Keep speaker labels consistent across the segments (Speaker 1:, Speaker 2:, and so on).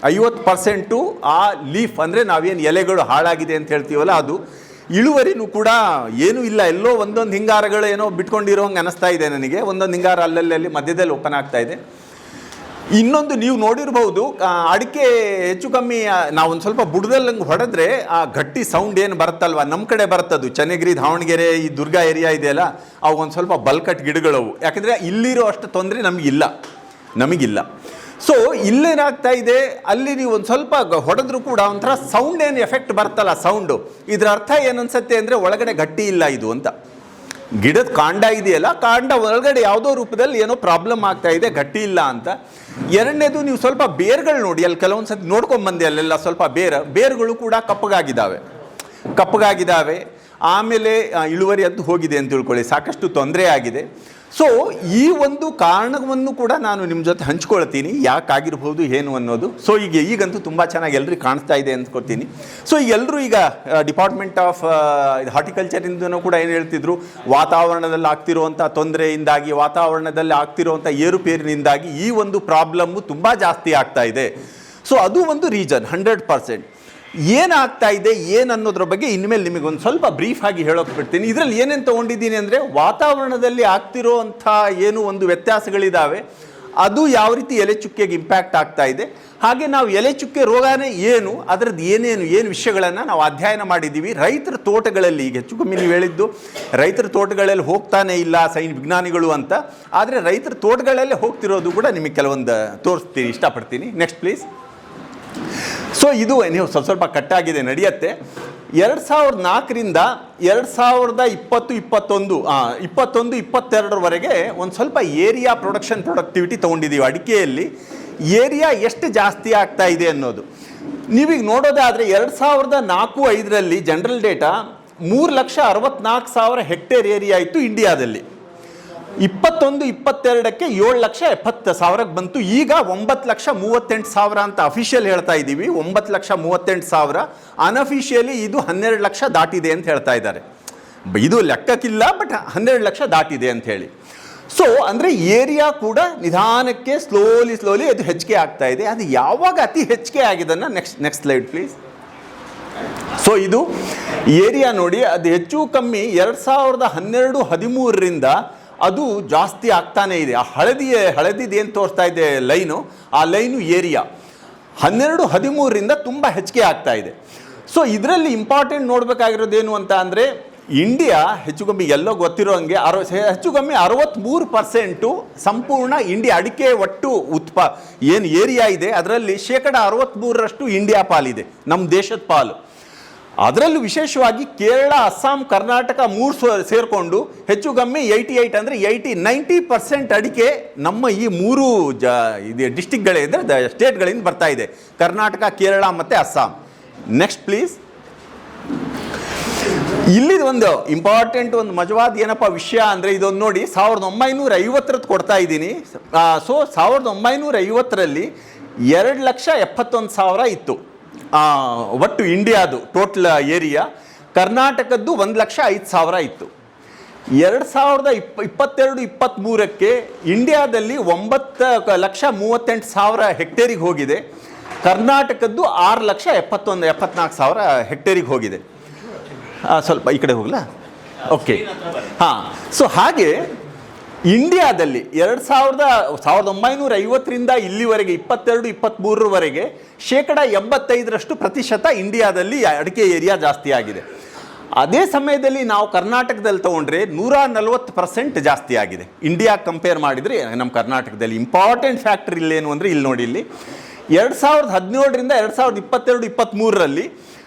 Speaker 1: 50% ಆ ಲೀಫ್ ಅಂದರೆ ನಾವೇನು ಎಲೆಗಳು ಹಾಳಾಗಿದೆ ಅಂತ ಹೇಳ್ತೀವಲ್ಲ ಅದು. ಇಳುವರಿನೂ ಕೂಡ ಏನೂ ಇಲ್ಲ, ಎಲ್ಲೋ ಒಂದೊಂದು ಹಿಂಗಾರಗಳು ಏನೋ ಬಿಟ್ಕೊಂಡಿರೋ ಹಂಗೆ ಅನ್ನಿಸ್ತಾ ಇದೆ ನನಗೆ. ಒಂದೊಂದು ಹಿಂಗಾರ ಅಲ್ಲಲ್ಲಿ ಮಧ್ಯದಲ್ಲಿ ಓಪನ್ ಆಗ್ತಾ ಇದೆ. ಇನ್ನೊಂದು ನೀವು ನೋಡಿರ್ಬೋದು, ಅಡಿಕೆ ಹೆಚ್ಚು ಕಮ್ಮಿ ನಾವು ಒಂದು ಸ್ವಲ್ಪ ಬುಡದಲ್ಲಿ ಹೊಡೆದ್ರೆ ಆ ಗಟ್ಟಿ ಸೌಂಡ್ ಏನು ಬರುತ್ತಲ್ವ, ನಮ್ಮ ಕಡೆ ಬರುತ್ತದು. ಚನ್ನಗಿರಿ, ದಾವಣಗೆರೆ, ಈ ದುರ್ಗಾ ಏರಿಯಾ ಇದೆಯಲ್ಲ, ಅವು ಒಂದು ಸ್ವಲ್ಪ ಬಲ್ಕಟ್ ಗಿಡಗಳವು. ಯಾಕಂದರೆ ಇಲ್ಲಿರೋ ಅಷ್ಟು ತೊಂದರೆ ನಮಗಿಲ್ಲ. ಸೊ ಇಲ್ಲೇನಾಗ್ತಾ ಇದೆ, ಅಲ್ಲಿ ನೀವು ಒಂದು ಸ್ವಲ್ಪ ಹೊಡೆದ್ರೂ ಕೂಡ ಒಂಥರ ಸೌಂಡ್ ಏನು ಎಫೆಕ್ಟ್ ಬರ್ತಲ್ಲ, ಸೌಂಡು. ಇದರ ಅರ್ಥ ಏನನ್ಸುತ್ತೆ ಅಂದರೆ ಒಳಗಡೆ ಗಟ್ಟಿ ಇಲ್ಲ ಇದು ಅಂತ. ಗಿಡದ ಕಾಂಡ ಇದೆಯಲ್ಲ, ಕಾಂಡ ಒಳಗಡೆ ಯಾವುದೋ ರೂಪದಲ್ಲಿ ಏನೋ ಪ್ರಾಬ್ಲಮ್ ಆಗ್ತಾ ಇದೆ, ಗಟ್ಟಿ ಇಲ್ಲ ಅಂತ. ಎರಡನೇದು, ನೀವು ಸ್ವಲ್ಪ ಬೇರ್ಗಳು ನೋಡಿ, ಅಲ್ಲಿ ಕೆಲವೊಂದು ಸತಿ ನೋಡ್ಕೊಂಬಂದೆ, ಅಲ್ಲೆಲ್ಲ ಸ್ವಲ್ಪ ಬೇರುಗಳು ಕೂಡ ಕಪ್ಪಗಾಗಿದ್ದಾವೆ. ಆಮೇಲೆ ಇಳುವರಿ ಅಂತೂ ಹೋಗಿದೆ ಅಂತ ತಿಳ್ಕೊಳ್ಳಿ, ಸಾಕಷ್ಟು ತೊಂದರೆ ಆಗಿದೆ. ಸೊ ಈ ಒಂದು ಕಾರಣವನ್ನು ಕೂಡ ನಾನು ನಿಮ್ಮ ಜೊತೆ ಹಂಚ್ಕೊಳ್ತೀನಿ, ಯಾಕಾಗಿರ್ಬೋದು ಏನು ಅನ್ನೋದು. ಸೊ ಈಗಂತೂ ತುಂಬ ಚೆನ್ನಾಗಿ ಎಲ್ರಿಗೂ ಕಾಣಿಸ್ತಾ ಇದೆ ಅಂದ್ಕೊಳ್ತೀನಿ. ಸೊ ಎಲ್ಲರೂ ಈಗ ಡಿಪಾರ್ಟ್ಮೆಂಟ್ ಆಫ್ ಹಾರ್ಟಿಕಲ್ಚರಿಂದನೂ ಕೂಡ ಏನು ಹೇಳ್ತಿದ್ರು, ವಾತಾವರಣದಲ್ಲಿ ಆಗ್ತಿರುವಂಥ ತೊಂದರೆಯಿಂದಾಗಿ, ವಾತಾವರಣದಲ್ಲಿ ಆಗ್ತಿರುವಂಥ ಏರುಪೇರಿನಿಂದಾಗಿ ಈ ಒಂದು ಪ್ರಾಬ್ಲಮ್ಮು ತುಂಬ ಜಾಸ್ತಿ ಆಗ್ತಾ ಇದೆ. ಸೊ ಅದು ಒಂದು ರೀಸನ್ 100%. ಏನಾಗ್ತಾ ಇದೆ ಏನು ಅನ್ನೋದ್ರ ಬಗ್ಗೆ ಇನ್ಮೇಲೆ ನಿಮಗೊಂದು ಸ್ವಲ್ಪ ಬ್ರೀಫ್ ಆಗಿ ಹೇಳೋಕೆ ಬಿಡ್ತೀನಿ. ಇದರಲ್ಲಿ ಏನೇನು ತೊಗೊಂಡಿದ್ದೀನಿ ಅಂದರೆ, ವಾತಾವರಣದಲ್ಲಿ ಆಗ್ತಿರೋ ಅಂಥ ಏನು ಒಂದು ವ್ಯತ್ಯಾಸಗಳಿದ್ದಾವೆ, ಅದು ಯಾವ ರೀತಿ ಎಲೆ ಚುಕ್ಕೆಗೆ ಇಂಪ್ಯಾಕ್ಟ್ ಆಗ್ತಾ ಇದೆ. ಹಾಗೆ ನಾವು ಎಲೆ ಚುಕ್ಕೆ ರೋಗನೇ ಏನು, ಅದರದ್ದು ಏನು ವಿಷಯಗಳನ್ನು ನಾವು ಅಧ್ಯಯನ ಮಾಡಿದ್ದೀವಿ ರೈತರ ತೋಟಗಳಲ್ಲಿ. ಈಗ ಹೆಚ್ಚು ಕಮ್ಮಿ ನೀವು ಹೇಳಿದ್ದು ರೈತರ ತೋಟಗಳಲ್ಲಿ ಹೋಗ್ತಾನೆ ಇಲ್ಲ ವಿಜ್ಞಾನಿಗಳು ಅಂತ, ಆದರೆ ರೈತರ ತೋಟಗಳಲ್ಲೇ ಹೋಗ್ತಿರೋದು ಕೂಡ ನಿಮಗೆ ಕೆಲವೊಂದು ತೋರಿಸ್ತೀನಿ, ಇಷ್ಟಪಡ್ತೀನಿ. Next please. ಸೊ ಇದು ನೀವು ಸ್ವಲ್ಪ ಕಟ್ಟಾಗಿದೆ, ನಡೆಯುತ್ತೆ. 2004ರಿಂದ 2021-22ವರೆಗೆ ಒಂದು ಸ್ವಲ್ಪ ಏರಿಯಾ ಪ್ರೊಡಕ್ಟಿವಿಟಿ ತೊಗೊಂಡಿದ್ದೀವಿ ಅಡಿಕೆಯಲ್ಲಿ. ಏರಿಯಾ ಎಷ್ಟು ಜಾಸ್ತಿ ಆಗ್ತಾ ಇದೆ ಅನ್ನೋದು ನೀವೀಗ ನೋಡೋದಾದರೆ, 2004-05ರಲ್ಲಿ ಜನರಲ್ ಡೇಟಾ 3,64,000 ಹೆಕ್ಟೇರ್ ಏರಿಯಾ ಇತ್ತು ಇಂಡಿಯಾದಲ್ಲಿ. 21-22ಕ್ಕೆ 7,70,000ಕ್ಕೆ ಬಂತು. ಈಗ 9,38,000 ಅಂತ ಅಫಿಷಿಯಲ್ ಹೇಳ್ತಾ ಇದ್ದೀವಿ. 9,38,000. ಅನ್ಅಫಿಷಿಯಲಿ ಇದು 12 ಲಕ್ಷ ದಾಟಿದೆ ಅಂತ ಹೇಳ್ತಾ ಇದ್ದಾರೆ. ಇದು ಲೆಕ್ಕಕ್ಕಿಲ್ಲ, ಬಟ್ 12 ಲಕ್ಷ ದಾಟಿದೆ ಅಂತ ಹೇಳಿ. ಸೊ ಅಂದರೆ ಏರಿಯಾ ಕೂಡ ನಿಧಾನಕ್ಕೆ ಸ್ಲೋಲಿ ಅದು ಹೆಚ್ಚಿಗೆ ಆಗ್ತಾ ಇದೆ. ಅದು ಯಾವಾಗ ಅತಿ ಹೆಚ್ಚಿಗೆ ಆಗಿದನ್ನು ನೆಕ್ಸ್ಟ್ ಸ್ಲೈಡ್ ಪ್ಲೀಸ್. ಸೊ ಇದು ಏರಿಯಾ ನೋಡಿ, ಅದು ಹೆಚ್ಚು ಕಮ್ಮಿ 2012-13ರಿಂದ ಅದು ಜಾಸ್ತಿ ಆಗ್ತಾನೇ ಇದೆ. ಆ ಹಳದಿದು ಏನು ತೋರಿಸ್ತಾ ಇದೆ ಲೈನು, ಆ ಲೈನು ಏರಿಯಾ 12-13ರಿಂದ ತುಂಬ ಹೆಚ್ಚಿಗೆ ಆಗ್ತಾ ಇದೆ. ಸೊ ಇದರಲ್ಲಿ ಇಂಪಾರ್ಟೆಂಟ್ ನೋಡಬೇಕಾಗಿರೋದೇನು ಅಂತ ಅಂದರೆ, ಇಂಡಿಯಾ ಹೆಚ್ಚು ಕಮ್ಮಿ ಎಲ್ಲೋ ಗೊತ್ತಿರೋ ಹಂಗೆ ಹೆಚ್ಚು ಕಮ್ಮಿ 63% ಸಂಪೂರ್ಣ ಇಂಡಿಯಾ ಅಡಿಕೆ ಒಟ್ಟು ಏನು ಏರಿಯಾ ಇದೆ ಅದರಲ್ಲಿ 63% ಇಂಡಿಯಾ ಪಾಲಿದೆ, ನಮ್ಮ ದೇಶದ ಪಾಲು. ಅದರಲ್ಲೂ ವಿಶೇಷವಾಗಿ ಕೇರಳ, ಅಸ್ಸಾಂ, ಕರ್ನಾಟಕ 3 ಸೇರಿಕೊಂಡು ಹೆಚ್ಚು ಕಮ್ಮಿ 88 ಅಂದರೆ 90% ಅಡಿಕೆ ನಮ್ಮ ಈ 3 ಡಿಸ್ಟಿಕ್ಗಳಿಂದ ಸ್ಟೇಟ್ಗಳಿಂದ ಬರ್ತಾ ಇದೆ, ಕರ್ನಾಟಕ, ಕೇರಳ ಮತ್ತು ಅಸ್ಸಾಂ. Next please. ಇಲ್ಲಿ ಒಂದು ಇಂಪಾರ್ಟೆಂಟ್ ಒಂದು ಮಜವಾದ ಏನಪ್ಪ ವಿಷಯ ಅಂದರೆ, ಇದೊಂದು ನೋಡಿ, 1950 ಕೊಡ್ತಾ ಇದ್ದೀನಿ. ಸೊ 1950ರಲ್ಲಿ 2,71,000 ಇತ್ತು ಒಟ್ಟು ಇಂಡಿಯಾದು ಟೋಟಲ್ ಏರಿಯಾ. ಕರ್ನಾಟಕದ್ದು 1,05,000 ಇತ್ತು. 2022-23ಕ್ಕೆ ಇಂಡಿಯಾದಲ್ಲಿ 9,38,000 ಹೆಕ್ಟೇರಿಗೆ ಹೋಗಿದೆ. ಕರ್ನಾಟಕದ್ದು 6,74,000 ಹೆಕ್ಟೇರಿಗೆ ಹೋಗಿದೆ. ಸ್ವಲ್ಪ ಈ ಕಡೆ ಹೋಗಲಾ? ಓಕೆ, ಹಾಂ. ಸೊ ಹಾಗೆ ಇಂಡಿಯಾದಲ್ಲಿ 1950ರಿಂದ ಇಲ್ಲಿವರೆಗೆ 22-23ರವರೆಗೆ 85% ಇಂಡಿಯಾದಲ್ಲಿ ಅಡಿಕೆ ಏರಿಯಾ ಜಾಸ್ತಿ ಆಗಿದೆ. ಅದೇ ಸಮಯದಲ್ಲಿ ನಾವು ಕರ್ನಾಟಕದಲ್ಲಿ ತೊಗೊಂಡ್ರೆ 140% ಜಾಸ್ತಿ ಆಗಿದೆ ಇಂಡಿಯಾ ಕಂಪೇರ್ ಮಾಡಿದರೆ ನಮ್ಮ ಕರ್ನಾಟಕದಲ್ಲಿ. ಇಂಪಾರ್ಟೆಂಟ್ ಫ್ಯಾಕ್ಟರ್ ಇಲ್ಲೇನು ಅಂದರೆ, ಇಲ್ಲಿ ನೋಡಿ, ಇಲ್ಲಿ 2017ರಿಂದ 2022-23ರಲ್ಲಿ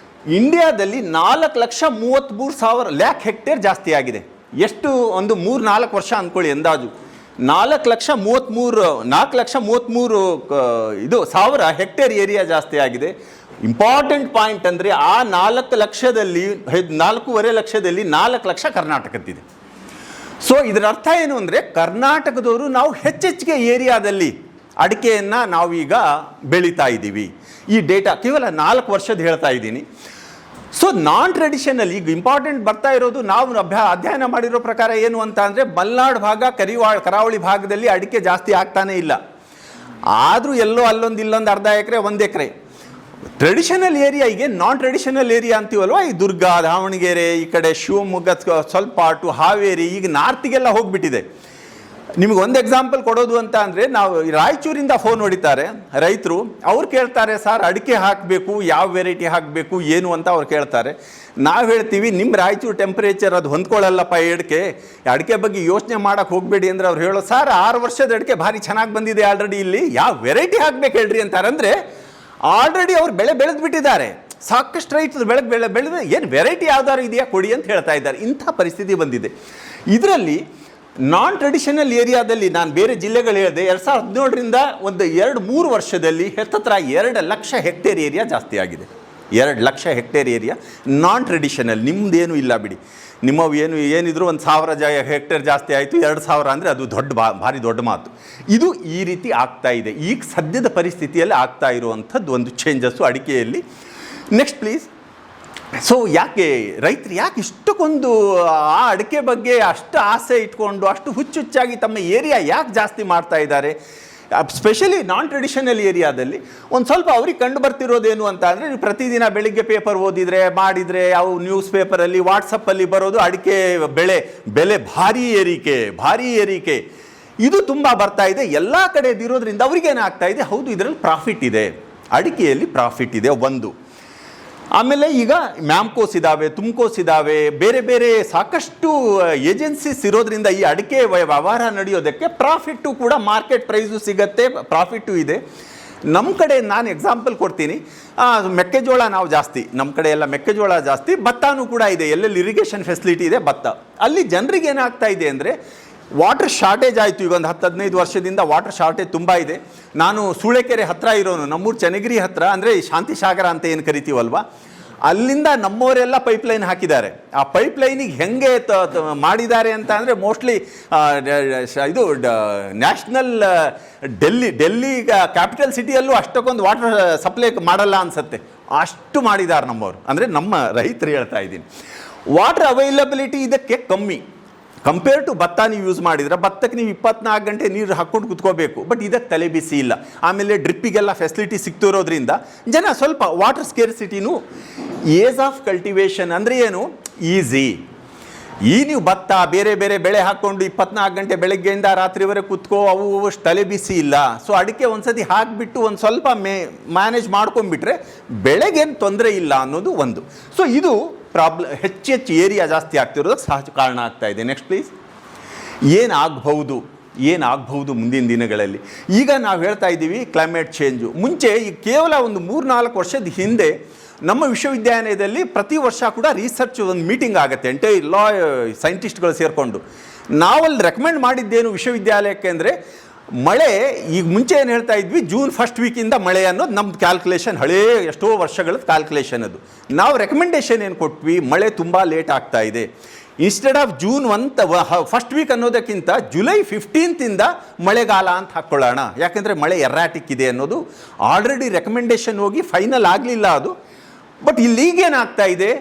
Speaker 1: ಇಂಡಿಯಾದಲ್ಲಿ 4,33,000 ಹೆಕ್ಟೇರ್ ಜಾಸ್ತಿ ಆಗಿದೆ. ಎಷ್ಟು ಒಂದು 3-4 ವರ್ಷ ಅಂದ್ಕೊಳ್ಳಿ ಅಂದಾಜು. 4,33,000 ಹೆಕ್ಟೇರ್ ಏರಿಯಾ ಜಾಸ್ತಿ ಆಗಿದೆ. ಇಂಪಾರ್ಟೆಂಟ್ ಪಾಯಿಂಟ್ ಅಂದರೆ, ಆ 4 ಲಕ್ಷದಲ್ಲಿ 4.5 ಲಕ್ಷದಲ್ಲಿ 4 ಲಕ್ಷ ಕರ್ನಾಟಕದ್ದಿದೆ. ಸೊ ಇದರ ಅರ್ಥ ಏನು ಅಂದರೆ, ಕರ್ನಾಟಕದವರು ನಾವು ಹೆಚ್ಚೆಚ್ಚಿಗೆ ಏರಿಯಾದಲ್ಲಿ ಅಡಿಕೆಯನ್ನು ನಾವೀಗ ಬೆಳೀತಾ ಇದ್ದೀವಿ. ಈ ಡೇಟಾ ಕೇವಲ 4 ವರ್ಷದ ಹೇಳ್ತಾ ಇದ್ದೀನಿ. ಸೊ ನಾನ್ ಟ್ರೆಡಿಷನಲ್ ಈಗ ಇಂಪಾರ್ಟೆಂಟ್ ಬರ್ತಾ ಇರೋದು, ನಾವು ಅಧ್ಯಯನ ಮಾಡಿರೋ ಪ್ರಕಾರ ಏನು ಅಂತ ಅಂದರೆ, ಮಲೆನಾಡು ಭಾಗ, ಕರಾವಳಿ ಭಾಗದಲ್ಲಿ ಅಡಿಕೆ ಜಾಸ್ತಿ ಆಗ್ತಾನೇ ಇಲ್ಲ. ಆದರೂ ಎಲ್ಲೋ ಅಲ್ಲೊಂದು ಇಲ್ಲೊಂದು ಅರ್ಧ ಎಕರೆ 1 ಎಕರೆ. ಟ್ರೆಡಿಷನಲ್ ಏರಿಯಾ, ಈಗ ನಾನ್ ಟ್ರೆಡಿಷನಲ್ ಏರಿಯಾ ಅಂತೀವಲ್ವ, ಈ ದುರ್ಗ, ದಾವಣಗೆರೆ, ಈ ಕಡೆ ಶಿವಮೊಗ್ಗ, ಸ್ವಲ್ಪ ಪಾಟು, ಹಾವೇರಿ, ಈಗ ನಾರ್ತಿಗೆಲ್ಲ ಹೋಗಿಬಿಟ್ಟಿದೆ. ನಿಮಗೆ ಒಂದು ಎಕ್ಸಾಂಪಲ್ ಕೊಡೋದು ಅಂತ ಅಂದರೆ, ನಾವು ರಾಯಚೂರಿಂದ ಫೋನ್ ಹೊಡಿತಾರೆ ರೈತರು, ಅವ್ರು ಕೇಳ್ತಾರೆ ಸರ್ ಅಡಿಕೆ ಹಾಕಬೇಕು, ಯಾವ ವೆರೈಟಿ ಹಾಕಬೇಕು ಏನು ಅಂತ ಅವ್ರು ಕೇಳ್ತಾರೆ. ನಾವು ಹೇಳ್ತೀವಿ ನಿಮ್ಮ ರಾಯಚೂರು ಟೆಂಪ್ರೇಚರ್ ಅದು ಹೊಂದ್ಕೊಳ್ಳಲ್ಲಪ್ಪ ಅಡಿಕೆ ಬಗ್ಗೆ ಯೋಚನೆ ಮಾಡೋಕ್ಕೆ ಹೋಗಬೇಡಿ ಅಂದರೆ ಅವ್ರು ಹೇಳೋ ಸರ್ 6 ವರ್ಷದ ಅಡಿಕೆ ಭಾರಿ ಚೆನ್ನಾಗಿ ಬಂದಿದೆ ಆಲ್ರೆಡಿ, ಇಲ್ಲಿ ಯಾವ ವೆರೈಟಿ ಹಾಕಬೇಕು ಹೇಳ್ರಿ ಅಂತಾರೆ. ಅಂದರೆ ಆಲ್ರೆಡಿ ಅವ್ರು ಬೆಳೆದು ಬಿಟ್ಟಿದ್ದಾರೆ, ಸಾಕಷ್ಟು ರೈತರು ಬೆಳೆದು ಏನು ವೆರೈಟಿ ಯಾವ್ದಾದ್ರು ಇದೆಯಾ ಕೊಡಿ ಅಂತ ಹೇಳ್ತಾ ಇದ್ದಾರೆ. ಇಂಥ ಪರಿಸ್ಥಿತಿ ಬಂದಿದೆ. ಇದರಲ್ಲಿ ನಾನ್ ಟ್ರೆಡಿಷನಲ್ ಏರಿಯಾದಲ್ಲಿ ನಾನು ಬೇರೆ ಜಿಲ್ಲೆಗಳು ಹೇಳಿದೆ, 2017ರಿಂದ ಒಂದು 2-3 ವರ್ಷದಲ್ಲಿ ಹತ್ತತ್ರ 2 ಲಕ್ಷ ಹೆಕ್ಟೇರ್ ಏರಿಯಾ ಜಾಸ್ತಿ ಆಗಿದೆ. 2 ಲಕ್ಷ ಹೆಕ್ಟೇರ್ ಏರಿಯಾ ನಾನ್ ಟ್ರೆಡಿಷನಲ್, ನಿಮ್ಮದೇನು ಇಲ್ಲ ಬಿಡಿ, ನಿಮ್ಮವು ಏನಿದ್ರು 1,000 ಹೆಕ್ಟೇರ್ ಜಾಸ್ತಿ ಆಯಿತು, 2,000 ಅಂದರೆ ಅದು ಭಾರಿ ದೊಡ್ಡ ಮಾತು. ಇದು ಈ ರೀತಿ ಆಗ್ತಾ ಇದೆ, ಈಗ ಸದ್ಯದ ಪರಿಸ್ಥಿತಿಯಲ್ಲಿ ಆಗ್ತಾ ಇರುವಂಥದ್ದು ಒಂದು ಚೇಂಜಸ್ಸು ಅಡಿಕೆಯಲ್ಲಿ. Next please. ಸೊ ಯಾಕೆ ರೈತರು ಇಷ್ಟಕ್ಕೊಂದು ಆ ಅಡಿಕೆ ಬಗ್ಗೆ ಅಷ್ಟು ಆಸೆ ಇಟ್ಕೊಂಡು ಅಷ್ಟು ಹುಚ್ಚುಚ್ಚಾಗಿ ತಮ್ಮ ಏರಿಯಾ ಯಾಕೆ ಜಾಸ್ತಿ ಮಾಡ್ತಾ ಇದ್ದಾರೆ? ಸ್ಪೆಷಲಿ ನಾನ್ ಟ್ರೆಡಿಷನಲ್ ಏರಿಯಾದಲ್ಲಿ ಒಂದು ಸ್ವಲ್ಪ ಅವ್ರಿಗೆ ಕಂಡು ಬರ್ತಿರೋದೇನು ಅಂತ ಅಂದರೆ, ನೀವು ಪ್ರತಿದಿನ ಬೆಳಿಗ್ಗೆ ಪೇಪರ್ ಮಾಡಿದರೆ ಅವು ನ್ಯೂಸ್ ಪೇಪರಲ್ಲಿ ವಾಟ್ಸಪ್ಪಲ್ಲಿ ಬರೋದು ಅಡಿಕೆ ಬೆಲೆ ಭಾರೀ ಏರಿಕೆ ಇದು ತುಂಬ ಬರ್ತಾ ಇದೆ. ಎಲ್ಲ ಕಡೆ ಇರೋದ್ರಿಂದ ಅವ್ರಿಗೇನಾಗ್ತಾ ಇದೆ, ಹೌದು ಇದರಲ್ಲಿ ಪ್ರಾಫಿಟ್ ಇದೆ, ಅಡಿಕೆಯಲ್ಲಿ ಪ್ರಾಫಿಟ್ ಇದೆ ಒಂದು. ಆಮೇಲೆ ಈಗ ಮ್ಯಾಮ್ಕೋಸ್ ಇದ್ದಾವೆ, ತುಮ್ಕೋಸ್ ಇದ್ದಾವೆ, ಬೇರೆ ಸಾಕಷ್ಟು ಏಜೆನ್ಸೀಸ್ ಇರೋದ್ರಿಂದ ಈ ಅಡಿಕೆ ವ್ಯವಹಾರ ನಡೆಯೋದಕ್ಕೆ ಪ್ರಾಫಿಟ್ಟು ಕೂಡ, ಮಾರ್ಕೆಟ್ ಪ್ರೈಸು ಸಿಗತ್ತೆ, ಪ್ರಾಫಿಟ್ಟು ಇದೆ. ನಮ್ಮ ಕಡೆ ನಾನು ಎಕ್ಸಾಂಪಲ್ ಕೊಡ್ತೀನಿ, ಮೆಕ್ಕೆಜೋಳ ನಾವು ಜಾಸ್ತಿ, ನಮ್ಮ ಕಡೆ ಎಲ್ಲ ಮೆಕ್ಕೆಜೋಳ ಜಾಸ್ತಿ, ಭತ್ತನೂ ಕೂಡ ಇದೆ, ಎಲ್ಲೆಲ್ಲಿ ಇರಿಗೇಷನ್ ಫೆಸಿಲಿಟಿ ಇದೆ ಭತ್ತ. ಅಲ್ಲಿ ಜನರಿಗೆ ಏನಾಗ್ತಾ ಇದೆ ಅಂದರೆ, ವಾಟರ್ ಶಾರ್ಟೇಜ್ ಆಯಿತು. ಈಗ ಒಂದು 10-15 ವರ್ಷದಿಂದ ವಾಟರ್ ಶಾರ್ಟೇಜ್ ತುಂಬ ಇದೆ. ನಾನು ಸೂಳೆಕೆರೆ ಹತ್ತಿರ ಇರೋನು, ನಮ್ಮೂರು ಚನ್ನಗಿರಿ ಹತ್ತಿರ, ಅಂದರೆ ಶಾಂತಿಸಾಗರ ಅಂತ ಏನು ಕರಿತೀವಲ್ವ, ಅಲ್ಲಿಂದ ನಮ್ಮವರೆಲ್ಲ ಪೈಪ್ಲೈನ್ ಹಾಕಿದ್ದಾರೆ. ಆ ಪೈಪ್ಲೈನಿಗೆ ಹೆಂಗೆ ಮಾಡಿದ್ದಾರೆ ಅಂತ ಅಂದರೆ, ಮೋಸ್ಟ್ಲಿ ಇದು ನ್ಯಾಷನಲ್ ಡೆಲ್ಲಿ ಕ್ಯಾಪಿಟಲ್ ಸಿಟಿಯಲ್ಲೂ ಅಷ್ಟಕ್ಕೊಂದು ವಾಟರ್ ಸಪ್ಲೈ ಮಾಡಲ್ಲ ಅನಿಸುತ್ತೆ, ಅಷ್ಟು ಮಾಡಿದ್ದಾರೆ ನಮ್ಮವರು, ಅಂದರೆ ನಮ್ಮ ರೈತರು ಹೇಳ್ತಾ ಇದ್ದೀನಿ. ವಾಟರ್ ಅವೈಲಬಿಲಿಟಿ ಇದಕ್ಕೆ ಕಮ್ಮಿ ಕಂಪೇರ್ ಟು ಭತ್ತ. ನೀವು ಯೂಸ್ ಮಾಡಿದರೆ ಭತ್ತಕ್ಕೆ ನೀವು 24 ಗಂಟೆ ನೀರು ಹಾಕ್ಕೊಂಡು ಕುತ್ಕೋಬೇಕು, ಬಟ್ ಇದಕ್ಕೆ ತಲೆ ಬಿಸಿ ಇಲ್ಲ. ಆಮೇಲೆ ಡ್ರಿಪ್ಪಿಗೆಲ್ಲ ಫೆಸಿಲಿಟಿ ಸಿಗ್ತಿರೋದ್ರಿಂದ ಜನ ಸ್ವಲ್ಪ ವಾಟರ್ ಸ್ಕೇರ್ಸಿಟಿನೂ, ಏಸ್ ಆಫ್ ಕಲ್ಟಿವೇಷನ್ ಅಂದರೆ ಏನು, ಈಸಿ. ನೀವು ಭತ್ತ ಬೇರೆ ಬೆಳೆ ಹಾಕ್ಕೊಂಡು 24 ಗಂಟೆ ಬೆಳಗ್ಗೆಯಿಂದ ರಾತ್ರಿವರೆಗೆ ಕುತ್ಕೋ, ಅವು ಅಷ್ಟು ತಲೆ ಬಿಸಿ ಇಲ್ಲ. ಸೊ ಅಡಿಕೆ ಒಂದ್ಸತಿ ಹಾಕಿಬಿಟ್ಟು ಒಂದು ಸ್ವಲ್ಪ ಮ್ಯಾನೇಜ್ ಮಾಡ್ಕೊಂಡ್ಬಿಟ್ರೆ ಬೆಳೆಗೇನು ತೊಂದರೆ ಇಲ್ಲ ಅನ್ನೋದು ಒಂದು. ಸೊ ಇದು ಹೆಚ್ಚು ಏರಿಯಾ ಜಾಸ್ತಿ ಆಗ್ತಿರೋದಕ್ಕೆ ಸಹಜ ಕಾರಣ ಆಗ್ತಾ ಇದೆ. Next please. ಏನಾಗಬಹುದು ಮುಂದಿನ ದಿನಗಳಲ್ಲಿ? ಈಗ ನಾವು ಹೇಳ್ತಾ ಇದ್ದೀವಿ ಕ್ಲೈಮೇಟ್ ಚೇಂಜು. ಮುಂಚೆ ಈಗ ಕೇವಲ ಒಂದು 3-4 ವರ್ಷದ ಹಿಂದೆ ನಮ್ಮ ವಿಶ್ವವಿದ್ಯಾಲಯದಲ್ಲಿ ಪ್ರತಿ ವರ್ಷ ಕೂಡ ರಿಸರ್ಚ್ ಒಂದು ಮೀಟಿಂಗ್ ಆಗುತ್ತೆ, ಎಲ್ಲ ಸೈಂಟಿಸ್ಟ್ಗಳು ಸೇರಿಕೊಂಡು. ನಾವಲ್ಲಿ ರೆಕಮೆಂಡ್ ಮಾಡಿದ್ದೇನು ವಿಶ್ವವಿದ್ಯಾಲಯಕ್ಕೆ ಅಂದರೆ, ಮಳೆ ಈಗ ಮುಂಚೆ ಏನು ಹೇಳ್ತಾ ಇದ್ವಿ, ಜೂನ್ 1st ವೀಕಿಂದ ಮಳೆ ಅನ್ನೋದು ನಮ್ಮದು ಕ್ಯಾಲ್ಕುಲೇಷನ್, ಎಷ್ಟೋ ವರ್ಷಗಳ ಕ್ಯಾಲ್ಕುಲೇಷನ್ ಅದು. ನಾವು ರೆಕಮೆಂಡೇಷನ್ ಏನು ಕೊಟ್ವಿ, ಮಳೆ ತುಂಬ ಲೇಟ್ ಆಗ್ತಾ ಇದೆ, instead of June 1st week ಅನ್ನೋದಕ್ಕಿಂತ ಜುಲೈ 15th ಮಳೆಗಾಲ ಅಂತ ಹಾಕ್ಕೊಳ್ಳೋಣ, ಯಾಕೆಂದರೆ ಮಳೆ ಎರ್ರಾಟಿಕ್ ಇದೆ ಅನ್ನೋದು ಆಲ್ರೆಡಿ ರೆಕಮೆಂಡೇಷನ್ ಹೋಗಿ ಫೈನಲ್ ಆಗಲಿಲ್ಲ ಅದು. ಬಟ್ ಇಲ್ಲಿಗೇನಾಗ್ತಾ ಇದೆ,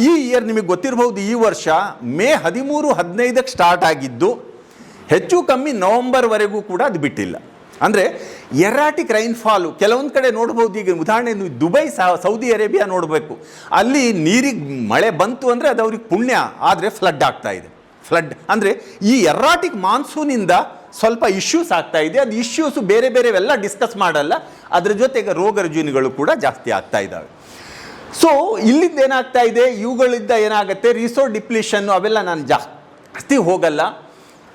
Speaker 1: ಈ ಇಯರ್ ನಿಮಗೆ ಗೊತ್ತಿರಬಹುದು, ಈ ವರ್ಷ ಮೇ 13-15ಕ್ಕೆ ಸ್ಟಾರ್ಟ್ ಆಗಿದ್ದು, ಹೆಚ್ಚು ಕಮ್ಮಿ ನವಂಬರ್ವರೆಗೂ ಕೂಡ ಅದು ಬಿಟ್ಟಿಲ್ಲ. ಅಂದರೆ ಎರ್ರಾಟಿಕ್ ರೈನ್ಫಾಲು ಕೆಲವೊಂದು ಕಡೆ ನೋಡ್ಬೋದು. ಈಗ ಉದಾಹರಣೆ ದುಬೈ, ಸೌದಿ ಅರೇಬಿಯಾ ನೋಡಬೇಕು, ಅಲ್ಲಿ ನೀರಿಗೆ ಮಳೆ ಬಂತು ಅಂದರೆ ಅದು ಅವ್ರಿಗೆ ಪುಣ್ಯ, ಆದರೆ ಫ್ಲಡ್ ಆಗ್ತಾ ಇದೆ. ಫ್ಲಡ್ ಅಂದರೆ ಈ ಎರ್ರಾಟಿಕ್ ಮಾನ್ಸೂನಿಂದ ಸ್ವಲ್ಪ ಇಶ್ಯೂಸ್ ಆಗ್ತಾ ಇದೆ. ಅದು ಇಶ್ಯೂಸು ಬೇರೆವೆಲ್ಲ ಡಿಸ್ಕಸ್ ಮಾಡಲ್ಲ, ಅದ್ರ ಜೊತೆಗೆ ರೋಗ ರುಜಿನಗಳು ಕೂಡ ಜಾಸ್ತಿ ಆಗ್ತಾ ಇದ್ದಾವೆ. ಸೊ ಇಲ್ಲಿಂದ ಏನಾಗ್ತಾ ಇದೆ, ಇವುಗಳಿಂದ ಏನಾಗುತ್ತೆ, ರಿಸೋರ್ಸ್ ಡಿಪ್ಲೀಷನ್ನು ಅವೆಲ್ಲ ನಾನು ಜಾಸ್ತಿ ಹೋಗಲ್ಲ.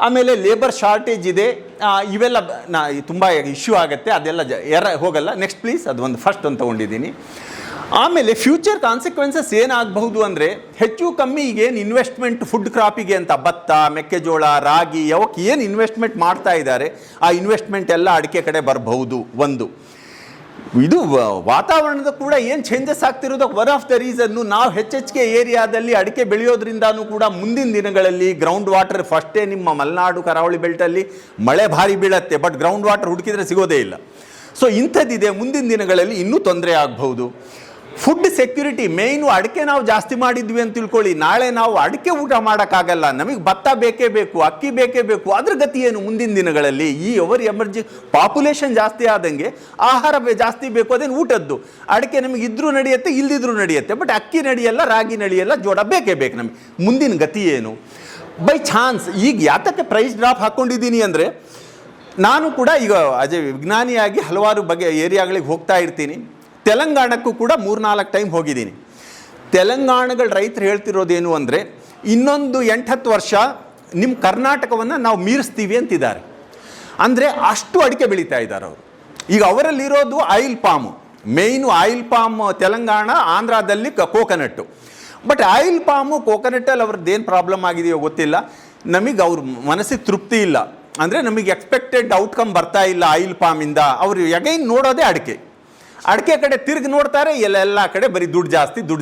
Speaker 1: ಆಮೇಲೆ ಲೇಬರ್ ಶಾರ್ಟೇಜ್ ಇದೆ, ಇವೆಲ್ಲ ತುಂಬ ಇಶ್ಯೂ ಆಗುತ್ತೆ, ಅದೆಲ್ಲ ಹೋಗಲ್ಲ. Next please. ಅದು ಒಂದು ಫಸ್ಟ್ ಅಂತ ತೊಗೊಂಡಿದ್ದೀನಿ. ಆಮೇಲೆ ಫ್ಯೂಚರ್ ಕಾನ್ಸಿಕ್ವೆನ್ಸಸ್ ಏನಾಗಬಹುದು ಅಂದರೆ, ಹೆಚ್ಚು ಕಮ್ಮಿ ಈಗೇನು ಇನ್ವೆಸ್ಟ್ಮೆಂಟ್ ಫುಡ್ ಕ್ರಾಪಿಗೆ ಅಂತ ಭತ್ತ, ಮೆಕ್ಕೆಜೋಳ, ರಾಗಿ ಅವಕ್ಕೆ ಏನು ಇನ್ವೆಸ್ಟ್ಮೆಂಟ್ ಮಾಡ್ತಾ ಇದ್ದಾರೆ, ಆ ಇನ್ವೆಸ್ಟ್ಮೆಂಟ್ ಎಲ್ಲ ಅಡಿಕೆ ಕಡೆ ಬರಬಹುದು ಒಂದು. ಇದು ವಾತಾವರಣದ ಕೂಡ ಏನು ಚೇಂಜಸ್ ಆಗ್ತಿರೋದಕ್ಕೆ ಒನ್ ಆಫ್ ದ ರೀಸನ್ನು, ನಾವು ಹೆಚ್ಚೆಚ್ಚಿಗೆ ಏರಿಯಾದಲ್ಲಿ ಅಡಿಕೆ ಬೆಳೆಯೋದ್ರಿಂದನೂ ಕೂಡ ಮುಂದಿನ ದಿನಗಳಲ್ಲಿ ಗ್ರೌಂಡ್ ವಾಟರ್, ಫಸ್ಟೇ ನಿಮ್ಮ ಮಲೆನಾಡು ಕರಾವಳಿ ಬೆಲ್ಟಲ್ಲಿ ಮಳೆ ಭಾರಿ ಬೀಳತ್ತೆ, ಬಟ್ ಗ್ರೌಂಡ್ ವಾಟರ್ ಹುಡುಕಿದ್ರೆ ಸಿಗೋದೇ ಇಲ್ಲ. ಸೊ ಇಂಥದ್ದಿದೆ, ಮುಂದಿನ ದಿನಗಳಲ್ಲಿ ಇನ್ನೂ ತೊಂದರೆ ಆಗಬಹುದು. ಫುಡ್ ಸೆಕ್ಯೂರಿಟಿ ಮೇಯ್ನು. ಅಡಿಕೆ ನಾವು ಜಾಸ್ತಿ ಮಾಡಿದ್ವಿ ಅಂತ ತಿಳ್ಕೊಳ್ಳಿ, ನಾಳೆ ನಾವು ಅಡಿಕೆ ಊಟ ಮಾಡೋಕ್ಕಾಗಲ್ಲ, ನಮಗೆ ಭತ್ತ ಬೇಕೇ ಬೇಕು, ಅಕ್ಕಿ ಬೇಕೇ ಬೇಕು. ಅದ್ರ ಗತಿ ಏನು ಮುಂದಿನ ದಿನಗಳಲ್ಲಿ? ಈ ಪಾಪ್ಯುಲೇಷನ್ ಜಾಸ್ತಿ ಆದಂಗೆ ಆಹಾರ ಜಾಸ್ತಿ ಬೇಕು, ಅದೇನು ಊಟದ್ದು. ಅಡಿಕೆ ನಮಗೆ ಇದ್ರೂ ನಡೆಯುತ್ತೆ, ಇಲ್ದಿದ್ರೂ ನಡೆಯುತ್ತೆ, ಬಟ್ ಅಕ್ಕಿ ನಡೆಯಲ್ಲ, ರಾಗಿ ನಡೆಯಲ್ಲ, ಜೋಳ ಬೇಕೇ ಬೇಕು ನಮಗೆ. ಮುಂದಿನ ಗತಿ ಏನು? ಬೈ ಚಾನ್ಸ್ ಈಗ ಯಾತಕ್ಕೆ ಪ್ರೈಸ್ ಡ್ರಾಪ್ ಹಾಕ್ಕೊಂಡಿದ್ದೀನಿ ಅಂದರೆ, ನಾನು ಕೂಡ ಈಗ ವಿಜ್ಞಾನಿಯಾಗಿ ಹಲವಾರು ಬಗೆ ಏರಿಯಾಗಳಿಗೆ ಹೋಗ್ತಾ ಇರ್ತೀನಿ. ತೆಲಂಗಾಣಕ್ಕೂ ಕೂಡ 3-4 ಟೈಮ್ ಹೋಗಿದ್ದೀನಿ. ತೆಲಂಗಾಣಗಳ ರೈತರು ಹೇಳ್ತಿರೋದೇನು ಅಂದರೆ, ಇನ್ನೊಂದು 8-10 ವರ್ಷ ನಿಮ್ಮ ಕರ್ನಾಟಕವನ್ನು ನಾವು ಮೀರಿಸ್ತೀವಿ ಅಂತಿದ್ದಾರೆ. ಅಂದರೆ ಅಷ್ಟು ಅಡಿಕೆ ಬೆಳೀತಾ ಇದ್ದಾರೆ ಅವರು. ಈಗ ಅವರಲ್ಲಿರೋದು oil palm, main oil palm Telangana, ಆಂಧ್ರದಲ್ಲಿ ಕೋಕೋನಟ್ಟು. ಬಟ್ ಆಯಿಲ್ ಪಾಮು ಕೋಕೋನಟ್ಟಲ್ಲಿ ಅವ್ರದ್ದೇನು ಪ್ರಾಬ್ಲಮ್ ಆಗಿದೆಯೋ ಗೊತ್ತಿಲ್ಲ. ನಮಗೆ ಅವ್ರ ಮನಸ್ಸಿಗೆ ತೃಪ್ತಿ ಇಲ್ಲ, ಅಂದರೆ ನಮಗೆ ಎಕ್ಸ್ಪೆಕ್ಟೆಡ್ ಔಟ್ಕಮ್ ಬರ್ತಾ ಇಲ್ಲ ಆಯಿಲ್ ಪಾಮಿಂದ. ಅವರು ಎಗೈನ್ ನೋಡೋದೇ ಅಡಿಕೆ ಕಡೆ ತಿರುಗಿ ನೋಡ್ತಾರೆ, ಎಲ್ಲ ಕಡೆ ಬರೀ ದುಡ್ಡು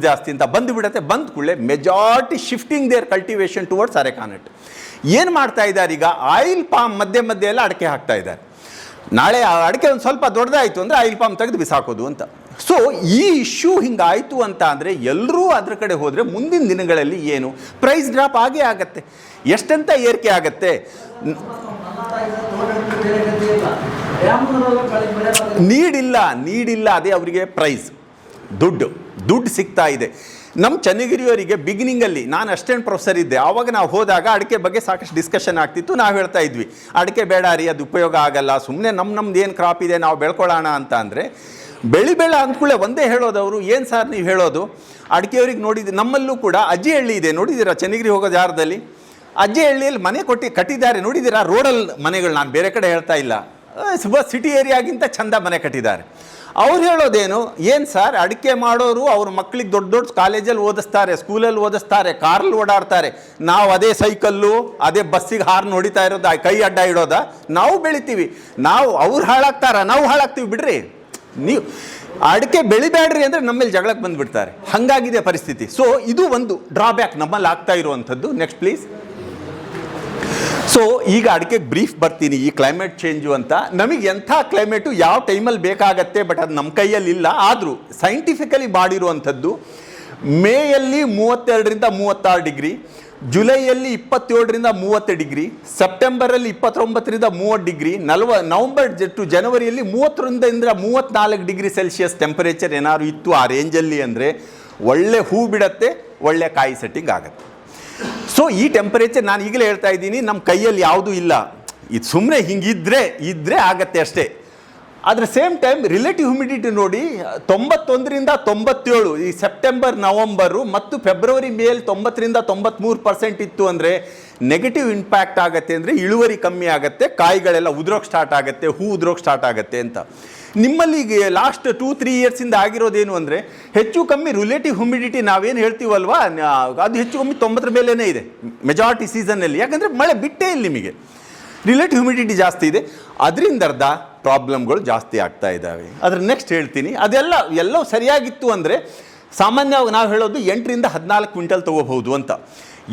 Speaker 1: ಜಾಸ್ತಿ ಅಂತ ಬಂದುಬಿಡತ್ತೆ. ಬಂದ ಕೂಡಲೇ majority shifting their cultivation towards arecanut. ಏನು ಮಾಡ್ತಾ ಇದ್ದಾರೆ ಈಗ? ಆಯಿಲ್ ಪಾಮ್ ಮಧ್ಯೆ ಎಲ್ಲ ಅಡಿಕೆ ಹಾಕ್ತಾ ಇದ್ದಾರೆ. ನಾಳೆ ಆ ಅಡಿಕೆ ಒಂದು ಸ್ವಲ್ಪ ದೊಡ್ಡದಾಯಿತು ಅಂದರೆ ಆಯಿಲ್ ಪಾಮ್ ತೆಗೆದು ಬಿಸಾಕೋದು ಅಂತ. ಸೊ ಈ ಇಶ್ಯೂ ಹಿಂಗಾಯಿತು ಅಂತ ಅಂದರೆ ಎಲ್ಲರೂ ಅದ್ರ ಕಡೆ ಹೋದರೆ ಮುಂದಿನ ದಿನಗಳಲ್ಲಿ ಏನು ಪ್ರೈಸ್ ಡ್ರಾಪ್ ಆಗೇ ಆಗತ್ತೆ. ಎಷ್ಟಂತ ಏರಿಕೆ ಆಗತ್ತೆ? ನೀಡಿಲ್ಲ, ಅದೇ ಅವರಿಗೆ ಪ್ರೈಸ್. ದುಡ್ಡು ಸಿಗ್ತಾ ಇದೆ. ನಮ್ಮ ಚನ್ನಗಿರಿಯವರಿಗೆ ಬಿಗಿನಿಂಗಲ್ಲಿ ನಾನು ಅಸಿಸ್ಟೆಂಟ್ ಪ್ರೊಫೆಸರ್ ಇದ್ದೆ, ಆವಾಗ ನಾವು ಹೋದಾಗ ಅಡಿಕೆ ಬಗ್ಗೆ ಸಾಕಷ್ಟು ಡಿಸ್ಕಷನ್ ಆಗ್ತಿತ್ತು. ನಾವು ಹೇಳ್ತಾ ಇದ್ವಿ, ಅಡಿಕೆ ಬೇಡ ರೀ, ಅದು ಉಪಯೋಗ ಆಗಲ್ಲ, ಸುಮ್ಮನೆ ನಮ್ಮದು ಏನು ಕ್ರಾಪ್ ಇದೆ ನಾವು ಬೆಳ್ಕೊಳ್ಳೋಣ ಅಂತ. ಅಂದರೆ ಬೆಳೆ ಅಂದ್ಕೂಳೆ ಒಂದೇ ಹೇಳೋದವರು, ಏನು ಸರ್ ನೀವು ಹೇಳೋದು? ಅಡಿಕೆಯವ್ರಿಗೆ ನೋಡಿದ್ದು ನಮ್ಮಲ್ಲೂ ಕೂಡ ಅಜ್ಜಿಹಳ್ಳಿ ಇದೆ, ನೋಡಿದ್ದೀರಾ? ಚನ್ನಗಿರಿ ಹೋಗೋ ಜಾರದಲ್ಲಿ ಅಜ್ಜಿಹಳ್ಳಿಯಲ್ಲಿ ಮನೆ ಕಟ್ಟಿದ್ದಾರೆ, ನೋಡಿದ್ದೀರಾ? ರೋಡಲ್ಲಿ ಮನೆಗಳು, ನಾನು ಬೇರೆ ಕಡೆ ಹೇಳ್ತಾ ಇಲ್ಲ, ಸಿಟಿ ಏರಿಯಾಗಿಂತ ಚಂದ ಮನೆ ಕಟ್ಟಿದ್ದಾರೆ. ಅವ್ರು ಹೇಳೋದೇನು? ಏನು ಸರ್, ಅಡಿಕೆ ಮಾಡೋರು ಅವ್ರ ಮಕ್ಕಳಿಗೆ ದೊಡ್ಡ ಕಾಲೇಜಲ್ಲಿ ಓದಿಸ್ತಾರೆ, ಸ್ಕೂಲಲ್ಲಿ ಓದಿಸ್ತಾರೆ, ಕಾರಲ್ಲಿ ಓಡಾಡ್ತಾರೆ, ನಾವು ಅದೇ ಸೈಕಲ್ಲು ಅದೇ ಬಸ್ಸಿಗೆ ಹಾರ್ನ್ ಹೊಡಿತಾ ಇರೋದು, ಕೈ ಅಡ್ಡ ಇಡೋದ? ನಾವು ಬೆಳಿತೀವಿ, ಅವ್ರು ಹಾಳಾಗ್ತಾರ, ನಾವು ಹಾಳಾಗ್ತೀವಿ ಬಿಡ್ರಿ. ನೀವು ಅಡಿಕೆ ಬೆಳಿಬೇಡ್ರಿ ಅಂದರೆ ನಮ್ಮಲ್ಲಿ ಜಗಳಕ್ಕೆ ಬಂದುಬಿಡ್ತಾರೆ. ಹಾಗಾಗಿದೆ ಪರಿಸ್ಥಿತಿ. ಸೊ ಇದು ಒಂದು ಡ್ರಾಬ್ಯಾಕ್ ನಮ್ಮಲ್ಲಿ ಆಗ್ತಾ ಇರುವಂಥದ್ದು. Next please. ಸೊ ಈಗ ಅಡಿಕೆಗೆ ಬ್ರೀಫ್ ಬರ್ತೀನಿ. ಈ ಕ್ಲೈಮೇಟ್ ಚೇಂಜು ಅಂತ, ನಮಗೆ ಎಂಥ ಕ್ಲೈಮೇಟು ಯಾವ ಟೈಮಲ್ಲಿ ಬೇಕಾಗತ್ತೆ, ಬಟ್ ಅದು ನಮ್ಮ ಕೈಯಲ್ಲಿ ಇಲ್ಲ. ಆದರೂ ಸೈಂಟಿಫಿಕಲಿ ಮಾಡಿರುವಂಥದ್ದು, ಮೇಯಲ್ಲಿ 32ರಿಂದ 36 ಡಿಗ್ರಿ, ಜುಲೈಯಲ್ಲಿ 27ರಿಂದ 30 ಡಿಗ್ರಿ, ಸೆಪ್ಟೆಂಬರಲ್ಲಿ 29ರಿಂದ 30 ಡಿಗ್ರಿ, ನವಂಬರ್ ಟು ಜನವರಿಯಲ್ಲಿ 30ರಿಂದ 34 ಡಿಗ್ರಿ ಸೆಲ್ಸಿಯಸ್ ಟೆಂಪರೇಚರ್ ಏನಾದ್ರು ಇತ್ತು ಆ ರೇಂಜಲ್ಲಿ ಅಂದರೆ ಒಳ್ಳೆ ಹೂ ಬಿಡತ್ತೆ, ಒಳ್ಳೆ ಕಾಯಿ ಸೆಟ್ಟಿಂಗ್ ಆಗುತ್ತೆ. ಸೊ ಈ ಟೆಂಪರೇಚರ್ ನಾನು ಈಗಲೇ ಹೇಳ್ತಾ ಇದ್ದೀನಿ, ನಮ್ಮ ಕೈಯಲ್ಲಿ ಯಾವುದೂ ಇಲ್ಲ. ಇದು ಸುಮ್ಮನೆ ಹಿಂಗಿದ್ರೆ ಆಗತ್ತೆ ಅಷ್ಟೇ. ಆದರೆ ಸೇಮ್ ಟೈಮ್ ರಿಲೇಟಿವ್ ಹ್ಯುಮಿಡಿಟಿ ನೋಡಿ, 91ರಿಂದ 97 ಈ ಸೆಪ್ಟೆಂಬರ್ ನವಂಬರು ಮತ್ತು ಫೆಬ್ರವರಿ ಮೇಲ್ 90ರಿಂದ 93% ಇತ್ತು ಅಂದರೆ ನೆಗೆಟಿವ್ ಇಂಪ್ಯಾಕ್ಟ್ ಆಗುತ್ತೆ. ಅಂದರೆ ಇಳುವರಿ ಕಮ್ಮಿ ಆಗುತ್ತೆ, ಕಾಯಿಗಳೆಲ್ಲ ಉದುರೋಕ್ಕೆ ಸ್ಟಾರ್ಟ್ ಆಗುತ್ತೆ, ಹೂ ಉದುರೋಕ್ಕೆ ಸ್ಟಾರ್ಟ್ ಆಗುತ್ತೆ ಅಂತ. ನಿಮ್ಮಲ್ಲಿ ಈಗ ಲಾಸ್ಟ್ 2-3 ಇಯರ್ಸಿಂದ ಆಗಿರೋದೇನು ಅಂದರೆ ಹೆಚ್ಚು ಕಮ್ಮಿ ರಿಲೇಟಿವ್ ಹ್ಯುಮಿಡಿಟಿ ನಾವೇನು ಹೇಳ್ತೀವಲ್ವಾ, ಅದು ಹೆಚ್ಚು ಕಮ್ಮಿ 90 ಮೇಲೇ ಇದೆ ಮೆಜಾರಿಟಿ ಸೀಸನ್ನಲ್ಲಿ. ಯಾಕಂದರೆ ಮಳೆ ಬಿಟ್ಟೇ ಇಲ್ಲ ನಿಮಗೆ, ರಿಲೇಟಿವ್ ಹ್ಯುಮಿಡಿಟಿ ಜಾಸ್ತಿ ಇದೆ, ಅದರಿಂದ ಪ್ರಾಬ್ಲಮ್ಗಳು ಜಾಸ್ತಿ ಆಗ್ತಾ ಇದ್ದಾವೆ. ಅದ್ರ ನೆಕ್ಸ್ಟ್ ಹೇಳ್ತೀನಿ. ಎಲ್ಲವೂ ಸರಿಯಾಗಿತ್ತು ಅಂದರೆ ಸಾಮಾನ್ಯವಾಗಿ ನಾವು ಹೇಳೋದು 8ರಿಂದ 14 ಕ್ವಿಂಟಲ್ ತೊಗೋಬಹುದು ಅಂತ.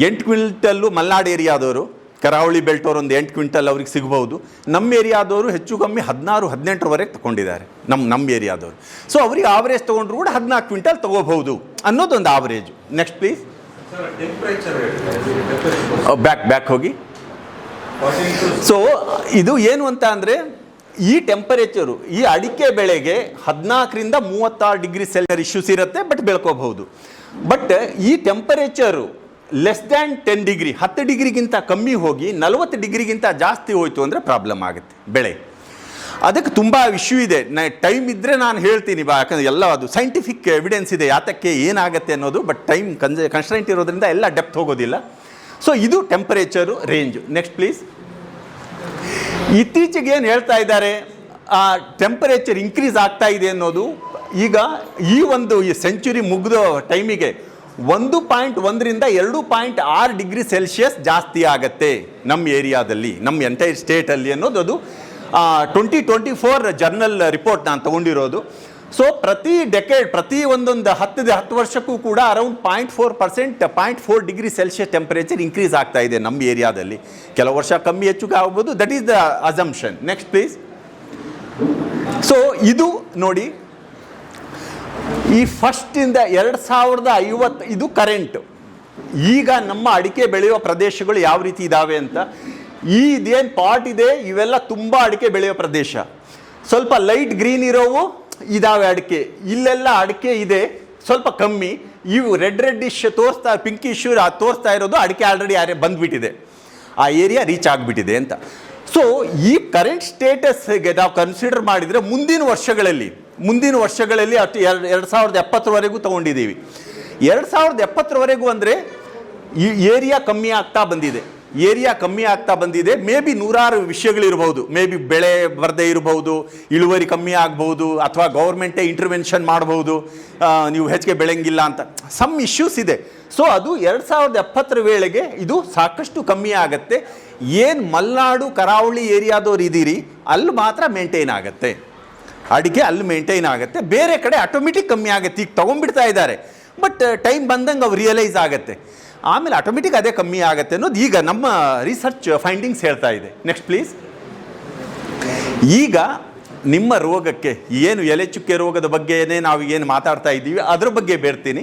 Speaker 1: 8 ಕ್ವಿಂಟಲ್ಲು ಮಲ್ನಾಡು ಏರಿಯಾದವರು, ಕರಾವಳಿ ಬೆಲ್ಟವ್ರು ಒಂದು 8 ಕ್ವಿಂಟಲ್ ಅವ್ರಿಗೆ ಸಿಗ್ಬೋದು. ನಮ್ಮ ಏರಿಯಾದವರು ಹೆಚ್ಚು ಕಮ್ಮಿ 16-18ವರೆಗೆ ತೊಗೊಂಡಿದ್ದಾರೆ ನಮ್ಮ ಏರಿಯಾದವರು. ಸೊ ಅವ್ರಿಗೆ ಆವರೇಜ್ ತೊಗೊಂಡ್ರು ಕೂಡ 14 ಕ್ವಿಂಟಲ್ ತೊಗೋಬಹುದು ಅನ್ನೋದೊಂದು ಆವರೇಜು. Next please. ಬ್ಯಾಕ್ ಹೋಗಿ. ಸೊ ಇದು ಏನು ಅಂತ ಅಂದರೆ, ಈ ಟೆಂಪರೇಚರು ಈ ಅಡಿಕೆ ಬೆಳೆಗೆ 14ರಿಂದ 36 ಡಿಗ್ರಿ ಸೆಲ್ಸಿಯಸ್ ಇಶ್ಯೂಸ್ ಇರುತ್ತೆ, ಬಟ್ ಬೆಳ್ಕೋಬಹುದು. ಬಟ್ ಈ ಟೆಂಪರೇಚರು ಲೆಸ್ ದ್ಯಾನ್ 10 ಡಿಗ್ರಿ, 10 ಡಿಗ್ರಿಗಿಂತ ಕಮ್ಮಿ ಹೋಗಿ 40 ಡಿಗ್ರಿಗಿಂತ ಜಾಸ್ತಿ ಹೋಯಿತು ಅಂದರೆ ಪ್ರಾಬ್ಲಮ್ ಆಗುತ್ತೆ ಬೆಳೆ. ಅದಕ್ಕೆ ತುಂಬ ಇಶ್ಯೂ ಇದೆ. ಟೈಮ್ ಇದ್ದರೆ ನಾನು ಹೇಳ್ತೀನಿ, ಯಾಕಂದರೆ ಎಲ್ಲ ಅದು ಸೈಂಟಿಫಿಕ್ ಎವಿಡೆನ್ಸ್ ಇದೆ ಯಾತಕ್ಕೆ ಏನಾಗುತ್ತೆ ಅನ್ನೋದು. ಬಟ್ ಟೈಮ್ ಕನ್ಸ್ಟ್ರೈಂಟ್ ಇರೋದ್ರಿಂದ ಎಲ್ಲ ಡೆಪ್ತ್ ಹೋಗೋದಿಲ್ಲ. ಸೊ ಇದು ಟೆಂಪರೇಚರು ರೇಂಜು. Next please. ಇತ್ತೀಚೆಗೆ ಏನು ಹೇಳ್ತಾ ಇದ್ದಾರೆ, ಟೆಂಪರೇಚರ್ ಇನ್ಕ್ರೀಸ್ ಆಗ್ತಾ ಇದೆ ಅನ್ನೋದು. ಈಗ ಈ ಸೆಂಚುರಿ ಮುಗಿದ ಟೈಮಿಗೆ 1.1ರಿಂದ 2.6 ಡಿಗ್ರಿ ಸೆಲ್ಸಿಯಸ್ ಜಾಸ್ತಿ ಆಗತ್ತೆ ನಮ್ಮ ಏರಿಯಾದಲ್ಲಿ, ನಮ್ಮ ಎಂಟೈರ್ ಸ್ಟೇಟಲ್ಲಿ ಅನ್ನೋದು ಅದು 2024 ಜರ್ನಲ್ ರಿಪೋರ್ಟ್ ನಾನು ತೊಗೊಂಡಿರೋದು. ಸೊ ಪ್ರತಿ ಡೆಕೆಡ್, ಪ್ರತಿ ಒಂದೊಂದು 10 ವರ್ಷಕ್ಕೂ ಕೂಡ around 0.4% degree Celsius temperature increase ಆಗ್ತಾ ಇದೆ ನಮ್ಮ ಏರಿಯಾದಲ್ಲಿ. ಕೆಲವು ವರ್ಷ ಕಮ್ಮಿ ಹೆಚ್ಚು ಆಗ್ಬೋದು, that is the assumption. Next please. So ಇದು ನೋಡಿ, ಈ ಫಸ್ಟಿಂದ 2050 ಇದು ಕರೆಂಟು. ಈಗ ನಮ್ಮ ಅಡಿಕೆ ಬೆಳೆಯುವ ಪ್ರದೇಶಗಳು ಯಾವ ರೀತಿ ಇದ್ದಾವೆ ಅಂತ, ಇದೇನು ಪಾಟ್ ಇದೆ ಇವೆಲ್ಲ ತುಂಬ ಅಡಿಕೆ ಬೆಳೆಯೋ ಪ್ರದೇಶ. ಸ್ವಲ್ಪ ಲೈಟ್ ಗ್ರೀನ್ ಇರೋವು ಇದಾವೆ ಅಡಿಕೆ, ಇಲ್ಲೆಲ್ಲ ಅಡಿಕೆ ಇದೆ ಸ್ವಲ್ಪ ಕಮ್ಮಿ. ಇವು ರೆಡ್ಡಿಶ್ ತೋರಿಸ್ತಾ ಪಿಂಕಿಶ್ ತೋರಿಸ್ತಾ ಇರೋದು ಅಡಿಕೆ ಆಲ್ರೆಡಿ ಯಾರೇ ಬಂದುಬಿಟ್ಟಿದೆ, ಆ ಏರಿಯಾ ರೀಚ್ ಆಗಿಬಿಟ್ಟಿದೆ ಅಂತ. ಸೊ ಈ ಕರೆಂಟ್ ಸ್ಟೇಟಸ್ಗೆ ನಾವು ಕನ್ಸಿಡರ್ ಮಾಡಿದರೆ ಮುಂದಿನ ವರ್ಷಗಳಲ್ಲಿ 2070ವರೆಗೂ ತೊಗೊಂಡಿದ್ದೀವಿ. 2070ವರೆಗೂ ಅಂದರೆ ಈ ಏರಿಯಾ ಕಮ್ಮಿ ಆಗ್ತಾ ಬಂದಿದೆ. ಮೇ ಬಿ ನೂರಾರು ವಿಷಯಗಳಿರ್ಬೋದು, ಮೇ ಬಿ ಬೆಳೆ ಬರದೇ ಇರಬಹುದು, ಇಳುವರಿ ಕಮ್ಮಿ ಆಗ್ಬೋದು, ಅಥವಾ ಗೌರ್ಮೆಂಟೇ ಇಂಟರ್ವೆನ್ಷನ್ ಮಾಡ್ಬೋದು, ನೀವು ಹೆಚ್ಚಿಗೆ ಬೆಳೆಯಂಗಿಲ್ಲ ಅಂತ ಸಮ್ ಇಶ್ಯೂಸ್ ಇದೆ. ಸೊ ಅದು 2070 ವೇಳೆಗೆ ಇದು ಸಾಕಷ್ಟು ಕಮ್ಮಿ ಆಗುತ್ತೆ. ಏನು ಮಲೆನಾಡು ಕರಾವಳಿ ಏರಿಯಾದವ್ರು ಇದ್ದೀರಿ ಅಲ್ಲಿ ಮಾತ್ರ ಮೇಂಟೈನ್ ಆಗುತ್ತೆ ಅಡಿಕೆ, ಅಲ್ಲಿ ಮೇಂಟೈನ್ ಆಗುತ್ತೆ. ಬೇರೆ ಕಡೆ ಆಟೋಮೆಟಿಕ್ ಕಮ್ಮಿ ಆಗುತ್ತೆ. ಈಗ ತೊಗೊಂಡ್ಬಿಡ್ತಾ ಇದ್ದಾರೆ, ಬಟ್ ಟೈಮ್ ಬಂದಂಗೆ ಅವು ರಿಯಲೈಸ್ ಆಗುತ್ತೆ, ಆಮೇಲೆ ಆಟೋಮೆಟಿಕ್ ಅದೇ ಕಮ್ಮಿ ಆಗುತ್ತೆ ಅನ್ನೋದು ಈಗ ನಮ್ಮ ರಿಸರ್ಚ್ ಫೈಂಡಿಂಗ್ಸ್ ಹೇಳ್ತಾ ಇದೆ. Next please. ಈಗ ನಿಮ್ಮ ರೋಗಕ್ಕೆ ಏನು ಎಲೆ ಚುಕ್ಕೆ ರೋಗದ ಬಗ್ಗೆನೇ ನಾವು ಏನು ಮಾತಾಡ್ತಾ ಇದ್ದೀವಿ ಅದ್ರ ಬಗ್ಗೆ ಬೇಡ್ತೀನಿ,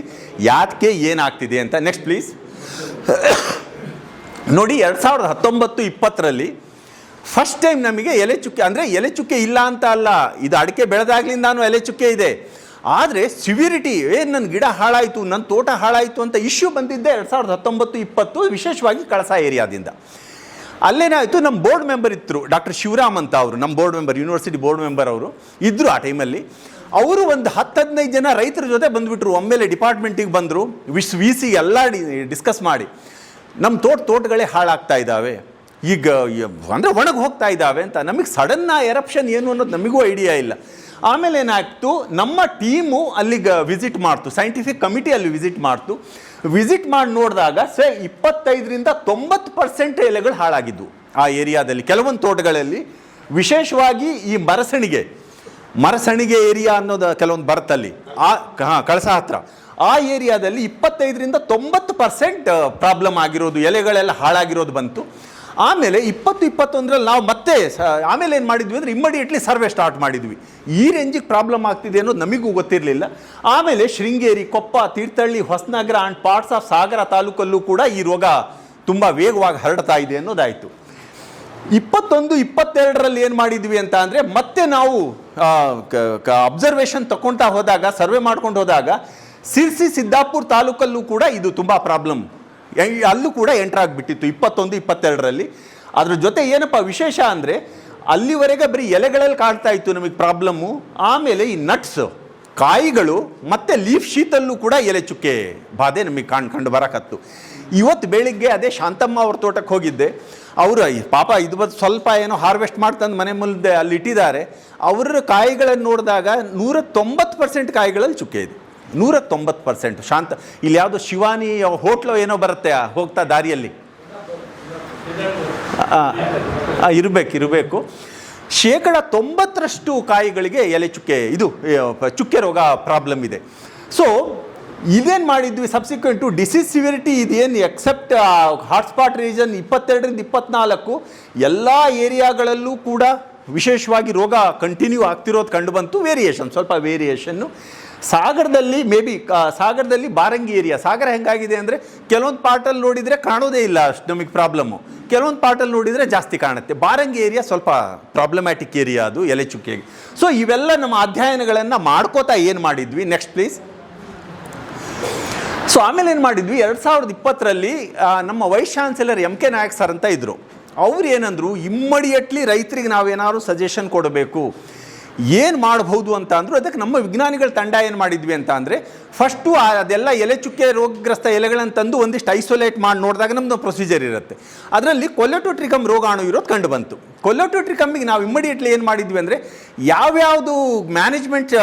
Speaker 1: ಯಾಕೆ ಏನಾಗ್ತಿದೆ ಅಂತ. Next please. ನೋಡಿ 2019-20 ಫಸ್ಟ್ ಟೈಮ್ ನಮಗೆ ಎಲೆ ಚುಕ್ಕೆ, ಅಂದರೆ ಎಲೆ ಚುಕ್ಕೆ ಇಲ್ಲ ಅಂತ ಅಲ್ಲ, ಇದು ಅಡಿಕೆ ಬೆಳೆದಾಗ್ಲಿಂದಾನು ಎಲೆ ಚುಕ್ಕೆ ಇದೆ. ಆದರೆ ಸಿವಿರಿಟಿ, ನನ್ನ ಗಿಡ ಹಾಳಾಯಿತು, ನನ್ನ ತೋಟ ಹಾಳಾಯಿತು ಅಂತ ಇಶ್ಯೂ ಬಂದಿದ್ದೆ 2019-20, ವಿಶೇಷವಾಗಿ ಕಳಸ ಏರಿಯಾದಿಂದ. ಅಲ್ಲೇನಾಯಿತು, ನಮ್ಮ ಬೋರ್ಡ್ ಮೆಂಬರ್ ಇದ್ದರು ಡಾಕ್ಟರ್ ಶಿವರಾಮ್ ಅಂತ, ಅವರು ನಮ್ಮ board member, university board member ಅವರು ಇದ್ದರು ಆ ಟೈಮಲ್ಲಿ. ಅವರು ಒಂದು 10-15 ಜನ ರೈತರ ಜೊತೆ ಬಂದುಬಿಟ್ರು. ಒಮ್ಮೆಲೆ ಡಿಪಾರ್ಟ್ಮೆಂಟಿಗೆ ಬಂದರು, ವಿ ಸಿ ಎಲ್ಲ ಡಿಸ್ಕಸ್ ಮಾಡಿ, ನಮ್ಮ ತೋಟಗಳೇ ಹಾಳಾಗ್ತಾ ಇದ್ದಾವೆ, ಈಗ ಅಂದರೆ ಒಣಗಿ ಹೋಗ್ತಾ ಇದ್ದಾವೆ ಅಂತ. ನಮಗೆ ಸಡನ್ನ ಎರಪ್ಷನ್ ಏನು ಅನ್ನೋದು ನಮಗೂ ಐಡಿಯಾ ಇಲ್ಲ. ಆಮೇಲೆ ಏನಾಗ್ತು, ನಮ್ಮ ಟೀಮು ಅಲ್ಲಿಗೆ ವಿಸಿಟ್ ಮಾಡ್ತು, ಸೈಂಟಿಫಿಕ್ ಕಮಿಟಿ ಅಲ್ಲಿ ವಿಸಿಟ್ ಮಾಡ್ತು. ವಿಸಿಟ್ ಮಾಡಿ ನೋಡಿದಾಗ 25-90% ಎಲೆಗಳು ಹಾಳಾಗಿದ್ವು ಆ ಏರಿಯಾದಲ್ಲಿ. ಕೆಲವೊಂದು ತೋಟಗಳಲ್ಲಿ, ವಿಶೇಷವಾಗಿ ಈ ಮರಸಣಿಗೆ ಏರಿಯಾ ಅನ್ನೋದು ಕೆಲವೊಂದು ಬರ್ತಲ್ಲಿ, ಕಳಸ ಹತ್ರ ಆ ಏರಿಯಾದಲ್ಲಿ 25-90% ಪ್ರಾಬ್ಲಮ್ ಆಗಿರೋದು, ಎಲೆಗಳೆಲ್ಲ ಹಾಳಾಗಿರೋದು ಬಂತು. ಆಮೇಲೆ 2021 ನಾವು ಮತ್ತೆ ಆಮೇಲೆ ಏನು ಮಾಡಿದ್ವಿ ಅಂದರೆ ಇಮ್ಮಿಡಿಯೇಟ್ಲಿ ಸರ್ವೆ ಸ್ಟಾರ್ಟ್ ಮಾಡಿದ್ವಿ. ಈ ರೇಂಜಿಗೆ ಪ್ರಾಬ್ಲಮ್ ಆಗ್ತಿದೆ ಅನ್ನೋದು ನಮಗೂ ಗೊತ್ತಿರಲಿಲ್ಲ. ಆಮೇಲೆ Sringeri, Koppa, Thirthahalli, Hosanagara and parts of Sagara ತಾಲೂಕಲ್ಲೂ ಕೂಡ ಈ ರೋಗ ತುಂಬ ವೇಗವಾಗಿ ಹರಡ್ತಾ ಇದೆ ಅನ್ನೋದಾಯಿತು. 21-22 ಏನು ಮಾಡಿದ್ವಿ ಅಂತ ಅಂದರೆ ಮತ್ತೆ ನಾವು ಅಬ್ಸರ್ವೇಷನ್ ತಗೊಳ್ತಾ ಹೋದಾಗ, ಸರ್ವೆ ಮಾಡ್ಕೊಂಡು ಹೋದಾಗ ಸಿರ್ಸಿ, ಸಿದ್ದಾಪುರ ತಾಲೂಕಲ್ಲೂ ಕೂಡ ಇದು ತುಂಬ ಪ್ರಾಬ್ಲಮ್, ಅಲ್ಲೂ ಕೂಡ ಎಂಟ್ರ್ ಆಗಿಬಿಟ್ಟಿತ್ತು 21-22. ಅದ್ರ ಜೊತೆ ಏನಪ್ಪ ವಿಶೇಷ ಅಂದರೆ ಅಲ್ಲಿವರೆಗೆ ಬರೀ ಎಲೆಗಳಲ್ಲಿ ಕಾಣ್ತಾ ಇತ್ತು ನಮಗೆ ಪ್ರಾಬ್ಲಮ್ಮು. ಆಮೇಲೆ ಈ ನಟ್ಸ್, ಕಾಯಿಗಳು ಮತ್ತು ಲೀಫ್ ಶೀತಲ್ಲೂ ಕೂಡ ಎಲೆ ಚುಕ್ಕೆ ಬಾಧೆ ನಮಗೆ ಕಂಡು ಬರಕತ್ತು. ಇವತ್ತು ಬೆಳಿಗ್ಗೆ ಅದೇ ಶಾಂತಮ್ಮ ಅವ್ರ ತೋಟಕ್ಕೆ ಹೋಗಿದ್ದೆ. ಅವರು ಪಾಪ ಇದು ಸ್ವಲ್ಪ ಏನೋ ಹಾರ್ವೆಸ್ಟ್ ಮಾಡ್ತಂದು ಮನೆ ಮುಂದೆ ಅಲ್ಲಿ ಇಟ್ಟಿದ್ದಾರೆ. ಅವರ ಕಾಯಿಗಳನ್ನು ನೋಡಿದಾಗ 190% ಕಾಯಿಗಳಲ್ಲಿ ಚುಕ್ಕೆ ಇದೆ, 190%. ಶಾಂತ ಇಲ್ಲಿ ಯಾವುದೋ ಶಿವಾನಿ ಹೋಟ್ಲು ಏನೋ ಬರುತ್ತೆ ಹೋಗ್ತಾ ದಾರಿಯಲ್ಲಿ, ಇರಬೇಕು. 90% ಕಾಯಿಗಳಿಗೆ ಎಲೆ ಚುಕ್ಕೆ, ಇದು ಚುಕ್ಕೆ ರೋಗ ಪ್ರಾಬ್ಲಮ್ ಇದೆ. ಸೊ ಇದೇನು ಮಾಡಿದ್ವಿ, ಸಬ್ಸಿಕ್ವೆಂಟು ಡಿಸೀಸ್ ಸಿವಿರಿಟಿ ಇದೇನು ಎಕ್ಸೆಪ್ಟ್ ಹಾಟ್ಸ್ಪಾಟ್ ರೀಜನ್ 22-24 ಎಲ್ಲ ಏರಿಯಾಗಳಲ್ಲೂ ಕೂಡ ವಿಶೇಷವಾಗಿ ರೋಗ ಕಂಟಿನ್ಯೂ ಆಗ್ತಿರೋದು ಕಂಡು ಬಂತು. ಸ್ವಲ್ಪ ವೇರಿಯೇಷನ್ನು ಸಾಗರದಲ್ಲಿ, ಮೇ ಬಿ ಸಾಗರದಲ್ಲಿ ಬಾರಂಗಿ ಏರಿಯಾ, ಸಾಗರ ಹೆಂಗಾಗಿದೆ ಅಂದರೆ ಕೆಲವೊಂದು ಪಾರ್ಟಲ್ಲಿ ನೋಡಿದರೆ ಕಾಣೋದೇ ಇಲ್ಲ ಅಷ್ಟು ನಮಗೆ ಪ್ರಾಬ್ಲಮ್ಮು, ಕೆಲವೊಂದು ಪಾರ್ಟಲ್ಲಿ ನೋಡಿದರೆ ಜಾಸ್ತಿ ಕಾಣುತ್ತೆ. ಬಾರಂಗಿ ಏರಿಯಾ ಸ್ವಲ್ಪ ಪ್ರಾಬ್ಲಮ್ಯಾಟಿಕ್ ಏರಿಯಾ ಅದು ಎಲೆ ಚುಕ್ಕೆಗೆ. ಸೊ ಇವೆಲ್ಲ ನಮ್ಮ ಅಧ್ಯಯನಗಳನ್ನು ಮಾಡ್ಕೋತಾ ಏನು ಮಾಡಿದ್ವಿ. Next please. ಸೊ ಆಮೇಲೆ ಏನು ಮಾಡಿದ್ವಿ, 2020 ನಮ್ಮ vice chancellor MK Nayak sir ಅಂತ ಇದ್ದರು. ಅವ್ರು ಏನಂದರು, ಇಮ್ಮಡಿಯೇಟ್ಲಿ ರೈತರಿಗೆ ನಾವೇನಾದ್ರು ಸಜೆಷನ್ ಕೊಡಬೇಕು, ಏನು ಮಾಡ್ಬೋದು ಅಂತ ಅಂದರು. ಅದಕ್ಕೆ ನಮ್ಮ ವಿಜ್ಞಾನಿಗಳ ತಂಡ ಏನು ಮಾಡಿದ್ವಿ ಅಂತ ಅಂದರೆ, ಫಸ್ಟು ಅದೆಲ್ಲ ಎಲೆ ಚುಕ್ಕೆ ರೋಗಗ್ರಸ್ತ ಎಲೆಗಳನ್ನು ತಂದು ಒಂದಿಷ್ಟು ಐಸೋಲೇಟ್ ಮಾಡಿ ನೋಡಿದಾಗ ನಮ್ಮದು ಪ್ರೊಸೀಜರ್ ಇರುತ್ತೆ. ಅದರಲ್ಲಿ ಕೊಲೆಟೋಟ್ರಿಕಮ್ ರೋಗಾಣು ಇರೋದು ಕಂಡು ಬಂತು. ಕೊಲೆಟೋಟ್ರಿಕಮ್ಮಿಗೆ ನಾವು ಇಮ್ಮಿಡಿಯೇಟ್ಲಿ ಏನು ಮಾಡಿದ್ವಿ ಅಂದರೆ, ಯಾವ್ಯಾವುದು ಮ್ಯಾನೇಜ್ಮೆಂಟ್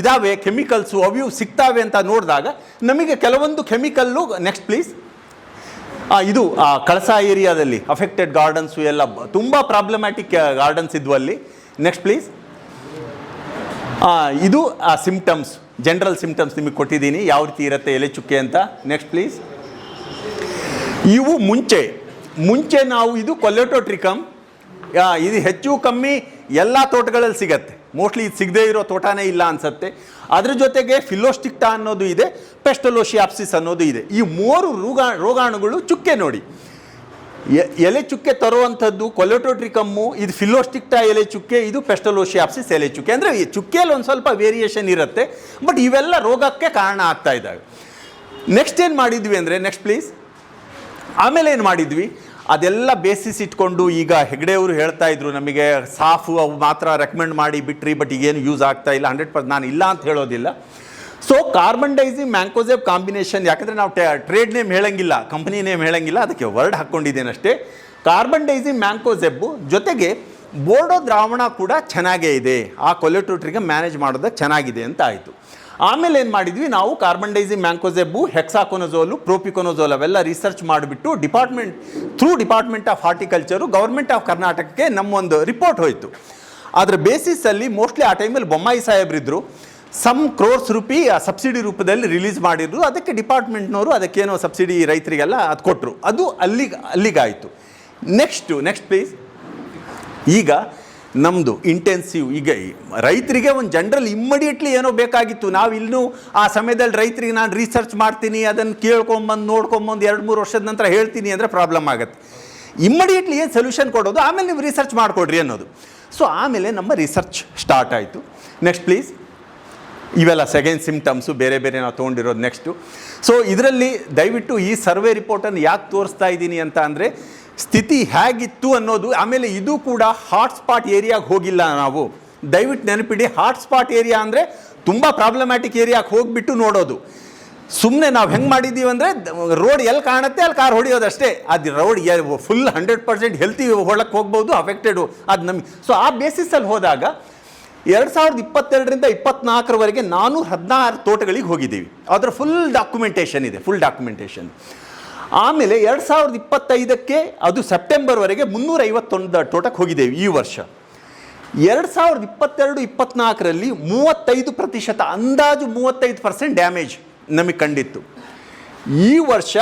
Speaker 1: ಇದಾವೆ ಕೆಮಿಕಲ್ಸು ಅವು ಸಿಗ್ತಾವೆ ಅಂತ ನೋಡಿದಾಗ ನಮಗೆ ಕೆಲವೊಂದು ಕೆಮಿಕಲ್ಲು, ನೆಕ್ಸ್ಟ್ ಪ್ಲೀಸ್, ಇದು ಕಳಸ ಏರಿಯಾದಲ್ಲಿ ಅಫೆಕ್ಟೆಡ್ ಗಾರ್ಡನ್ಸು ಎಲ್ಲ ತುಂಬ ಪ್ರಾಬ್ಲಮ್ಯಾಟಿಕ್ ಗಾರ್ಡನ್ಸ್ ಇದ್ವು ಅಲ್ಲಿ. Next please. ಇದು ಸಿಂಪ್ಟಮ್ಸ್, ಜನರಲ್ ಸಿಂಪ್ಟಮ್ಸ್ ನಿಮಗೆ ಕೊಟ್ಟಿದ್ದೀನಿ ಯಾವ ರೀತಿ ಇರುತ್ತೆ ಎಲೆ ಚುಕ್ಕೆ ಅಂತ. Next please. ಇವು ಮುಂಚೆ ನಾವು ಇದು ಕೊಲೆಟೋಟ್ರಿಕಮ್, ಇದು ಹೆಚ್ಚು ಕಮ್ಮಿ ಎಲ್ಲ ತೋಟಗಳಲ್ಲಿ ಸಿಗತ್ತೆ. ಮೋಸ್ಟ್ಲಿ ಇದು ಸಿಗದೇ ಇರೋ ತೋಟನೇ ಇಲ್ಲ ಅನ್ಸುತ್ತೆ. ಅದ್ರ ಜೊತೆಗೆ ಫಿಲೋಸ್ಟಿಕ್ಟಾ ಅನ್ನೋದು ಇದೆ, ಪೆಸ್ಟಲೋಶಿಯಾಪ್ಸಿಸ್ ಅನ್ನೋದು ಇದೆ. ಈ 3 ರೋಗಾಣುಗಳು ಚುಕ್ಕೆ ನೋಡಿ, ಎಲೆ ಚುಕ್ಕೆ ತರುವಂಥದ್ದು ಕೊಲೆಟೋಟ್ರಿಕಮ್ಮು, ಇದು ಫಿಲೋಸ್ಟಿಕ್ಟಾ ಎಲೆ ಚುಕ್ಕೆ, ಇದು ಪೆಸ್ಟಲೋಶಿಯಾಪ್ಸಿಸ್ ಎಲೆ ಚುಕ್ಕೆ. ಅಂದರೆ ಈ ಚುಕ್ಕೆಯಲ್ಲಿ ಒಂದು ಸ್ವಲ್ಪ ವೇರಿಯೇಷನ್ ಇರುತ್ತೆ, ಬಟ್ ಇವೆಲ್ಲ ರೋಗಕ್ಕೆ ಕಾರಣ ಆಗ್ತಾ ಇದ್ದಾವೆ. ನೆಕ್ಸ್ಟ್ ಏನು ಮಾಡಿದ್ವಿ ಅಂದರೆ, ನೆಕ್ಸ್ಟ್ ಪ್ಲೀಸ್. ಆಮೇಲೆ ಏನು ಮಾಡಿದ್ವಿ, ಅದೆಲ್ಲ ಬೇಸಿಸ್ ಇಟ್ಕೊಂಡು ಈಗ ಹೆಗ್ಡೆಯವರು ಹೇಳ್ತಾ ಇದ್ರು ನಮಗೆ ಸಾಫು ಅವು ಮಾತ್ರ ರೆಕಮೆಂಡ್ ಮಾಡಿ ಬಿಟ್ರಿ, ಬಟ್ ಈಗೇನು ಯೂಸ್ ಆಗ್ತಾ ಇಲ್ಲ 100%. ನಾನು ಇಲ್ಲ ಅಂತ ಹೇಳೋದಿಲ್ಲ. ಸೊ ಕಾರ್ಬನ್ಡೈಸಿಮ್ ಮ್ಯಾಂಕೋಸೆಬ್ ಕಾಂಬಿನೇಷನ್, ಯಾಕಂದರೆ ನಾವು ಟ್ರೇಡ್ ನೇಮ್ ಹೇಳಂಗಿಲ್ಲ, ಕಂಪ್ನಿ ನೇಮ್ ಹೇಳಂಗಿಲ್ಲ, ಅದಕ್ಕೆ ವರ್ಡ್ ಹಾಕ್ಕೊಂಡಿದ್ದೇನೆ ಅಷ್ಟೇ. ಕಾರ್ಬನ್ಡೈಸಿಮ್ ಮ್ಯಾಂಕೋಸೆಬ್ಬು ಜೊತೆಗೆ ಬೋರ್ಡೋ ದ್ರಾವಣ ಕೂಡ ಚೆನ್ನಾಗೇ ಇದೆ, ಆ ಕೊಲೆಟೋಟ್ರಿಗೆ ಮ್ಯಾನೇಜ್ ಮಾಡೋದಕ್ಕೆ ಚೆನ್ನಾಗಿದೆ ಅಂತ ಆಯಿತು. ಆಮೇಲೆ ಏನು ಮಾಡಿದ್ವಿ ನಾವು, ಕಾರ್ಬನ್ಡೈಸಿಮ್ ಮ್ಯಾಂಕೋಸೆಬ್ಬು, ಹೆಕ್ಸಾಕೊನಜೋಲು, ಪ್ರೋಪಿಕೊನಜೋಲ್ ಅವೆಲ್ಲ ರಿಸರ್ಚ್ ಮಾಡಿಬಿಟ್ಟು department of horticulture, government of ಕರ್ನಾಟಕಕ್ಕೆ ನಮ್ಮೊಂದು ರಿಪೋರ್ಟ್ ಹೋಯಿತು. ಅದರ ಬೇಸಿಸಲ್ಲಿ ಮೋಸ್ಟ್ಲಿ ಆ ಟೈಮಲ್ಲಿ ಬೊಮ್ಮಾಯಿ ಸಾಹೇಬ್ರಿದ್ರು, ಸಮ್ ಕ್ರೋರ್ಸ್ ರೂಪಿ ಸಬ್ಸಿಡಿ ರೂಪದಲ್ಲಿ ರಿಲೀಸ್ ಮಾಡಿದ್ರು. ಅದಕ್ಕೆ ಡಿಪಾರ್ಟ್ಮೆಂಟ್ನವರು ಅದಕ್ಕೇನೋ ಸಬ್ಸಿಡಿ ರೈತರಿಗೆಲ್ಲ ಅದು ಕೊಟ್ಟರು. ಅದು ಅಲ್ಲಿಗಾಯಿತು. Next please. ಈಗ ನಮ್ಮದು ಇಂಟೆನ್ಸಿವ್, ಈಗ ರೈತರಿಗೆ ಒಂದು ಜನರಲ್ ಇಮ್ಮಿಡಿಯೇಟ್ಲಿ ಏನೋ ಬೇಕಾಗಿತ್ತು. ನಾವು ಇನ್ನೂ ಆ ಸಮಯದಲ್ಲಿ ರೈತರಿಗೆ ನಾನು ರಿಸರ್ಚ್ ಮಾಡ್ತೀನಿ, ಅದನ್ನು ಕೇಳ್ಕೊಂಬಂದು ನೋಡ್ಕೊಂಬಂದು 2-3 ವರ್ಷದ ನಂತರ ಹೇಳ್ತೀನಿ ಅಂದರೆ ಪ್ರಾಬ್ಲಮ್ ಆಗುತ್ತೆ. ಇಮ್ಮಿಡಿಯೇಟ್ಲಿ ಏನು ಸೊಲ್ಯೂಷನ್ ಕೊಡೋದು, ಆಮೇಲೆ ನೀವು ರಿಸರ್ಚ್ ಮಾಡಿಕೊಡ್ರಿ ಅನ್ನೋದು. ಸೊ ಆಮೇಲೆ ನಮ್ಮ ರಿಸರ್ಚ್ ಸ್ಟಾರ್ಟ್ ಆಯಿತು. Next please. ಇವೆಲ್ಲ ಸೆಕೆಂಡ್ ಸಿಮ್ಟಮ್ಸು ಬೇರೆ ನಾವು ತೊಗೊಂಡಿರೋದು. ನೆಕ್ಸ್ಟು, ಸೊ ಇದರಲ್ಲಿ ದಯವಿಟ್ಟು ಈ ಸರ್ವೆ ರಿಪೋರ್ಟನ್ನು ಯಾಕೆ ತೋರಿಸ್ತಾ ಇದ್ದೀನಿ ಅಂತ ಅಂದರೆ, ಸ್ಥಿತಿ ಹೇಗಿತ್ತು ಅನ್ನೋದು. ಆಮೇಲೆ ಇದು ಕೂಡ ಹಾಟ್ಸ್ಪಾಟ್ ಏರಿಯಾಗೆ ಹೋಗಿಲ್ಲ ನಾವು, ದಯವಿಟ್ಟು ನೆನಪಿಡಿ. ಹಾಟ್ಸ್ಪಾಟ್ ಏರಿಯಾ ಅಂದರೆ ತುಂಬ ಪ್ರಾಬ್ಲಮ್ಯಾಟಿಕ್ ಏರಿಯಾಗೆ ಹೋಗಿಬಿಟ್ಟು ನೋಡೋದು. ಸುಮ್ಮನೆ ನಾವು ಹೆಂಗೆ ಮಾಡಿದ್ದೀವಿ ಅಂದರೆ, ರೋಡ್ ಎಲ್ಲಿ ಕಾಣುತ್ತೆ ಅಲ್ಲಿ ಕಾರ್ ಹೊಡೆಯೋದಷ್ಟೇ. ಅದು ರೋಡ್ ಫುಲ್ 100% ಹೆಲ್ತಿ ಹೊಳಕ್ಕೆ ಹೋಗ್ಬೋದು, ಅಫೆಕ್ಟೆಡು ಅದು ನಮಗೆ. ಸೊ ಆ ಬೇಸಿಸಲ್ಲಿ ಹೋದಾಗ 2022ರಿಂದ 2024 416 ತೋಟಗಳಿಗೆ ಹೋಗಿದ್ದೀವಿ. ಅದರ ಫುಲ್ ಡಾಕ್ಯುಮೆಂಟೇಷನ್ ಇದೆ, ಫುಲ್ ಡಾಕ್ಯುಮೆಂಟೇಷನ್. ಆಮೇಲೆ 2025ಕ್ಕೆ ಅದು ಸೆಪ್ಟೆಂಬರ್ವರೆಗೆ 351 ತೋಟಕ್ಕೆ ಹೋಗಿದ್ದೇವೆ ಈ ವರ್ಷ. 2022-24ರಲ್ಲಿ 35%, ಅಂದಾಜು 35% ಡ್ಯಾಮೇಜ್ ನಮಗೆ ಕಂಡಿತ್ತು. ಈ ವರ್ಷ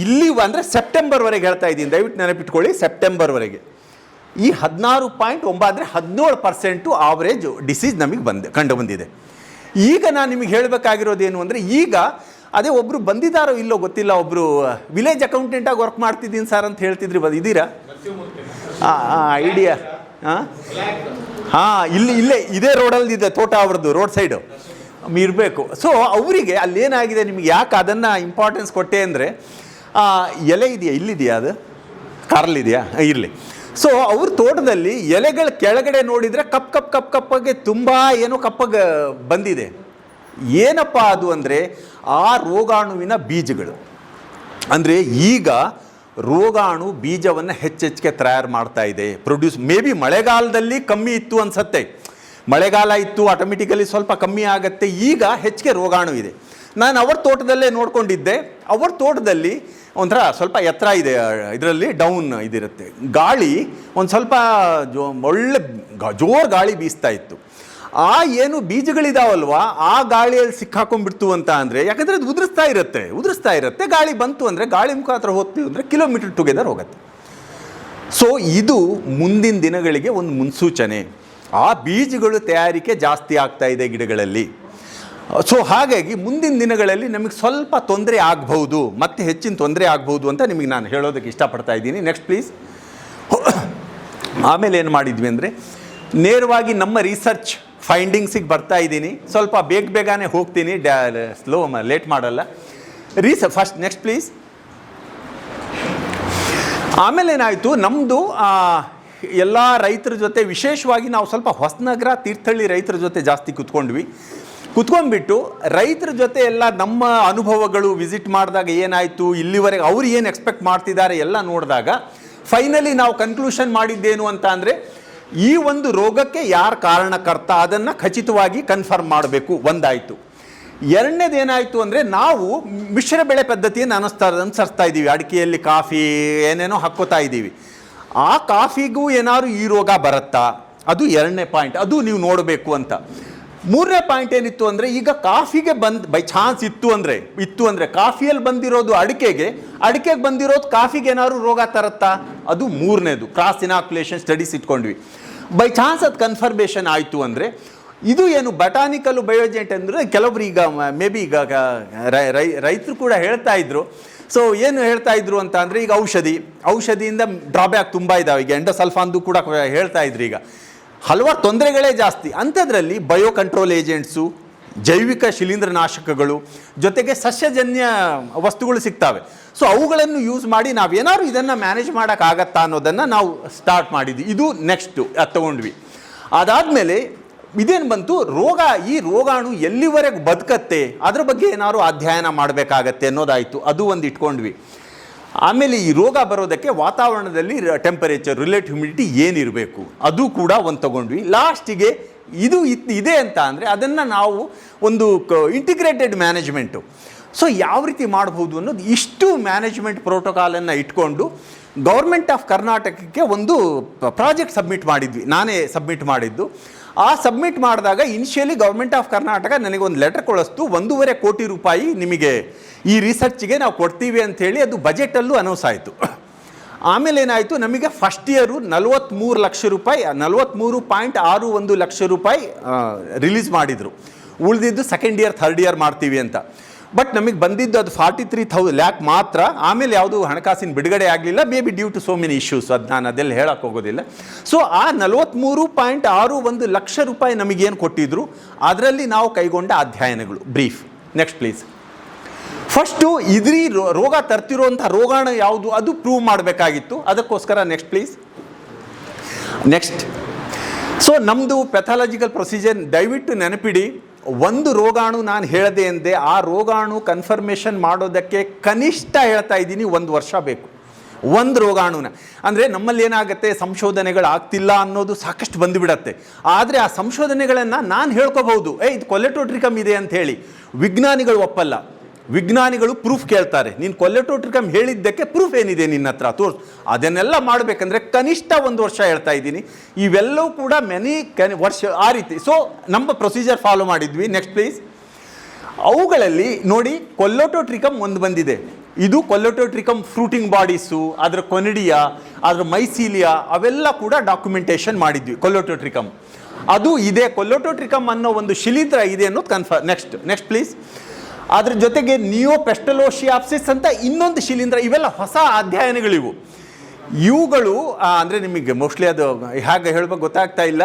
Speaker 1: ಇಲ್ಲಿ ಅಂದರೆ ಸೆಪ್ಟೆಂಬರ್ವರೆಗೆ ಹೇಳ್ತಾ ಇದ್ದೀನಿ, ದಯವಿಟ್ಟು ನೆನಪಿಟ್ಕೊಳ್ಳಿ, ಸೆಪ್ಟೆಂಬರ್ವರೆಗೆ ಈ 16.9 ಅಂದರೆ 17% ಆವರೇಜ್ ಡಿಸೀಸ್ ನಮಗೆ ಕಂಡು ಬಂದಿದೆ. ಈಗ ನಾನು ನಿಮಗೆ ಹೇಳಬೇಕಾಗಿರೋದೇನು ಅಂದರೆ, ಈಗ ಅದೇ ಒಬ್ಬರು ಬಂದಿದ್ದಾರೋ ಇಲ್ಲೋ ಗೊತ್ತಿಲ್ಲ, ಒಬ್ಬರು ವಿಲೇಜ್ ಅಕೌಂಟೆಂಟಾಗಿ ವರ್ಕ್ ಮಾಡ್ತಿದ್ದೀನಿ ಸರ್ ಅಂತ ಹೇಳ್ತಿದ್ರಿ, ಇದ್ದೀರಾ? ಐಡಿಯಾ? ಇಲ್ಲೇ ಇದೇ ರೋಡಲ್ಲಿ ಇದೆ ತೋಟ, ಅವ್ರದ್ದು ರೋಡ್ ಸೈಡು ಇರಬೇಕು. ಸೊ ಅವರಿಗೆ ಅಲ್ಲೇನಾಗಿದೆ, ನಿಮಗೆ ಯಾಕೆ ಅದನ್ನು ಇಂಪಾರ್ಟೆನ್ಸ್ ಕೊಟ್ಟೆ ಅಂದರೆ, ಎಲೆ ಇದೆಯಾ, ಇಲ್ಲಿದೆಯಾ, ಅದು ಕಾರಲ್ಲಿದೆಯಾ, ಇರಲಿ. ಸೊ ಅವ್ರ ತೋಟದಲ್ಲಿ ಎಲೆಗಳ ಕೆಳಗಡೆ ನೋಡಿದರೆ ಕಪ್ಪಗೆ ತುಂಬ ಏನೋ ಕಪ್ಪಗೆ ಬಂದಿದೆ. ಏನಪ್ಪ ಅದು ಅಂದರೆ, ಆ ರೋಗಾಣುವಿನ ಬೀಜಗಳು. ಅಂದರೆ ಈಗ ರೋಗಾಣು ಬೀಜವನ್ನು ಹೆಚ್ಚೆಚ್ಚಿಗೆ ತಯಾರು ಮಾಡ್ತಾ ಇದೆ, ಮೇ ಬಿ ಮಳೆಗಾಲದಲ್ಲಿ ಕಮ್ಮಿ ಇತ್ತು ಅನಿಸತ್ತೆ, ಮಳೆಗಾಲ ಇತ್ತು ಆಟೋಮೆಟಿಕಲಿ ಸ್ವಲ್ಪ ಕಮ್ಮಿ ಆಗುತ್ತೆ. ಈಗ ಹೆಚ್ಚಿಗೆ ರೋಗಾಣು ಇದೆ. ನಾನು ಅವ್ರ ತೋಟದಲ್ಲೇ ನೋಡ್ಕೊಂಡಿದ್ದೆ. ಅವ್ರ ತೋಟದಲ್ಲಿ ಒಂಥರ ಸ್ವಲ್ಪ ಎತ್ತರ ಇದೆ, ಇದರಲ್ಲಿ ಡೌನ್ ಇದಿರುತ್ತೆ, ಗಾಳಿ ಒಂದು ಸ್ವಲ್ಪ ಒಳ್ಳೆ ಜೋರು ಗಾಳಿ ಬೀಸ್ತಾ ಇತ್ತು. ಆ ಏನು ಬೀಜಗಳಿದಾವಲ್ವ, ಆ ಗಾಳಿಯಲ್ಲಿ ಸಿಕ್ಕಾಕೊಂಡ್ಬಿಡ್ತು ಅಂತ ಅಂದರೆ, ಯಾಕಂದರೆ ಅದು ಉದುರಿಸ್ತಾ ಇರುತ್ತೆ. ಗಾಳಿ ಬಂತು ಅಂದರೆ, ಗಾಳಿ ಮುಖಾಂತರ ಹೋಗ್ತೀವಿ ಅಂದರೆ ಕಿಲೋಮೀಟರ್ ಟುಗೆದರ್ ಹೋಗುತ್ತೆ. ಸೊ ಇದು ಮುಂದಿನ ದಿನಗಳಿಗೆ ಒಂದು ಮುನ್ಸೂಚನೆ. ಆ ಬೀಜಗಳು ತಯಾರಿಕೆ ಜಾಸ್ತಿ ಆಗ್ತಾ ಇದೆ ಗಿಡಗಳಲ್ಲಿ. ಸೊ ಹಾಗಾಗಿ ಮುಂದಿನ ದಿನಗಳಲ್ಲಿ ನಮಗೆ ಸ್ವಲ್ಪ ತೊಂದರೆ ಆಗ್ಬೋದು, ಮತ್ತೆ ಹೆಚ್ಚಿನ ತೊಂದರೆ ಆಗ್ಬೋದು ಅಂತ ನಿಮಗೆ ನಾನು ಹೇಳೋದಕ್ಕೆ ಇಷ್ಟಪಡ್ತಾ ಇದ್ದೀನಿ. Next please. ಆಮೇಲೆ ಏನು ಮಾಡಿದ್ವಿ ಅಂದರೆ, ನೇರವಾಗಿ ನಮ್ಮ ರಿಸರ್ಚ್ ಫೈಂಡಿಂಗ್ಸಿಗೆ ಬರ್ತಾ ಇದ್ದೀನಿ. ಸ್ವಲ್ಪ ಬೇಗನೆ ಹೋಗ್ತೀನಿ, ಲೇಟ್ ಮಾಡಲ್ಲ. First next please. ಆಮೇಲೆ ಏನಾಯಿತು, ನಮ್ಮದು ಎಲ್ಲ ರೈತರ ಜೊತೆ, ವಿಶೇಷವಾಗಿ ನಾವು ಸ್ವಲ್ಪ ಹೊಸನಗರ ತೀರ್ಥಹಳ್ಳಿ ರೈತರ ಜೊತೆ ಜಾಸ್ತಿ ಕುತ್ಕೊಂಡ್ಬಿಟ್ಟು ರೈತರ ಜೊತೆ ಎಲ್ಲ ನಮ್ಮ ಅನುಭವಗಳು ವಿಸಿಟ್ ಮಾಡಿದಾಗ ಏನಾಯಿತು, ಇಲ್ಲಿವರೆಗೆ ಅವ್ರು ಏನು ಎಕ್ಸ್ಪೆಕ್ಟ್ ಮಾಡ್ತಿದ್ದಾರೆ ಎಲ್ಲ ನೋಡಿದಾಗ ಫೈನಲಿ ನಾವು ಕನ್ಕ್ಲೂಷನ್ ಮಾಡಿದ್ದೇನು ಅಂತ ಅಂದರೆ, ಈ ಒಂದು ರೋಗಕ್ಕೆ ಯಾರು ಕಾರಣಕರ್ತ ಅದನ್ನು ಖಚಿತವಾಗಿ ಕನ್ಫರ್ಮ್ ಮಾಡಬೇಕು, ಒಂದಾಯಿತು. ಎರಡನೇದೇನಾಯಿತು ಅಂದರೆ, ನಾವು ಮಿಶ್ರ ಬೆಳೆ ಪದ್ಧತಿಯನ್ನು ಅನುಸರಿಸ್ತಾ ಇದ್ದೀವಿ. ಅಡಿಕೆಯಲ್ಲಿ ಕಾಫಿ ಏನೇನೋ ಹಾಕ್ಕೋತಾ ಇದ್ದೀವಿ. ಆ ಕಾಫಿಗೂ ಏನಾದ್ರು ಈ ರೋಗ ಬರುತ್ತಾ, ಅದು ಎರಡನೇ ಪಾಯಿಂಟ್, ಅದು ನೀವು ನೋಡಬೇಕು ಅಂತ. ಮೂರನೇ ಪಾಯಿಂಟ್ ಏನಿತ್ತು ಅಂದರೆ, ಈಗ ಕಾಫಿಗೆ ಬೈ ಚಾನ್ಸ್ ಇತ್ತು ಅಂದರೆ ಕಾಫಿಯಲ್ಲಿ ಬಂದಿರೋದು ಅಡಿಕೆಗೆ ಬಂದಿರೋದು ಕಾಫಿಗೆ ಏನಾದ್ರು ರೋಗ ತರುತ್ತಾ, ಅದು ಮೂರನೇದು. ಕ್ರಾಸ್ ಇನಾಕ್ಯುಲೇಷನ್ ಸ್ಟಡೀಸ್ ಇಟ್ಕೊಂಡ್ವಿ. ಬೈ ಚಾನ್ಸ್ ಅದು ಕನ್ಫರ್ಮೇಷನ್ ಆಯಿತು ಅಂದರೆ, ಇದು ಏನು ಬಟಾನಿಕಲ್ ಬಯೋಜೆಂಟ್ ಅಂದರೆ ಕೆಲವೊಬ್ರು ಈಗ ಮೇ ಬಿ ಈಗ ರೈತರು ಕೂಡ ಹೇಳ್ತಾ ಇದ್ರು. ಸೊ ಏನು ಹೇಳ್ತಾ ಇದ್ರು ಅಂತ ಅಂದರೆ, ಈಗ ಔಷಧಿಯಿಂದ ಡ್ರಾಬ್ಯಾಕ್ ತುಂಬ ಇದ್ದಾವೆ. ಈಗ ಎಂಡೋಸಲ್ಫಾನ್ದು ಕೂಡ ಹೇಳ್ತಾ ಇದ್ರು. ಈಗ ಹಲವಾರು ತೊಂದರೆಗಳೇ ಜಾಸ್ತಿ. ಅಂಥದ್ರಲ್ಲಿ ಬಯೋ ಕಂಟ್ರೋಲ್ ಏಜೆಂಟ್ಸು, ಜೈವಿಕ ಶಿಲೀಂಧ್ರನಾಶಕಗಳು, ಜೊತೆಗೆ ಸಸ್ಯಜನ್ಯ ವಸ್ತುಗಳು ಸಿಗ್ತವೆ. ಸೊ ಅವುಗಳನ್ನು ಯೂಸ್ ಮಾಡಿ ನಾವೇನಾದ್ರು ಇದನ್ನು ಮ್ಯಾನೇಜ್ ಮಾಡೋಕ್ಕಾಗತ್ತಾ ಅನ್ನೋದನ್ನು ನಾವು ಸ್ಟಾರ್ಟ್ ಮಾಡಿದ್ವಿ. ಇದು ನೆಕ್ಸ್ಟು ತಗೊಂಡ್ವಿ. ಅದಾದಮೇಲೆ ಇದೇನು ಬಂತು, ಈ ರೋಗಾಣು ಎಲ್ಲಿವರೆಗೆ ಬದುಕತ್ತೆ ಅದ್ರ ಬಗ್ಗೆ ಏನಾದ್ರು ಅಧ್ಯಯನ ಮಾಡಬೇಕಾಗತ್ತೆ ಅನ್ನೋದಾಯಿತು. ಅದು ಒಂದು ಇಟ್ಕೊಂಡ್ವಿ. ಆಮೇಲೆ ಈ ರೋಗ ಬರೋದಕ್ಕೆ ವಾತಾವರಣದಲ್ಲಿ ಟೆಂಪರೇಚರ್, ರಿಲೇಟಿವ್ ಹ್ಯುಮಿಡಿಟಿ ಏನಿರಬೇಕು ಅದು ಕೂಡ ಒಂದು ತಗೊಂಡ್ವಿ. ಲಾಸ್ಟಿಗೆ ಇದು ಇದೆ ಅಂತ ಅಂದರೆ ಅದನ್ನು ನಾವು ಒಂದು ಇಂಟಿಗ್ರೇಟೆಡ್ ಮ್ಯಾನೇಜ್ಮೆಂಟು, ಸೊ ಯಾವ ರೀತಿ ಮಾಡ್ಬೋದು ಅನ್ನೋದು ಇಷ್ಟು ಮ್ಯಾನೇಜ್ಮೆಂಟ್ ಪ್ರೋಟೋಕಾಲನ್ನು ಇಟ್ಕೊಂಡು ಗೌರ್ಮೆಂಟ್ ಆಫ್ ಕರ್ನಾಟಕಕ್ಕೆ ಒಂದು ಪ್ರಾಜೆಕ್ಟ್ ಸಬ್ಮಿಟ್ ಮಾಡಿದ್ವಿ. ನಾನೇ ಸಬ್ಮಿಟ್ ಮಾಡಿದ್ದು. ಆ ಸಬ್ಮಿಟ್ ಮಾಡಿದಾಗ ಇನಿಷಿಯಲಿ ಗೌರ್ಮೆಂಟ್ ಆಫ್ ಕರ್ನಾಟಕ ನನಗೊಂದು ಲೆಟರ್ ಕಳಿಸ್ತು, 1.5 ಕೋಟಿ ರೂಪಾಯಿ ನಿಮಗೆ ಈ ರಿಸರ್ಚ್ಗೆ ನಾವು ಕೊಡ್ತೀವಿ ಅಂಥೇಳಿ ಅದು ಬಜೆಟಲ್ಲೂ ಅನೌನ್ಸ್ ಆಯಿತು. ಆಮೇಲೆ ಏನಾಯಿತು, ನಮಗೆ ಫಸ್ಟ್ ಇಯರು 43 ಲಕ್ಷ ರೂಪಾಯಿ, 43.61 ಲಕ್ಷ ರೂಪಾಯಿ ರಿಲೀಸ್ ಮಾಡಿದರು. ಉಳಿದಿದ್ದು ಸೆಕೆಂಡ್ ಇಯರ್, ಥರ್ಡ್ ಇಯರ್ ಮಾಡ್ತೀವಿ ಅಂತ. ಬಟ್ ನಮಗೆ ಬಂದಿದ್ದು ಅದು 43 ಲ್ಯಾಕ್ ಮಾತ್ರ. ಆಮೇಲೆ ಯಾವುದು ಹಣಕಾಸಿನ ಬಿಡುಗಡೆ ಆಗಲಿಲ್ಲ, may be due to so many issues. ಅದು ನಾನು ಅದೆಲ್ಲ ಹೇಳಕ್ಕೆ ಹೋಗೋದಿಲ್ಲ. ಸೊ ಆ 43.61 ಲಕ್ಷ ರೂಪಾಯಿ ನಮಗೇನು ಕೊಟ್ಟಿದ್ರು, ಅದರಲ್ಲಿ ನಾವು ಕೈಗೊಂಡ ಅಧ್ಯಯನಗಳು ಬ್ರೀಫ್. Next please. ಫಸ್ಟು ರೋಗ ತರ್ತಿರೋಂಥ ರೋಗಾಣು ಯಾವುದು ಅದು ಪ್ರೂವ್ ಮಾಡಬೇಕಾಗಿತ್ತು. ಅದಕ್ಕೋಸ್ಕರ ನೆಕ್ಸ್ಟ್ ಪ್ಲೀಸ್. ನೆಕ್ಸ್ಟ್. ಸೊ ನಮ್ಮದು ಪೆಥಾಲಜಿಕಲ್ ಪ್ರೊಸೀಜರ್ ದಯವಿಟ್ಟು ನೆನಪಿಡಿ. ಒಂದು ರೋಗಾಣು ನಾನು ಹೇಳದೆ ಎಂದೆ, ಆ ರೋಗಾಣು ಕನ್ಫರ್ಮೇಷನ್ ಮಾಡೋದಕ್ಕೆ ಕನಿಷ್ಠ ಹೇಳ್ತಾ ಇದ್ದೀನಿ 1 ವರ್ಷ ಬೇಕು. ಒಂದು ರೋಗಾಣುನ ಅಂದರೆ ನಮ್ಮಲ್ಲಿ ಏನಾಗುತ್ತೆ, ಸಂಶೋಧನೆಗಳು ಆಗ್ತಿಲ್ಲ ಅನ್ನೋದು ಸಾಕಷ್ಟು ಬಂದುಬಿಡತ್ತೆ. ಆದರೆ ಆ ಸಂಶೋಧನೆಗಳನ್ನು ನಾನು ಹೇಳ್ಕೋಬಹುದು, ಇದು ಕೊಲೆಟೋಟ್ರಿಕಮ್ ಇದೆ ಅಂತ ಹೇಳಿ. ವಿಜ್ಞಾನಿಗಳು ಒಪ್ಪಲ್ಲ. ವಿಜ್ಞಾನಿಗಳು ಪ್ರೂಫ್ ಕೇಳ್ತಾರೆ. ನೀನು ಕೊಲೆಟೋಟ್ರಿಕಮ್ ಹೇಳಿದ್ದಕ್ಕೆ ಪ್ರೂಫ್ ಏನಿದೆ ನಿನ್ನ ಹತ್ರ ತೋರ್ಸು. ಅದನ್ನೆಲ್ಲ ಮಾಡಬೇಕಂದ್ರೆ ಕನಿಷ್ಠ 1 ವರ್ಷ ಹೇಳ್ತಾ ಇದ್ದೀನಿ. ಇವೆಲ್ಲವೂ ಕೂಡ ವರ್ಷ ಆ ರೀತಿ. ಸೊ ನಮ್ಮ ಪ್ರೊಸೀಜರ್ ಫಾಲೋ ಮಾಡಿದ್ವಿ. Next please. ಅವುಗಳಲ್ಲಿ ನೋಡಿ, ಕೊಲೆಟೋಟ್ರಿಕಮ್ ಒಂದು ಬಂದಿದೆ. ಇದು ಕೊಲೆಟೋಟ್ರಿಕಮ್ ಫ್ರೂಟಿಂಗ್ ಬಾಡೀಸು, ಅದರ ಕೊನಿಡಿಯಾ, ಅದರ ಮೈಸೀಲಿಯಾ, ಅವೆಲ್ಲ ಕೂಡ ಡಾಕ್ಯುಮೆಂಟೇಷನ್ ಮಾಡಿದ್ವಿ. ಕೊಲೆಟೋಟ್ರಿಕಮ್ ಅದು ಇದೆ. ಕೊಲೆಟೋಟ್ರಿಕಮ್ ಅನ್ನೋ ಒಂದು ಶಿಲೀಂಧ್ರ ಇದೆ ಅನ್ನೋದು ಕನ್ಫರ್ಮ್. Next please. ಅದ್ರ ಜೊತೆಗೆ ನಿಯೋಪೆಸ್ಟಲೋಶಿಯಾಪ್ಸಿಸ್ ಅಂತ ಇನ್ನೊಂದು ಶಿಲೀಂಧ್ರ. ಇವೆಲ್ಲ ಹೊಸ ಅಧ್ಯಯನಗಳಿವು. ಇವುಗಳು ಅಂದರೆ ನಿಮಗೆ ಮೋಸ್ಟ್ಲಿ ಅದು ಹೇಗೆ ಹೇಳ್ಬೇಕು ಗೊತ್ತಾಗ್ತಾ ಇಲ್ಲ.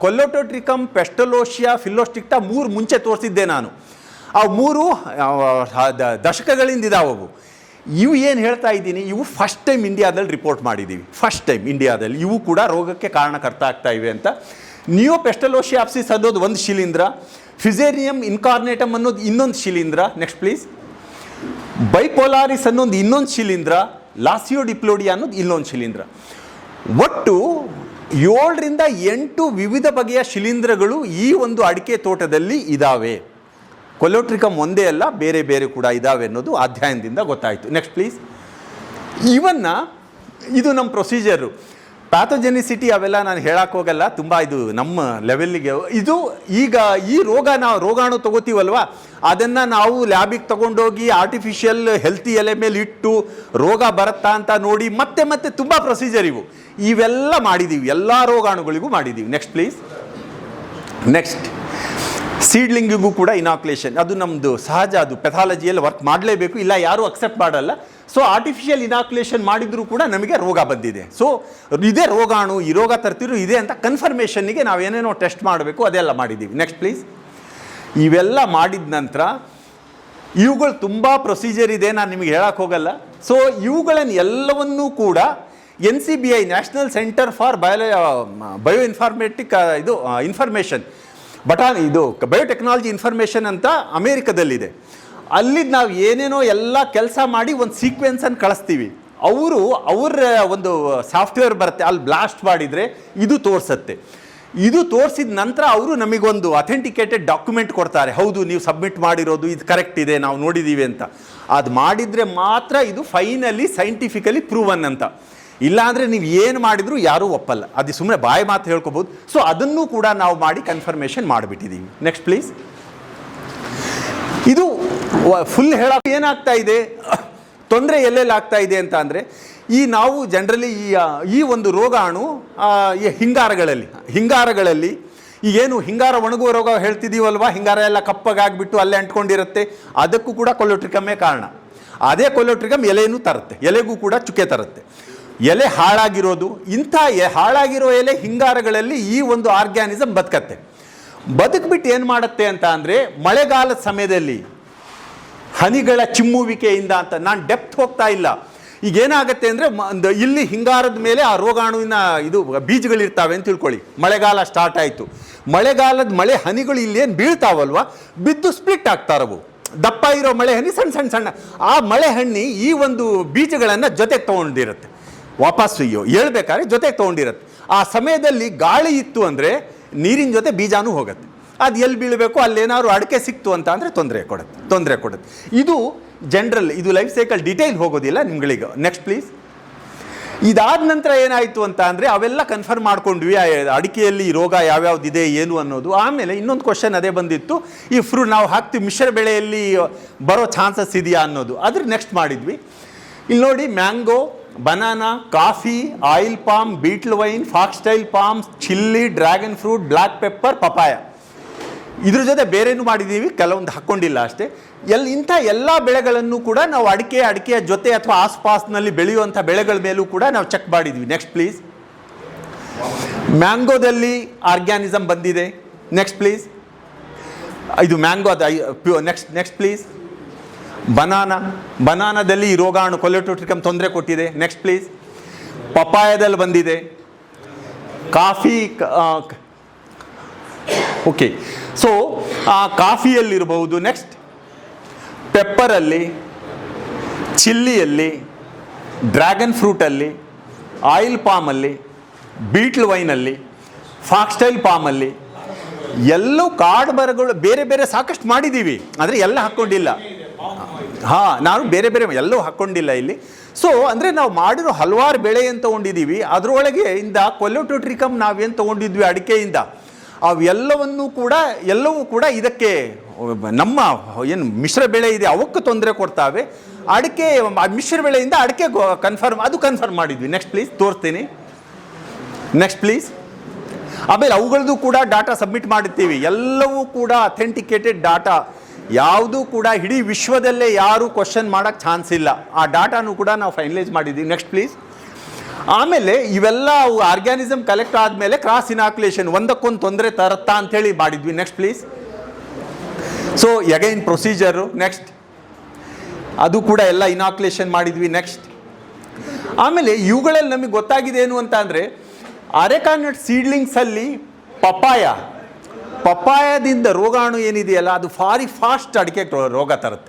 Speaker 1: ಕೊಲೆಟೋಟ್ರಿಕಮ್, ಪೆಸ್ಟಲೋಶಿಯಾ, ಫಿಲೋಸ್ಟಿಕ್ಟಾ 3 ಮುಂಚೆ ತೋರಿಸಿದ್ದೆ ನಾನು. ಆ 3 ದಶಕಗಳಿಂದ ಇದಾವವು. ಇವು ಏನು ಹೇಳ್ತಾ ಇದ್ದೀನಿ, ಇವು ಫಸ್ಟ್ ಟೈಮ್ ಇಂಡಿಯಾದಲ್ಲಿ ರಿಪೋರ್ಟ್ ಮಾಡಿದ್ದೀವಿ. ಫಸ್ಟ್ ಟೈಮ್ ಇಂಡಿಯಾದಲ್ಲಿ ಇವು ಕೂಡ ರೋಗಕ್ಕೆ ಕಾರಣಕರ್ತ ಆಗ್ತಾ ಇವೆ ಅಂತ. ನಿಯೋಪೆಸ್ಟಲೋಶಿಯಾಪ್ಸಿಸ್ ಅನ್ನೋದು ಒಂದು ಶಿಲೀಂಧ್ರ, ಫಿಸೇರಿಯಂ ಇನ್ಕಾರ್ನೇಟಮ್ ಅನ್ನೋದು ಇನ್ನೊಂದು ಶಿಲೀಂಧ್ರ. Next please. ಬೈಪೋಲಾರಿಸ್ ಅನ್ನೋದು ಇನ್ನೊಂದು ಶಿಲೀಂಧ್ರ, ಲಾಸಿಯೋಡಿಪ್ಲೋಡಿಯಾ ಅನ್ನೋದು ಇನ್ನೊಂದು ಶಿಲೀಂಧ್ರ. ಒಟ್ಟು 7ರಿಂದ 8 ವಿವಿಧ ಬಗೆಯ ಶಿಲೀಂಧ್ರಗಳು ಈ ಒಂದು ಅಡಿಕೆ ತೋಟದಲ್ಲಿ ಇದ್ದಾವೆ. ಕೊಲೆಟೋಟ್ರಿಕಮ್ ಒಂದೇ ಅಲ್ಲ, ಬೇರೆ ಬೇರೆ ಕೂಡ ಇದ್ದಾವೆ ಅನ್ನೋದು ಅಧ್ಯಯನದಿಂದ ಗೊತ್ತಾಯಿತು. Next please. ಇದು ನಮ್ಮ ಪ್ರೊಸೀಜರು. ಪ್ಯಾಥೋಜೆನಿಸಿಟಿ ಅವೆಲ್ಲ ನಾನು ಹೇಳಕ್ಕೆ ಹೋಗಲ್ಲ, ತುಂಬ ಇದು ನಮ್ಮ ಲೆವೆಲ್ಲಿಗೆ. ಇದು ಈಗ ಈ ರೋಗಾಣು ತಗೋತೀವಲ್ವ, ಅದನ್ನು ನಾವು ಲ್ಯಾಬಿಗೆ ತೊಗೊಂಡೋಗಿ ಆರ್ಟಿಫಿಷಿಯಲ್ ಹೆಲ್ತಿ ಎಲೆ ಮೇಲೆ ಇಟ್ಟು ರೋಗ ಬರುತ್ತಾ ಅಂತ ನೋಡಿ ಮತ್ತೆ ತುಂಬ ಪ್ರೊಸೀಜರ್ ಇವೆಲ್ಲ ಮಾಡಿದ್ದೀವಿ. ಎಲ್ಲ ರೋಗಾಣುಗಳಿಗೂ ಮಾಡಿದ್ದೀವಿ. Next please. ನೆಕ್ಸ್ಟ್. ಸೀಡ್ಲಿಂಗಿಗೂ ಕೂಡ ಇನಾಕ್ಯುಲೇಷನ್, ಅದು ನಮ್ಮದು ಸಹಜ. ಅದು ಪೆಥಾಲಜಿಯಲ್ಲಿ ವರ್ಕ್ ಮಾಡಲೇಬೇಕು, ಇಲ್ಲ ಯಾರೂ ಅಕ್ಸೆಪ್ಟ್ ಮಾಡಲ್ಲ. ಸೊ ಆರ್ಟಿಫಿಷಿಯಲ್ ಇನಾಕ್ಯುಲೇಷನ್ ಮಾಡಿದರೂ ಕೂಡ ನಮಗೆ ರೋಗ ಬಂದಿದೆ. ಸೊ ಇದೇ ರೋಗಾಣು, ಈ ರೋಗ ತರ್ತಿರು ಇದೆ ಅಂತ ಕನ್ಫರ್ಮೇಷನ್ನಿಗೆ ನಾವೇನೇನೋ ಟೆಸ್ಟ್ ಮಾಡಬೇಕು, ಅದೆಲ್ಲ ಮಾಡಿದ್ದೀವಿ. Next please. ಇವೆಲ್ಲ ಮಾಡಿದ ನಂತರ ಇವುಗಳು ತುಂಬ ಪ್ರೊಸೀಜರ್ ಇದೆ, ನಾನು ನಿಮಗೆ ಹೇಳಕ್ಕೆ ಹೋಗಲ್ಲ. ಸೊ ಇವುಗಳನ್ನು ಎಲ್ಲವನ್ನೂ ಕೂಡ NCBI, national centre for bio informatic information, ಇದು ಬಯೋಟೆಕ್ನಾಲಜಿ ಇನ್ಫಾರ್ಮೇಷನ್ ಅಂತ ಅಮೇರಿಕದಲ್ಲಿದೆ. ಅಲ್ಲಿ ನಾವು ಏನೇನೋ ಎಲ್ಲ ಕೆಲಸ ಮಾಡಿ ಒಂದು ಸೀಕ್ವೆನ್ಸನ್ನು ಕಳಿಸ್ತೀವಿ. ಅವರ ಒಂದು ಸಾಫ್ಟ್ವೇರ್ ಬರುತ್ತೆ, ಅಲ್ಲಿ ಬ್ಲಾಸ್ಟ್ ಮಾಡಿದರೆ ಇದು ತೋರಿಸುತ್ತೆ. ಇದು ತೋರಿಸಿದ ನಂತರ ಅವರು ನಮಗೊಂದು ಅಥೆಂಟಿಕೇಟೆಡ್ ಡಾಕ್ಯುಮೆಂಟ್ ಕೊಡ್ತಾರೆ, ಹೌದು ನೀವು ಸಬ್ಮಿಟ್ ಮಾಡಿರೋದು ಇದು ಕರೆಕ್ಟ್ ಇದೆ, ನಾವು ನೋಡಿದ್ದೀವಿ ಅಂತ. ಅದು ಮಾಡಿದರೆ ಮಾತ್ರ ಇದು ಫೈನಲಿ ಸೈಂಟಿಫಿಕಲಿ ಪ್ರೂವನ್ ಅಂತ. ಇಲ್ಲಾಂದರೆ ನೀವು ಏನು ಮಾಡಿದರೂ ಯಾರೂ ಒಪ್ಪಲ್ಲ, ಅದು ಸುಮ್ಮನೆ ಬಾಯಿ ಮಾತು ಹೇಳ್ಕೊಬೋದು. ಸೊ ಅದನ್ನು ಕೂಡ ನಾವು ಮಾಡಿ ಕನ್ಫರ್ಮೇಷನ್ ಮಾಡಿಬಿಟ್ಟಿದ್ದೀವಿ. Next please. ಇದು ಫುಲ್ ಹೇಳೋಕೆ ಏನಾಗ್ತಾ ಇದೆ, ತೊಂದರೆ ಎಲ್ಲೆಲ್ಲಿ ಆಗ್ತಾ ಇದೆ ಅಂತ ಅಂದರೆ, ನಾವು ಜನರಲಿ ಈ ಒಂದು ರೋಗಾಣು ಹಿಂಗಾರಗಳಲ್ಲಿ ಈಗೇನು ಹಿಂಗಾರ ಒಣಗುವ ರೋಗ ಹೇಳ್ತಿದ್ದೀವಲ್ವಾ, ಹಿಂಗಾರ ಎಲ್ಲ ಕಪ್ಪಗಾಗ್ಬಿಟ್ಟು ಅಲ್ಲೇ ಅಂಟ್ಕೊಂಡಿರುತ್ತೆ, ಅದಕ್ಕೂ ಕೂಡ ಕೊಲೋಟ್ರಿಕಮ್ಮೇ ಕಾರಣ. ಅದೇ ಕೊಲೋಟ್ರಿಕಮ್ ಎಲೆನೂ ತರುತ್ತೆ, ಎಲೆಗೂ ಕೂಡ ಚುಕ್ಕೆ ತರುತ್ತೆ. ಎಲೆ ಹಾಳಾಗಿರೋದು, ಇಂಥ ಹಾಳಾಗಿರೋ ಎಲೆ ಹಿಂಗಾರಗಳಲ್ಲಿ ಈ ಒಂದು ಆರ್ಗ್ಯಾನಿಸಮ್ ಬದುಕತ್ತೆ. ಬದುಕ್ಬಿಟ್ಟು ಏನು ಮಾಡುತ್ತೆ ಅಂತ ಅಂದರೆ, ಮಳೆಗಾಲದ ಸಮಯದಲ್ಲಿ ಹನಿಗಳ ಚಿಮ್ಮುವಿಕೆಯಿಂದ ಅಂತ, ನಾನು ಡೆಪ್ತ್ ಹೋಗ್ತಾ ಇಲ್ಲ, ಈಗೇನಾಗತ್ತೆ ಅಂದರೆ ಇಲ್ಲಿ ಹಿಂಗಾರದ ಮೇಲೆ ಆ ರೋಗಾಣುವಿನ ಇದು ಬೀಜಗಳಿರ್ತಾವೆ ಅಂತ ತಿಳ್ಕೊಳ್ಳಿ. ಮಳೆಗಾಲ ಸ್ಟಾರ್ಟ್ ಆಯಿತು, ಮಳೆಗಾಲದ ಮಳೆ ಹನಿಗಳು ಇಲ್ಲೇನು ಬೀಳ್ತಾವಲ್ವ, ಬಿದ್ದು ಸ್ಪ್ಲಿಟ್ ಆಗ್ತಾರವು. ದಪ್ಪ ಇರೋ ಮಳೆ ಹನಿ ಸಣ್ಣ ಸಣ್ಣ ಸಣ್ಣ, ಆ ಮಳೆ ಹಣ್ಣಿ ಈ ಒಂದು ಬೀಜಗಳನ್ನು ಜೊತೆಗೆ ತೊಗೊಂಡಿರುತ್ತೆ, ವಾಪಸ್ಸು ಹೇಳ್ಬೇಕಾದ್ರೆ ಜೊತೆಗೆ ತೊಗೊಂಡಿರುತ್ತೆ. ಆ ಸಮಯದಲ್ಲಿ ಗಾಳಿ ಇತ್ತು ಅಂದರೆ ನೀರಿನ ಜೊತೆ ಬೀಜನೂ ಹೋಗುತ್ತೆ. ಅದು ಎಲ್ಲಿ ಬೀಳಬೇಕು, ಅಲ್ಲೇನಾದ್ರು ಅಡಿಕೆ ಸಿಕ್ತು ಅಂತ ಅಂದರೆ ತೊಂದರೆ ಕೊಡುತ್ತೆ. ಇದು ಜನರಲ್, ಇದು ಲೈಫ್ ಸೈಕಲ್ ಡೀಟೇಲ್ ಹೋಗೋದಿಲ್ಲ ನಿಮ್ಗಳಿಗೆ. Next please. ಇದಾದ ನಂತರ ಏನಾಯಿತು ಅಂತ ಅಂದರೆ ಅವೆಲ್ಲ ಕನ್ಫರ್ಮ್ ಮಾಡ್ಕೊಂಡ್ವಿ, ಅಡಿಕೆಯಲ್ಲಿ ರೋಗ ಯಾವ್ಯಾವ್ದಿದೆ ಏನು ಅನ್ನೋದು. ಆಮೇಲೆ ಇನ್ನೊಂದು ಕ್ವಶನ್ ಅದೇ ಬಂದಿತ್ತು, ಈ ನಾವು ಹಾಕ್ತೀವಿ ಮಿಶ್ರ ಬೆಳೆಯಲ್ಲಿ ಬರೋ ಚಾನ್ಸಸ್ ಇದೆಯಾ ಅನ್ನೋದು. ಅದ್ರ ನೆಕ್ಸ್ಟ್ ಮಾಡಿದ್ವಿ. ಇಲ್ಲಿ ನೋಡಿ, mango, banana, coffee, oil palm, betel vine, foxtail palm, chilli, dragon fruit, black pepper, papaya. ಇದ್ರ ಜೊತೆ ಬೇರೇನು ಮಾಡಿದ್ದೀವಿ, ಕೆಲವೊಂದು ಹಾಕ್ಕೊಂಡಿಲ್ಲ ಅಷ್ಟೇ. ಇಂಥ ಎಲ್ಲ ಬೆಳೆಗಳನ್ನು ಕೂಡ ನಾವು ಅಡಿಕೆಯ ಜೊತೆ ಅಥವಾ ಆಸ್ಪಾಸ್ನಲ್ಲಿ ಬೆಳೆಯುವಂಥ ಬೆಳೆಗಳ ಮೇಲೂ ಕೂಡ ನಾವು ಚೆಕ್ ಮಾಡಿದ್ವಿ. Next please. ಮ್ಯಾಂಗೋದಲ್ಲಿ ಆರ್ಗ್ಯಾನಿಸಮ್ ಬಂದಿದೆ. Next please. ಇದು ಮ್ಯಾಂಗೋ, ಅದು ನೆಕ್ಸ್ಟ್ ಪ್ಲೀಸ್. ಬನಾನಾದಲ್ಲಿ ಈ ರೋಗಾಣು ಕೊಲೋಟ್ರಿಕಮ್ ತೊಂದರೆ ಕೊಟ್ಟಿದೆ. Next please. ಪಪಾಯದಲ್ಲಿ ಬಂದಿದೆ. ಕಾಫಿ, ಓಕೆ, ಸೊ ಕಾಫಿಯಲ್ಲಿರಬಹುದು. ನೆಕ್ಸ್ಟ್ ಪೆಪ್ಪರಲ್ಲಿ, ಚಿಲ್ಲಿಯಲ್ಲಿ, ಡ್ರ್ಯಾಗನ್ ಫ್ರೂಟಲ್ಲಿ, ಆಯಿಲ್ ಪಾಮಲ್ಲಿ, ಬೀಟ್ಲ್ ವೈನಲ್ಲಿ, ಫಾಕ್ಸ್ಟೈಲ್ ಪಾಮಲ್ಲಿ ಎಲ್ಲವೂ ಕಾಡು ಮರಗಳು ಬೇರೆ ಬೇರೆ ಸಾಕಷ್ಟು ಮಾಡಿದ್ದೀವಿ, ಆದರೆ ಎಲ್ಲ ಹಾಕ್ಕೊಂಡಿಲ್ಲ. ನಾನು ಬೇರೆ ಎಲ್ಲವೂ ಹಾಕ್ಕೊಂಡಿಲ್ಲ ಇಲ್ಲಿ. ಸೊ ಅಂದರೆ ನಾವು ಮಾಡಿರೋ ಹಲವಾರು ಬೆಳೆ ಏನು ತೊಗೊಂಡಿದ್ದೀವಿ, ಅದರೊಳಗೆ ಇಂದ ಕೊಲೋಟ್ರಿಕಮ್ ನಾವೇನು ತೊಗೊಂಡಿದ್ವಿ ಅಡಿಕೆಯಿಂದ, ಎಲ್ಲವೂ ಕೂಡ ಇದಕ್ಕೆ ನಮ್ಮ ಏನು ಮಿಶ್ರ ಬೆಳೆ ಇದೆ ಅವಕ್ಕೆ ತೊಂದರೆ ಕೊಡ್ತಾವೆ. ಅಡಿಕೆ ಮಿಶ್ರ ಬೆಳೆಯಿಂದ ಅಡಿಕೆ ಕನ್ಫರ್ಮ್ ಮಾಡಿದ್ವಿ. ನೆಕ್ಸ್ಟ್ ಪ್ಲೀಸ್, ತೋರಿಸ್ತೀನಿ. Next please. ಆಮೇಲೆ ಅವುಗಳದ್ದು ಕೂಡ ಡಾಟಾ ಸಬ್ಮಿಟ್ ಮಾಡುತ್ತೀವಿ, ಎಲ್ಲವೂ ಕೂಡ ಅಥೆಂಟಿಕೇಟೆಡ್ ಡಾಟಾ. ಯಾವುದೂ ಕೂಡ ಇಡೀ ವಿಶ್ವದಲ್ಲೇ ಯಾರೂ ಕ್ವಶನ್ ಮಾಡೋಕ್ಕೆ ಚಾನ್ಸ್ ಇಲ್ಲ. ಆ ಡಾಟಾನು ಕೂಡ ನಾವು ಫೈನಲೈಸ್ ಮಾಡಿದ್ದೀವಿ. Next please. ಆಮೇಲೆ ಇವೆಲ್ಲ ಆರ್ಗ್ಯಾನಿಸಮ್ ಕಲೆಕ್ಟ್ ಆದಮೇಲೆ ಕ್ರಾಸ್ ಇನಾಕ್ಯುಲೇಷನ್, ಒಂದಕ್ಕೊಂದು ತೊಂದರೆ ತರುತ್ತಾ ಅಂಥೇಳಿ ಮಾಡಿದ್ವಿ. Next please. So again procedure. Next. ಅದು ಕೂಡ ಎಲ್ಲ ಇನಾಕ್ಯುಲೇಷನ್ ಮಾಡಿದ್ವಿ. ನೆಕ್ಸ್ಟ್. ಆಮೇಲೆ ಇವುಗಳಲ್ಲಿ ನಮಗೆ ಗೊತ್ತಾಗಿದೆ ಏನು ಅಂತ ಅಂದರೆ, ಅರೆಕಾನಟ್ ಸೀಡ್ಲಿಂಗ್ಸಲ್ಲಿ ಪಪಾಯದಿಂದ ರೋಗಾಣು ಏನಿದೆಯಲ್ಲ ಅದು ಫಾಸ್ಟ್ ಅಡಿಕೆ ರೋಗ ತರುತ್ತೆ.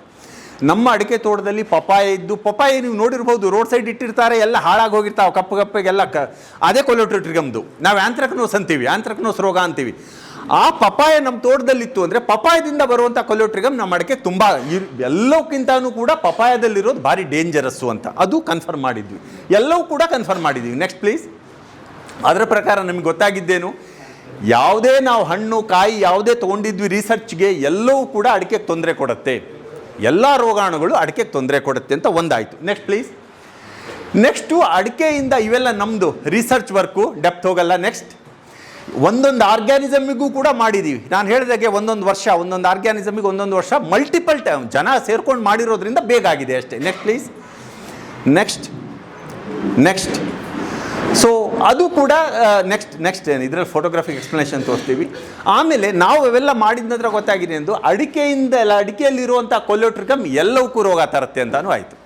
Speaker 1: ನಮ್ಮ ಅಡಿಕೆ ತೋಟದಲ್ಲಿ ಪಪಾಯ ನೀವು ನೋಡಿರ್ಬೋದು, ರೋಡ್ ಸೈಡ್ ಇಟ್ಟಿರ್ತಾರೆ, ಎಲ್ಲ ಹಾಳಾಗಿ ಹೋಗಿರ್ತಾವೆ, ಕಪ್ಪಗೆಲ್ಲ ಅದೇ ಕೊಲೋಟ್ರಿಕಮ್ದು ನಾವು ಆಂಥ್ರಾಕ್ನೋಸ್ ಅಂತೀವಿ, ಆಂಥ್ರಾಕ್ನೋಸ್ ರೋಗ ಅಂತೀವಿ. ಆ ಪಪಾಯ ನಮ್ಮ ತೋಟದಲ್ಲಿತ್ತು ಅಂದರೆ ಪಪಾಯದಿಂದ ಬರುವಂಥ ಕೊಲೋಟ್ರಿಕಮ್ ನಮ್ಮ ಅಡಿಕೆ ತುಂಬ ಎಲ್ಲಕ್ಕಿಂತನೂ ಕೂಡ ಪಪಾಯದಲ್ಲಿರೋದು ಭಾರಿ ಡೇಂಜರಸ್ಸು ಅಂತ ಅದು ಕನ್ಫರ್ಮ್ ಮಾಡಿದ್ವಿ. ಎಲ್ಲವೂ ಕೂಡ ಕನ್ಫರ್ಮ್ ಮಾಡಿದ್ವಿ. Next please. ಅದರ ಪ್ರಕಾರ ನಮಗೆ ಗೊತ್ತಾಗಿದ್ದೇನು, ಯಾವುದೇ ನಾವು ಹಣ್ಣು ಕಾಯಿ ಯಾವುದೇ ತೊಗೊಂಡಿದ್ವಿ ರಿಸರ್ಚ್ಗೆ, ಎಲ್ಲವೂ ಕೂಡ ಅಡಿಕೆಗೆ ತೊಂದರೆ ಕೊಡುತ್ತೆ, ಎಲ್ಲ ರೋಗಾಣುಗಳು ಅಡಿಕೆಗೆ ತೊಂದರೆ ಕೊಡುತ್ತೆ ಅಂತ ಒಂದಾಯಿತು. Next please. ನೆಕ್ಸ್ಟು ಅಡಿಕೆಯಿಂದ ಇವೆಲ್ಲ ನಮ್ಮದು ರಿಸರ್ಚ್ ವರ್ಕು, ಡೆಪ್ತ್ ಹೋಗಲ್ಲ. ನೆಕ್ಸ್ಟ್. ಒಂದೊಂದು ಆರ್ಗ್ಯಾನಿಸಮಿಗೂ ಕೂಡ ಮಾಡಿದ್ದೀವಿ. ನಾನು ಹೇಳಿದಾಗೆ ಒಂದೊಂದು ಆರ್ಗ್ಯಾನಿಸಮಿಗೆ ಒಂದೊಂದು ವರ್ಷ ಮಲ್ಟಿಪಲ್ ಟೈಮ್ ಜನ ಸೇರ್ಕೊಂಡು ಮಾಡಿರೋದ್ರಿಂದ ಬೇಗ ಆಗಿದೆ ಅಷ್ಟೇ. Next please. ನೆಕ್ಸ್ಟ್. ಸೊ ಅದು ಕೂಡ ನೆಕ್ಸ್ಟ್ ಇದರಲ್ಲಿ ಫೋಟೋಗ್ರಾಫಿಕ್ ಎಕ್ಸ್ಪ್ಲನೇಷನ್ ತೋರಿಸ್ತೀವಿ. ಆಮೇಲೆ ನಾವು ಅವೆಲ್ಲ ಮಾಡಿದ ನಂತರ ಗೊತ್ತಾಗಿದೆ ಎಂದು ಅಡಿಕೆಯಲ್ಲಿರುವಂಥ ಕೊಲೋಟ್ರಿಕಮ್ ಎಲ್ಲವಕ್ಕೂ ರೋಗ ತರುತ್ತೆ ಅಂತಲೂ ಆಯಿತು.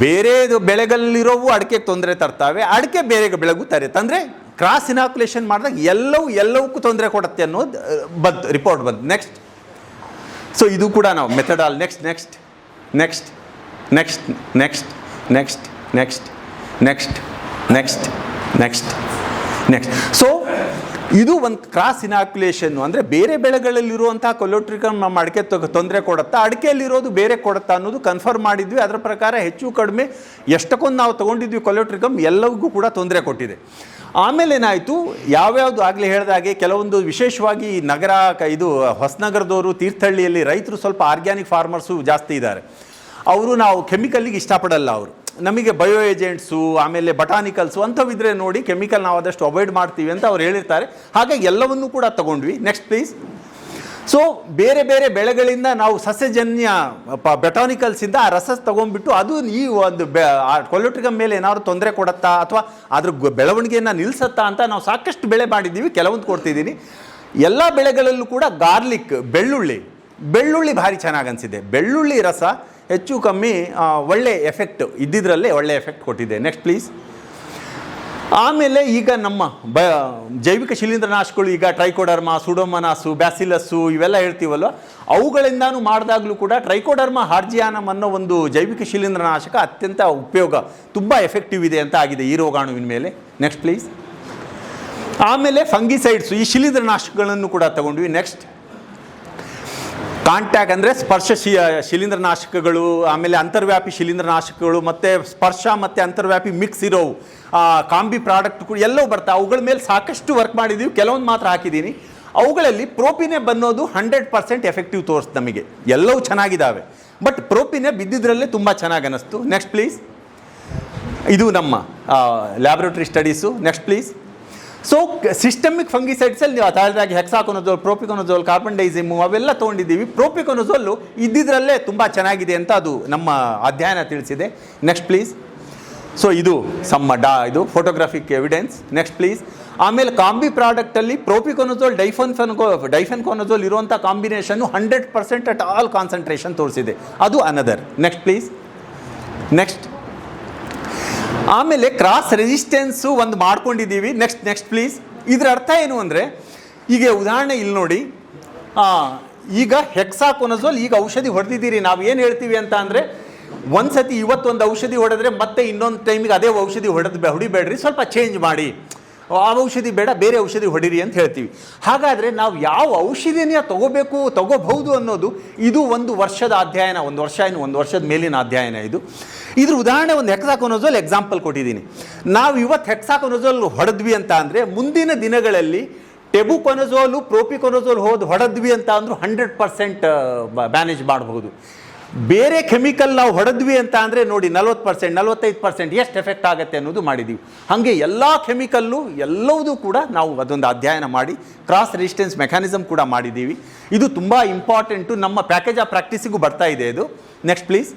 Speaker 1: ಬೇರೆ ಬೆಳೆಗಳಲ್ಲಿರೋವು ಅಡಿಕೆಗೆ ತೊಂದರೆ ತರ್ತಾವೆ, ಅಡಿಕೆ ಬೇರೆ ಬೆಳೆಗೂ ತರುತ್ತೆ. ಅಂದರೆ ಕ್ರಾಸ್ ಇನಾಕ್ಯುಲೇಷನ್ ಮಾಡಿದಾಗ ಎಲ್ಲವಕ್ಕೂ ತೊಂದರೆ ಕೊಡುತ್ತೆ ಅನ್ನೋದು ರಿಪೋರ್ಟ್ ಬಂತು. ನೆಕ್ಸ್ಟ್. ಸೊ ಇದು ಕೂಡ ನಾವು ಮೆಥಡಾಲ್. ನೆಕ್ಸ್ಟ್. ಸೊ ಇದು ಒಂದು ಕ್ರಾಸ್ ಇನಾಕ್ಯುಲೇಷನ್ನು, ಅಂದರೆ ಬೇರೆ ಬೆಳೆಗಳಲ್ಲಿರುವಂಥ ಕೊಲೋಟ್ರಿಕಮ್ ನಮ್ಮ ಅಡಿಕೆ ತೊಂದರೆ ಕೊಡುತ್ತಾ, ಅಡಿಕೆಯಲ್ಲಿರೋದು ಬೇರೆ ಕೊಡುತ್ತಾ ಅನ್ನೋದು ಕನ್ಫರ್ಮ್ ಮಾಡಿದ್ವಿ. ಅದರ ಪ್ರಕಾರ ಹೆಚ್ಚು ಕಡಿಮೆ ಎಷ್ಟಕ್ಕೊಂದು ನಾವು ತೊಗೊಂಡಿದ್ವಿ ಕೊಲೋಟ್ರಿಕಮ್ ಎಲ್ಲರಿಗೂ ಕೂಡ ತೊಂದರೆ ಕೊಟ್ಟಿದೆ. ಆಮೇಲೆ ಏನಾಯಿತು, ಯಾವ್ಯಾವುದು ಆಗಲೇ ಹೇಳಿದಾಗೆ ಕೆಲವೊಂದು ವಿಶೇಷವಾಗಿ ನಗರ ಹೊಸನಗರದವರು, ತೀರ್ಥಹಳ್ಳಿಯಲ್ಲಿ ರೈತರು ಸ್ವಲ್ಪ ಆರ್ಗ್ಯಾನಿಕ್ ಫಾರ್ಮರ್ಸು ಜಾಸ್ತಿ ಇದ್ದಾರೆ. ಅವರು ನಾವು ಕೆಮಿಕಲ್ಲಿಗೆ ಇಷ್ಟಪಡಲ್ಲ. ಅವರು ನಮಗೆ ಬಯೋ ಏಜೆಂಟ್ಸು ಆಮೇಲೆ ಬಟಾನಿಕಲ್ಸು ಅಂಥವಿದ್ರೆ ನೋಡಿ ಕೆಮಿಕಲ್ ನಾವು ಆದಷ್ಟು ಅವಾಯ್ಡ್ ಮಾಡ್ತೀವಿ ಅಂತ ಅವ್ರು ಹೇಳಿರ್ತಾರೆ. ಹಾಗಾಗಿ ಎಲ್ಲವನ್ನೂ ಕೂಡ ತಗೊಂಡ್ವಿ. Next please. ಸೊ ಬೇರೆ ಬೇರೆ ಬೆಳೆಗಳಿಂದ ನಾವು ಸಸ್ಯಜನ್ಯ ಬೆಟಾನಿಕಲ್ಸಿಂದ ಆ ರಸ ತೊಗೊಂಡ್ಬಿಟ್ಟು ಅದು ಈ ಒಂದು ಕೊಲೆಟ್ರಿಗಮ್ ಮೇಲೆ ಏನಾದ್ರು ತೊಂದರೆ ಕೊಡುತ್ತಾ ಅಥವಾ ಅದ್ರ ಬೆಳವಣಿಗೆಯನ್ನು ನಿಲ್ಲಿಸುತ್ತಾ ಅಂತ ನಾವು ಸಾಕಷ್ಟು ಬೆಳೆ ಮಾಡಿದ್ದೀವಿ. ಕೆಲವೊಂದು ಕೊಡ್ತಿದ್ದೀನಿ. ಎಲ್ಲ ಬೆಳೆಗಳಲ್ಲೂ ಕೂಡ ಗಾರ್ಲಿಕ್, ಬೆಳ್ಳುಳ್ಳಿ ಭಾರಿ ಚೆನ್ನಾಗಿ ಅನಿಸಿದೆ. ಬೆಳ್ಳುಳ್ಳಿ ರಸ ಹೆಚ್ಚು ಕಮ್ಮಿ ಒಳ್ಳೆ ಎಫೆಕ್ಟ್ ಇದ್ದಿದ್ರಲ್ಲೇ ಒಳ್ಳೆ ಎಫೆಕ್ಟ್ ಕೊಟ್ಟಿದೆ. Next please. ಆಮೇಲೆ ಈಗ ನಮ್ಮ ಜೈವಿಕ ಶಿಲೀಂಧ್ರನಾಶಕಗಳು ಈಗ ಟ್ರೈಕೋಡರ್ಮಾ, ಸುಡೋಮನಾಸು, ಬ್ಯಾಸಿಲಸ್ಸು ಇವೆಲ್ಲ ಹೇಳ್ತೀವಲ್ವ, ಅವುಗಳಿಂದಾನು ಮಾಡಿದಾಗಲೂ ಕೂಡ ಟ್ರೈಕೋಡರ್ಮಾ ಹಾರ್ಜಿಯಾನಮ್ ಅನ್ನೋ ಒಂದು ಜೈವಿಕ ಶಿಲೀಂಧ್ರನಾಶಕ ಅತ್ಯಂತ ಉಪಯೋಗ, ತುಂಬ ಎಫೆಕ್ಟಿವ್ ಇದೆ ಅಂತ ಆಗಿದೆ ಈ ರೋಗಾಣುವಿನ ಮೇಲೆ. Next please. ಆಮೇಲೆ ಫಂಗಿಸೈಡ್ಸು, ಈ ಶಿಲೀಂಧ್ರನಾಶಕಗಳನ್ನು ಕೂಡ ತಗೊಂಡ್ವಿ. ನೆಕ್ಸ್ಟ್. ಕಾಂಟ್ಯಾಕ್ಟ್ ಅಂದರೆ ಸ್ಪರ್ಶ ಶಿಲೀಂಧ್ರನಾಶಕಗಳು, ಆಮೇಲೆ ಅಂತರ್ವ್ಯಾಪಿ ಶಿಲೀಂಧ್ರನಾಶಕಗಳು, ಮತ್ತು ಸ್ಪರ್ಶ ಮತ್ತು ಅಂತರ್ವ್ಯಾಪಿ ಮಿಕ್ಸ್ ಇರೋವು ಕಾಂಬಿ ಪ್ರಾಡಕ್ಟ್ಗಳು ಎಲ್ಲವೂ ಬರ್ತಾವೆ. ಅವುಗಳ ಮೇಲೆ ಸಾಕಷ್ಟು ವರ್ಕ್ ಮಾಡಿದ್ದೀವಿ. ಕೆಲವೊಂದು ಮಾತ್ರ ಹಾಕಿದ್ದೀನಿ. ಅವುಗಳಲ್ಲಿ ಪ್ರೋಪಿನೆಬ್ ಅನ್ನೋದು 100% ಎಫೆಕ್ಟಿವ್ ತೋರಿಸ್ತು ನಮಗೆ. ಎಲ್ಲವೂ ಚೆನ್ನಾಗಿದ್ದಾವೆ, ಬಟ್ ಪ್ರೋಪಿನೆಬ್ ಬಿದ್ದಿದ್ರಲ್ಲೇ ತುಂಬ ಚೆನ್ನಾಗಿ ಅನ್ನಿಸ್ತು. Next please. ಇದು ನಮ್ಮ laboratory studies. Next please. So systemic ಫಂಗಿಸೈಡ್ಸಲ್ಲಿ ನೀವು ತಾಳ್ದಾಗಿ ಹೆಕ್ಸಾಕೊನಜೋಲ್, ಪ್ರೋಪಿಕೊನಜೋಲ್, ಕಾರ್ಬನ್ ಡೈಸಿಮು ಅವೆಲ್ಲ ತೊಗೊಂಡಿದ್ದೀವಿ. ಪ್ರೋಪಿಕೊನಜೋಲು ಇದ್ದಿದ್ರಲ್ಲೇ ತುಂಬ ಚೆನ್ನಾಗಿದೆ ಅಂತ ಅದು ನಮ್ಮ ಅಧ್ಯಯನ ತಿಳಿಸಿದೆ. Next please. ಸೊ ಇದು ಇದು ಫೋಟೋಗ್ರಾಫಿಕ್ ಎವಿಡೆನ್ಸ್. Next please. ಆಮೇಲೆ ಕಾಂಬಿ ಪ್ರಾಡಕ್ಟಲ್ಲಿ ಪ್ರೋಪಿಕೊನಜೋಲ್, ಡೈಫೆನ್ಕೊನಜೋಲ್ ಇರುವಂಥ ಕಾಂಬಿನೇಷನ್ನು 100% ಅಟ್ ಆಲ್ ಕಾನ್ಸಂಟ್ರೇಷನ್ ತೋರಿಸಿದೆ. ಅದು ಅನದರ್. Next please. ನೆಕ್ಸ್ಟ್. ಆಮೇಲೆ ಕ್ರಾಸ್ ರೆಸಿಸ್ಟೆನ್ಸು ಒಂದು ಮಾಡ್ಕೊಂಡಿದ್ದೀವಿ. Next please. ಇದರ ಅರ್ಥ ಏನು ಅಂದರೆ, ಈಗ ಉದಾಹರಣೆ ಇಲ್ಲಿ ನೋಡಿ, ಈಗ ಹೆಕ್ಸಾಕೊನಜೋಲ್ ಈಗ ಔಷಧಿ ಹೊಡೆದಿದ್ದೀರಿ. ನಾವು ಏನು ಹೇಳ್ತೀವಿ ಅಂತ ಅಂದರೆ, ಒಂದು ಸತಿ ಇವತ್ತೊಂದು ಔಷಧಿ ಹೊಡೆದ್ರೆ ಮತ್ತೆ ಇನ್ನೊಂದು ಟೈಮಿಗೆ ಅದೇ ಔಷಧಿ ಹೊಡಿಬೇಡ್ರಿ, ಸ್ವಲ್ಪ ಚೇಂಜ್ ಮಾಡಿ, ಆ ಔಷಧಿ ಬೇಡ ಬೇರೆ ಔಷಧಿ ಹೊಡಿರಿ ಅಂತ ಹೇಳ್ತೀವಿ. ಹಾಗಾದರೆ ನಾವು ಯಾವ ಔಷಧಿನ ತಗೋಬಹುದು ಅನ್ನೋದು ಇದು ಒಂದು ವರ್ಷದ ಅಧ್ಯಯನ, ಒಂದು ವರ್ಷದ ಮೇಲಿನ ಅಧ್ಯಯನ ಇದು. ಇದ್ರ ಉದಾಹರಣೆ ಒಂದು ಹೆಕ್ಸಾಕೊನಜೋಲ್ ಎಕ್ಸಾಂಪಲ್ ಕೊಟ್ಟಿದ್ದೀನಿ. ನಾವು ಇವತ್ತು ಹೆಕ್ಸಾಕೊನಜೋಲ್ ಹೊಡೆದ್ವಿ ಅಂತ ಅಂದರೆ, ಮುಂದಿನ ದಿನಗಳಲ್ಲಿ ಟೆಬುಕೊನಜೋಲು, ಪ್ರೋಪಿಕೊನಜೋಲ್ ಹೊಡೆದ್ವಿ ಅಂತ ಅಂದರೂ 100% ಮ್ಯಾನೇಜ್ ಮಾಡಬಹುದು. ಬೇರೆ ಕೆಮಿಕಲ್ ನಾವು ಹೊಡೆದ್ವಿ ಅಂತ ಅಂದರೆ ನೋಡಿ 40%, 45% ಎಷ್ಟು ಎಫೆಕ್ಟ್ ಆಗುತ್ತೆ ಅನ್ನೋದು ಮಾಡಿದ್ದೀವಿ. ಹಾಗೆ ಎಲ್ಲ ಕೆಮಿಕಲ್ಲು ಎಲ್ಲವೂ ಕೂಡ ನಾವು ಅದೊಂದು ಅಧ್ಯಯನ ಮಾಡಿ ಕ್ರಾಸ್ ರೆಸಿಸ್ಟೆನ್ಸ್ ಮೆಕ್ಯಾನಿಸಮ್ ಕೂಡ ಮಾಡಿದ್ದೀವಿ. ಇದು ತುಂಬ ಇಂಪಾರ್ಟೆಂಟು, ನಮ್ಮ ಪ್ಯಾಕೇಜ್ ಆಫ್ ಪ್ರಾಕ್ಟೀಸಿಗೂ ಬರ್ತಾ ಇದೆ ಇದು. Next please.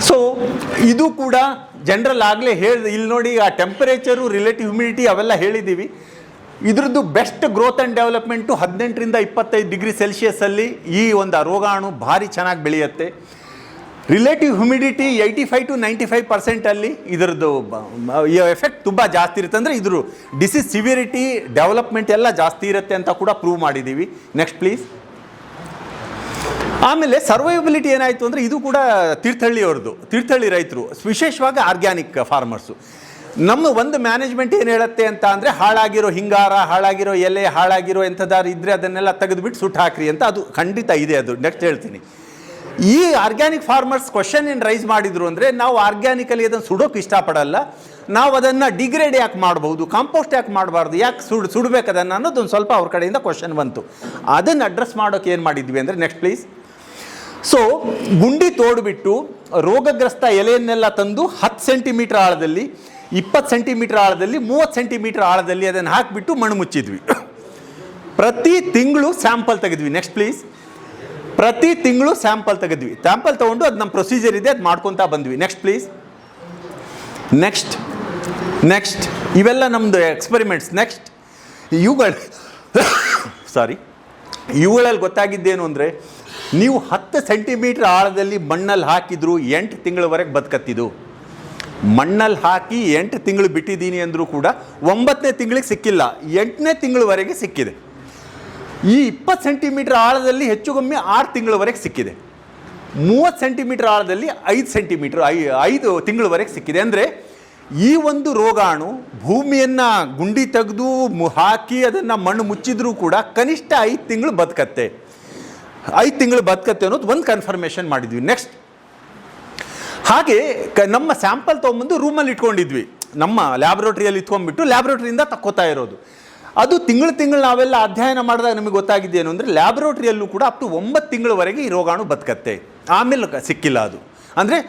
Speaker 1: ಸೊ ಇದು ಕೂಡ ಜನರಲ್ ಆಗಲೇ ಇಲ್ಲಿ ನೋಡಿ, ಆ ಟೆಂಪರೇಚರು, ರಿಲೇಟಿವ್ ಹ್ಯುಮಿಡಿಟಿ ಅವೆಲ್ಲ ಹೇಳಿದ್ದೀವಿ. ಇದ್ರದ್ದು ಬೆಸ್ಟ್ ಗ್ರೋತ್ ಆ್ಯಂಡ್ ಡೆವಲಪ್ಮೆಂಟು 18ರಿಂದ 25 ಡಿಗ್ರಿ ಸೆಲ್ಸಿಯಸ್ಸಲ್ಲಿ ಈ ಒಂದು ರೋಗಾಣು ಭಾರಿ ಚೆನ್ನಾಗಿ ಬೆಳೆಯುತ್ತೆ. ರಿಲೇಟಿವ್ ಹ್ಯುಮಿಡಿಟಿ 85 to 95% ಇದರದ್ದು ಎಫೆಕ್ಟ್ ತುಂಬ ಜಾಸ್ತಿ ಇರುತ್ತೆ. ಅಂದರೆ ಇದ್ರ ಡಿಸೀಸ್ ಸಿವಿಯರಿಟಿ, ಡೆವಲಪ್ಮೆಂಟ್ ಎಲ್ಲ ಜಾಸ್ತಿ ಇರುತ್ತೆ ಅಂತ ಕೂಡ ಪ್ರೂವ್ ಮಾಡಿದ್ದೀವಿ. Next please. ಆಮೇಲೆ ಸರ್ವೈವಬಿಲಿಟಿ ಏನಾಯಿತು ಅಂದರೆ, ಇದು ಕೂಡ ತೀರ್ಥಹಳ್ಳಿ ರೈತರು, ವಿಶೇಷವಾಗಿ ಆರ್ಗ್ಯಾನಿಕ್ ಫಾರ್ಮರ್ಸು. ನಮ್ಮ ಒಂದು ಮ್ಯಾನೇಜ್ಮೆಂಟ್ ಏನು ಹೇಳುತ್ತೆ ಅಂತ ಅಂದರೆ, ಹಾಳಾಗಿರೋ ಹಿಂಗಾರ, ಹಾಳಾಗಿರೋ ಎಲೆ, ಹಾಳಾಗಿರೋ ಎಂಥದಾರು ಇದ್ದರೆ ಅದನ್ನೆಲ್ಲ ತೆಗೆದುಬಿಟ್ಟು ಸುಟ್ಟು ಹಾಕ್ರಿ ಅಂತ. ಅದು ಖಂಡಿತ ಇದೆ, ಅದು ನೆಕ್ಸ್ಟ್ ಹೇಳ್ತೀನಿ. ಈ ಆರ್ಗ್ಯಾನಿಕ್ ಫಾರ್ಮರ್ಸ್ ಕ್ವಶನ್ ಏನು ರೈಸ್ ಮಾಡಿದ್ರು ಅಂದರೆ, ನಾವು ಆರ್ಗ್ಯಾನಿಕಲಿ ಅದನ್ನು ಸುಡೋಕೆ ಇಷ್ಟಪಡಲ್ಲ, ನಾವು ಅದನ್ನು ಡಿಗ್ರೇಡ್ ಯಾಕೆ ಮಾಡ್ಬೋದು, ಕಾಂಪೋಸ್ಟ್ ಯಾಕೆ ಮಾಡಬಾರ್ದು, ಯಾಕೆ ಸುಡಬೇಕು ಅದನ್ನು ಅನ್ನೋದೊಂದು ಸ್ವಲ್ಪ ಅವ್ರ ಕಡೆಯಿಂದ ಕ್ವಶನ್ ಬಂತು. ಅದನ್ನು ಅಡ್ರೆಸ್ ಮಾಡೋಕೆ ಏನು ಮಾಡಿದ್ವಿ ಅಂದರೆ, ನೆಕ್ಸ್ಟ್ ಪ್ಲೀಸ್. ಸೊ ಗುಂಡಿ ತೋಡ್ಬಿಟ್ಟು ರೋಗಗ್ರಸ್ತ ಎಲೆಯನ್ನೆಲ್ಲ ತಂದು 10 ಸೆಂಟಿಮೀಟರ್ ಆಳದಲ್ಲಿ, 20 ಸೆಂಟಿಮೀಟರ್ ಆಳದಲ್ಲಿ, 30 ಸೆಂಟಿಮೀಟರ್ ಆಳದಲ್ಲಿ ಅದನ್ನು ಹಾಕಿಬಿಟ್ಟು ಮಣ್ಣು ಮುಚ್ಚಿದ್ವಿ. ಪ್ರತಿ ತಿಂಗಳು ಸ್ಯಾಂಪಲ್ ತೆಗೆದ್ವಿ. Next please. ಪ್ರತಿ ತಿಂಗಳು ಸ್ಯಾಂಪಲ್ ತೊಗೊಂಡು ಅದು ನಮ್ಮ ಪ್ರೊಸೀಜರ್ ಇದೆ, ಅದು ಮಾಡ್ಕೊತಾ ಬಂದ್ವಿ. Next please. ನೆಕ್ಸ್ಟ್ ಇವೆಲ್ಲ ನಮ್ಮದು ಎಕ್ಸ್ಪೆರಿಮೆಂಟ್ಸ್. ನೆಕ್ಸ್ಟ್ ಇವುಗಳಲ್ಲಿ ಗೊತ್ತಾಗಿದ್ದೇನು ಅಂದರೆ, ನೀವು 10 ಸೆಂಟಿಮೀಟರ್ ಆಳದಲ್ಲಿ ಮಣ್ಣಲ್ಲಿ ಹಾಕಿದ್ರು 8 ತಿಂಗಳವರೆಗೆ ಬದುಕತ್ತಿದ್ದು. ಮಣ್ಣಲ್ಲಿ ಹಾಕಿ 8 ತಿಂಗಳು ಬಿಟ್ಟಿದ್ದೀನಿ ಅಂದರೂ ಕೂಡ 9ನೇ ತಿಂಗಳಿಗೆ ಸಿಕ್ಕಿಲ್ಲ, 8ನೇ ತಿಂಗಳವರೆಗೆ ಸಿಕ್ಕಿದೆ. ಈ 20 ಸೆಂಟಿಮೀಟರ್ ಆಳದಲ್ಲಿ ಹೆಚ್ಚು ಕಮ್ಮಿ 6 ತಿಂಗಳವರೆಗೆ ಸಿಕ್ಕಿದೆ. 30 ಸೆಂಟಿಮೀಟರ್ ಆಳದಲ್ಲಿ 5 ತಿಂಗಳವರೆಗೆ ಸಿಕ್ಕಿದೆ. ಅಂದರೆ ಈ ಒಂದು ರೋಗಾಣು ಭೂಮಿಯನ್ನು ಗುಂಡಿ ತೆಗೆದು ಹಾಕಿ ಅದನ್ನು ಮಣ್ಣು ಮುಚ್ಚಿದ್ರೂ ಕೂಡ ಕನಿಷ್ಠ 5 ತಿಂಗಳು ಬದುಕತ್ತೆ. 5 ತಿಂಗಳು ಬದುಕತ್ತೆ ಅನ್ನೋದು ಒಂದು ಕನ್ಫರ್ಮೇಷನ್ ಮಾಡಿದ್ವಿ. ನೆಕ್ಸ್ಟ್. ಹಾಗೆ ನಮ್ಮ ಸ್ಯಾಂಪಲ್ ತೊಗೊಂಬಂದು ರೂಮಲ್ಲಿ ಇಟ್ಕೊಂಡಿದ್ವಿ, ನಮ್ಮ ಲ್ಯಾಬ್ರೇಟ್ರಿಯಲ್ಲಿ ಇಟ್ಕೊಂಡ್ಬಿಟ್ಟು ಲ್ಯಾಬ್ರೇಟ್ರಿಯಿಂದ ತಕ್ಕೋತಾ ಇರೋದು. ಅದು ತಿಂಗಳು ನಾವೆಲ್ಲ ಅಧ್ಯಯನ ಮಾಡಿದಾಗ ನಮಗೆ ಗೊತ್ತಾಗಿದ್ದೇನು ಅಂದರೆ, ಲ್ಯಾಬ್ರೇಟ್ರಿಯಲ್ಲೂ ಕೂಡ ಅಪ್ ಟು 9 ತಿಂಗಳವರೆಗೆ ಈ ರೋಗಾಣು ಬದುಕತ್ತೆ, ಆಮೇಲೆ ಸಿಕ್ಕಿಲ್ಲ ಅದು. ಅಂದರೆ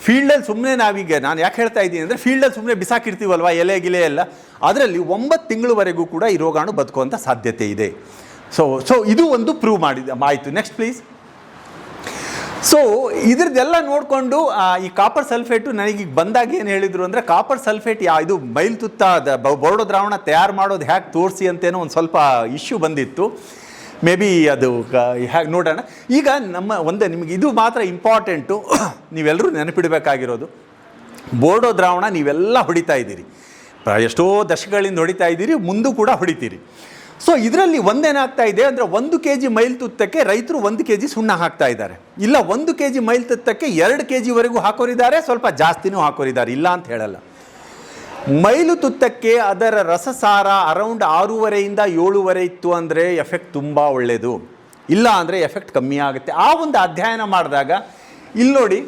Speaker 1: ಫೀಲ್ಡಲ್ಲಿ ಸುಮ್ಮನೆ ನಾವೀಗ ನಾನು ಯಾಕೆ ಹೇಳ್ತಾ ಇದ್ದೀನಿ ಅಂದರೆ ಫೀಲ್ಡಲ್ಲಿ ಸುಮ್ಮನೆ ಬಿಸಾಕಿರ್ತೀವಲ್ವ ಎಲೆ ಗಿಲೆ ಎಲ್ಲ, ಅದರಲ್ಲಿ 9 ತಿಂಗಳವರೆಗೂ ಕೂಡ ಈ ರೋಗಾಣು ಬದುಕುವಂಥ ಸಾಧ್ಯತೆ ಇದೆ. ಸೊ ಇದು ಒಂದು ಪ್ರೂವ್ ಆಯಿತು. Next please. ಸೊ ಇದ್ರದ್ದೆಲ್ಲ ನೋಡಿಕೊಂಡು ಈ ಕಾಪರ್ ಸಲ್ಫೇಟು ನನಗೀಗ ಬಂದಾಗ ಏನು ಹೇಳಿದರು ಅಂದರೆ, ಕಾಪರ್ ಸಲ್ಫೇಟ್ ಇದು ಮೈಲ್ತುತ್ತ ಬೋರ್ಡೋ ದ್ರಾವಣ ತಯಾರು ಮಾಡೋದು ಹೇಗೆ ತೋರಿಸಿ ಅಂತೇನೋ ಒಂದು ಸ್ವಲ್ಪ ಇಶ್ಯೂ ಬಂದಿತ್ತು. ಮೇ ಬಿ ಅದು ಹೇಗೆ ನೋಡೋಣ. ಈಗ ನಿಮಗೆ ಇದು ಮಾತ್ರ ಇಂಪಾರ್ಟೆಂಟು, ನೀವೆಲ್ಲರೂ ನೆನಪಿಡಬೇಕಾಗಿರೋದು, ಬೋರ್ಡೋ ದ್ರಾವಣ ನೀವೆಲ್ಲ ಹೊಡಿತಾ ಇದ್ದೀರಿ, ಎಷ್ಟೋ ದಶಕಗಳಿಂದ ಹೊಡಿತಾ ಇದ್ದೀರಿ, ಮುಂದೂ ಕೂಡ ಹೊಡಿತೀರಿ. ಸೊ ಇದರಲ್ಲಿ ಒಂದೇನಾಗ್ತಾ ಇದೆ ಅಂದರೆ, 1 kg ಮೈಲ್ತುತ್ತಕ್ಕೆ ರೈತರು 1 kg ಸುಣ್ಣ ಹಾಕ್ತಾ ಇದ್ದಾರೆ, ಇಲ್ಲ 1 kg ಮೈಲ್ತುತ್ತಕ್ಕೆ 2 kgವರೆಗೂ ಹಾಕೋರಿದ್ದಾರೆ, ಸ್ವಲ್ಪ ಜಾಸ್ತಿನೂ ಹಾಕೋರಿದ್ದಾರೆ, ಇಲ್ಲ ಅಂತ ಹೇಳಲ್ಲ. ಮೈಲು ತುತ್ತಕ್ಕೆ ಅದರ ರಸಸಾರ ಅರೌಂಡ್ 6.5 to 7 ಇತ್ತು ಅಂದರೆ ಎಫೆಕ್ಟ್ ತುಂಬ ಒಳ್ಳೆಯದು, ಇಲ್ಲ ಅಂದರೆ ಎಫೆಕ್ಟ್ ಕಮ್ಮಿ ಆಗುತ್ತೆ. ಆ ಒಂದು ಅಧ್ಯಯನ ಮಾಡಿದಾಗ ಇಲ್ಲಿ ನೋಡಿ,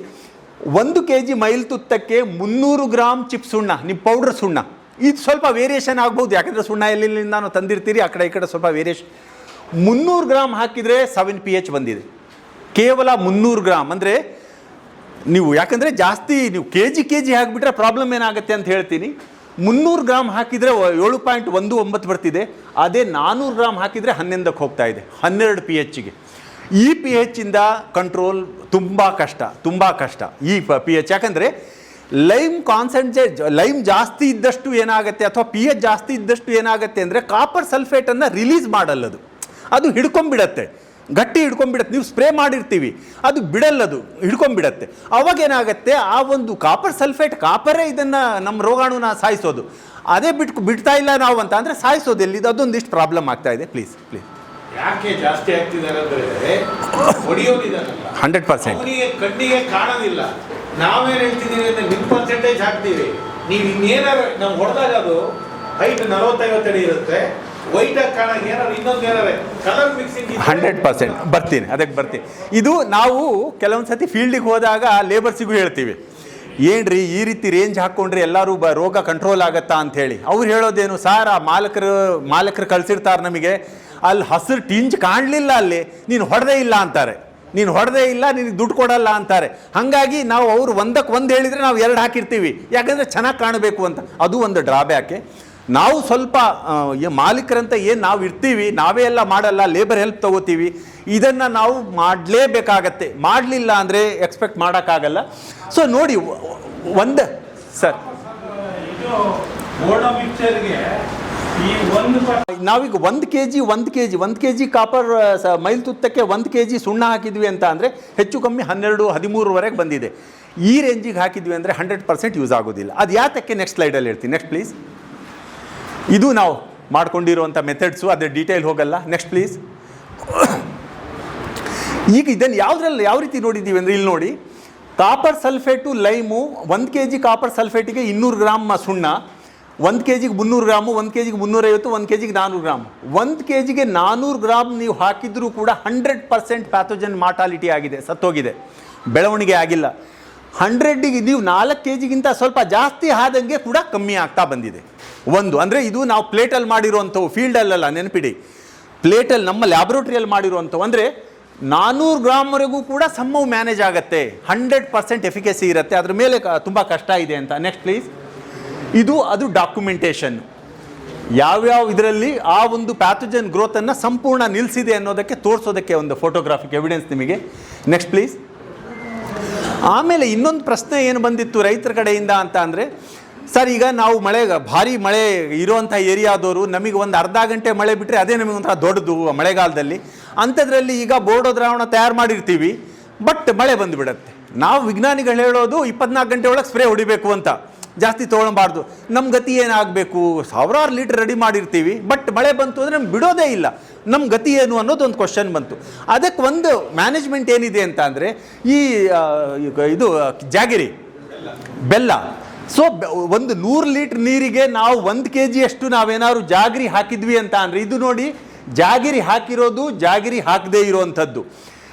Speaker 1: 1 kg ಮೈಲು ತುತ್ತಕ್ಕೆ 300 ಗ್ರಾಮ್ ಚಿಪ್ ಸುಣ್ಣ, ನಿಮ್ಮ ಪೌಡ್ರ್ ಸುಣ್ಣ, ಇದು ಸ್ವಲ್ಪ ವೇರಿಯೇಷನ್ ಆಗ್ಬೋದು, ಯಾಕೆಂದರೆ ಸುಣ್ಣ ಎಲ್ಲಿಂದ ತಂದಿರ್ತೀರಿ, ಆ ಕಡೆ ಈ ಕಡೆ ಸ್ವಲ್ಪ ವೇರಿಯೇಷನ್. 300 ಗ್ರಾಮ್ ಹಾಕಿದರೆ 7 pH ಬಂದಿದೆ, ಕೇವಲ 300 ಗ್ರಾಮ್. ಅಂದರೆ ನೀವು ಯಾಕಂದರೆ ಜಾಸ್ತಿ ನೀವು ಕೆ ಜಿ ಹಾಕಿಬಿಟ್ರೆ ಪ್ರಾಬ್ಲಮ್ ಏನಾಗುತ್ತೆ ಅಂತ ಹೇಳ್ತೀನಿ. 300 ಗ್ರಾಮ್ ಹಾಕಿದರೆ 7.19 ಬರ್ತಿದೆ, ಅದೇ 400 ಗ್ರಾಮ್ ಹಾಕಿದರೆ 11ಕ್ಕೆ ಹೋಗ್ತಾ ಇದೆ, 12 pHಗೆ. ಈ pHಯಿಂದ ಕಂಟ್ರೋಲ್ ತುಂಬ ಕಷ್ಟ ಈ pH. ಯಾಕಂದರೆ ಲೈಮ್ ಜಾಸ್ತಿ ಇದ್ದಷ್ಟು ಏನಾಗುತ್ತೆ, ಅಥವಾ pH ಜಾಸ್ತಿ ಇದ್ದಷ್ಟು ಏನಾಗುತ್ತೆ ಅಂದರೆ, ಕಾಪರ್ ಸಲ್ಫೇಟನ್ನು ರಿಲೀಸ್ ಮಾಡಲ್ಲದು, ಅದು ಹಿಡ್ಕೊಂಬಿಡತ್ತೆ, ಗಟ್ಟಿ ಹಿಡ್ಕೊಂಡ್ಬಿಡತ್ತೆ. ನೀವು ಸ್ಪ್ರೇ ಮಾಡಿರ್ತೀವಿ, ಅದು ಬಿಡಲ್ಲದು, ಹಿಡ್ಕೊಂಡ್ಬಿಡತ್ತೆ. ಅವಾಗ ಏನಾಗುತ್ತೆ, ಆ ಒಂದು ಕಾಪರ್ ಸಲ್ಫೇಟ್, ಕಾಪರೇ ಇದನ್ನು ನಮ್ಮ ರೋಗಾಣುನ ಸಾಯಿಸೋದು, ಅದೇ ಬಿಡ್ತಾ ಇಲ್ಲ ನಾವು ಅಂತ ಅಂದರೆ ಸಾಯಿಸೋದು ಎಲ್ಲಿದೆ, ಅದೊಂದಿಷ್ಟು ಪ್ರಾಬ್ಲಮ್ ಆಗ್ತಾ ಇದೆ. ಪ್ಲೀಸ್
Speaker 2: ಯಾಕೆ ಜಾಸ್ತಿ ಆಗ್ತಿದ್ದಾರೆ ಅಂದರೆ, ಹೊಡಿಯೋದಿದ್ದಾರಲ್ಲ
Speaker 1: 100%
Speaker 2: ಕಣ್ಣಿಗೆ ಕಾಣೋದಿಲ್ಲ. ನಾವೇನು ಹೇಳ್ತಿದ್ದೀವಿ ಅಂದರೆ, ನಿಮ್ಮ ಪರ್ಸೆಂಟೇಜ್ ಹಾಕ್ತೀವಿ, ನೀವು ಇನ್ನೇನಾರು ನಾವು ಹೊಡೆದಾಗ ಅದು ಹೈಟ್ 40-50 ಅಡಿ ಇರುತ್ತೆ, ವೈಟ್ ಆಗಿ ಕಾಣಾಗ ಏನಾರು ಇನ್ನೊಂದು ಏನಾರು ಕಲರ್ ಮಿಕ್ಸಿಂಗ್
Speaker 1: 100% ಬರ್ತೀನಿ. ಇದು ನಾವು ಕೆಲವೊಂದು ಸತಿ ಫೀಲ್ಡಿಗೆ ಹೋದಾಗ ಲೇಬರ್ಸಿಗೂ ಹೇಳ್ತೀವಿ, ಏನ್ರಿ ಈ ರೀತಿ ರೇಂಜ್ ಹಾಕ್ಕೊಂಡ್ರೆ ಎಲ್ಲರೂ ರೋಗ ಕಂಟ್ರೋಲ್ ಆಗತ್ತಾ ಅಂಥೇಳಿ. ಅವ್ರು ಹೇಳೋದೇನು, ಸಾರ್ ಆ ಮಾಲಕರು ಕಳಿಸಿರ್ತಾರೆ ನಮಗೆ, ಅಲ್ಲಿ ಹಸಿರು ಟಿಂಜ್ ಕಾಣಲಿಲ್ಲ, ಅಲ್ಲಿ ನೀನು ಹೊಡೆದೇ ಇಲ್ಲ ಅಂತಾರೆ, ನಿನಗೆ ದುಡ್ಡು ಕೊಡಲ್ಲ ಅಂತಾರೆ. ಹಾಗಾಗಿ ನಾವು ಅವರು 1ಕ್ಕೆ 1 ಹೇಳಿದರೆ ನಾವು 2 ಹಾಕಿರ್ತೀವಿ, ಯಾಕಂದರೆ ಚೆನ್ನಾಗಿ ಕಾಣಬೇಕು ಅಂತ. ಅದು ಒಂದು ಡ್ರಾಬ್ಯಾಕೆ. ನಾವು ಸ್ವಲ್ಪ ಮಾಲೀಕರಂತ ಏನು ನಾವು ಇರ್ತೀವಿ, ನಾವೇ ಎಲ್ಲ ಮಾಡಲ್ಲ, ಲೇಬರ್ ಹೆಲ್ಪ್ ತಗೋತೀವಿ, ಇದನ್ನು ನಾವು ಮಾಡಲೇಬೇಕಾಗತ್ತೆ. ಮಾಡಲಿಲ್ಲ ಅಂದರೆ ಎಕ್ಸ್ಪೆಕ್ಟ್ ಮಾಡೋಕ್ಕಾಗಲ್ಲ. ಸೊ ನೋಡಿ, ಸರ್ ನಾವೀಗ 1 kg ಕಾಪರ್ ಮೈಲ್ತುತ್ತಕ್ಕೆ 1 kg ಸುಣ್ಣ ಹಾಕಿದ್ವಿ ಅಂತ ಅಂದರೆ ಹೆಚ್ಚು ಕಮ್ಮಿ 12-13ವರೆಗೆ ಬಂದಿದೆ. ಈ ರೇಂಜಿಗೆ ಹಾಕಿದ್ವಿ ಅಂದರೆ 100% ಯೂಸ್ ಆಗೋದಿಲ್ಲ. ಅದು ಯಾತಕ್ಕೆ ನೆಕ್ಸ್ಟ್ ಸ್ಲೈಡಲ್ಲಿ ಹೇಳ್ತೀನಿ. Next please. ಇದು ನಾವು ಮಾಡ್ಕೊಂಡಿರುವಂಥ ಮೆಥಡ್ಸು, ಅದ್ರ ಡೀಟೇಲ್ ಹೋಗಲ್ಲ. Next please. ಈಗ ಇದನ್ನು ಯಾವ ರೀತಿ ನೋಡಿದ್ದೀವಿ ಅಂದರೆ, ಇಲ್ಲಿ ನೋಡಿ, copper sulphate lime 1 kg copper ಸಲ್ಫೇಟಿಗೆ 200 ಗ್ರಾಮ್ ಸುಣ್ಣ, 1 kgಗೆ 300 ಗ್ರಾಮು, 1 kgಗೆ 350, 1 kgಗೆ 400 ಗ್ರಾಮ್. 1 kgಗೆ 400 ಗ್ರಾಮ್ ನೀವು ಹಾಕಿದ್ರೂ ಕೂಡ 100% ಪ್ಯಾಥೋಜನ್ ಮಾರ್ಟಾಲಿಟಿ ಆಗಿದೆ, ಸತ್ತೋಗಿದೆ, ಬೆಳವಣಿಗೆ ಆಗಿಲ್ಲ. 100ಗೆ ನೀವು 4 kgಗಿಂತ ಸ್ವಲ್ಪ ಜಾಸ್ತಿ ಆದಂಗೆ ಕೂಡ ಕಮ್ಮಿ ಆಗ್ತಾ ಬಂದಿದೆ. ಅಂದರೆ ಇದು ನಾವು ಪ್ಲೇಟಲ್ಲಿ ಮಾಡಿರುವಂಥವು, ಫೀಲ್ಡಲ್ಲೆಲ್ಲ, ನೆನಪಿಡಿ, ಪ್ಲೇಟಲ್ಲಿ ನಮ್ಮ ಲ್ಯಾಬ್ರೋಟ್ರಿಯಲ್ಲಿ ಮಾಡಿರುವಂಥವು. ಅಂದರೆ 400 ಗ್ರಾಮ್ವರೆಗೂ ಕೂಡ ಸಮ್ಮವು ಮ್ಯಾನೇಜ್ ಆಗುತ್ತೆ, 100% ಎಫಿಕಸಿ ಇರುತ್ತೆ, ಅದ್ರ ಮೇಲೆ ತುಂಬ ಕಷ್ಟ ಇದೆ ಅಂತ. Next please. ಅದು ಡಾಕ್ಯುಮೆಂಟೇಷನ್, ಯಾವ್ಯಾವ ಇದರಲ್ಲಿ ಆ ಒಂದು ಪ್ಯಾಥೋಜನ್ ಗ್ರೋತನ್ನು ಸಂಪೂರ್ಣ ನಿಲ್ಲಿಸಿದೆ ಅನ್ನೋದಕ್ಕೆ ತೋರಿಸೋದಕ್ಕೆ ಒಂದು ಫೋಟೋಗ್ರಾಫಿಕ್ ಎವಿಡೆನ್ಸ್ ನಿಮಗೆ. Next please. ಆಮೇಲೆ ಇನ್ನೊಂದು ಪ್ರಶ್ನೆ ಏನು ಬಂದಿತ್ತು ರೈತರ ಕಡೆಯಿಂದ ಅಂತ ಅಂದರೆ, ಸರ್ ಈಗ ನಾವು ಭಾರಿ ಮಳೆ ಇರುವಂಥ ಏರಿಯಾದವರು, ನಮಗೆ ಒಂದು ಅರ್ಧ ಗಂಟೆ ಮಳೆ ಬಿಟ್ಟರೆ ಅದೇ ನಮಗೆ ಒಂಥರ ದೊಡ್ಡದು ಮಳೆಗಾಲದಲ್ಲಿ, ಅಂಥದ್ರಲ್ಲಿ ಈಗ ಬೋರ್ಡೋ ದ್ರಾವಣ ತಯಾರು ಮಾಡಿರ್ತೀವಿ, ಬಟ್ ಮಳೆ ಬಂದುಬಿಡತ್ತೆ. ನಾವು ವಿಜ್ಞಾನಿಗಳು ಹೇಳೋದು 24 ಗಂಟೆ ಒಳಗೆ ಸ್ಪ್ರೇ ಹೊಡಿಬೇಕು ಅಂತ, ಜಾಸ್ತಿ ತೊಗೊಳ್ಬಾರ್ದು. ನಮ್ಮ ಗತಿ ಏನಾಗಬೇಕು, 1000 ಲೀಟರ್ ರೆಡಿ ಮಾಡಿರ್ತೀವಿ, ಬಟ್ ಮಳೆ ಬಂತು ಅಂದರೆ ನಮ್ಗೆ ಬಿಡೋದೇ ಇಲ್ಲ, ನಮ್ಮ ಗತಿ ಏನು ಅನ್ನೋದು ಒಂದು ಕ್ವಶನ್ ಬಂತು. ಅದಕ್ಕೆ ಒಂದು ಮ್ಯಾನೇಜ್ಮೆಂಟ್ ಏನಿದೆ ಅಂತ ಅಂದರೆ, ಇದು ಜಾಗಿರಿ, ಬೆಲ್ಲ. ಸೊ ಒಂದು 100 ಲೀಟ್ರ್ ನೀರಿಗೆ ನಾವು 1 kg ಅಷ್ಟು ನಾವೇನಾದ್ರು ಜಾಗಿರಿ ಹಾಕಿದ್ವಿ ಅಂತ ಅಂದರೆ, ಇದು ನೋಡಿ, ಜಾಗಿರಿ ಹಾಕಿರೋದು, ಜಾಗಿರಿ ಹಾಕದೇ ಇರೋವಂಥದ್ದು,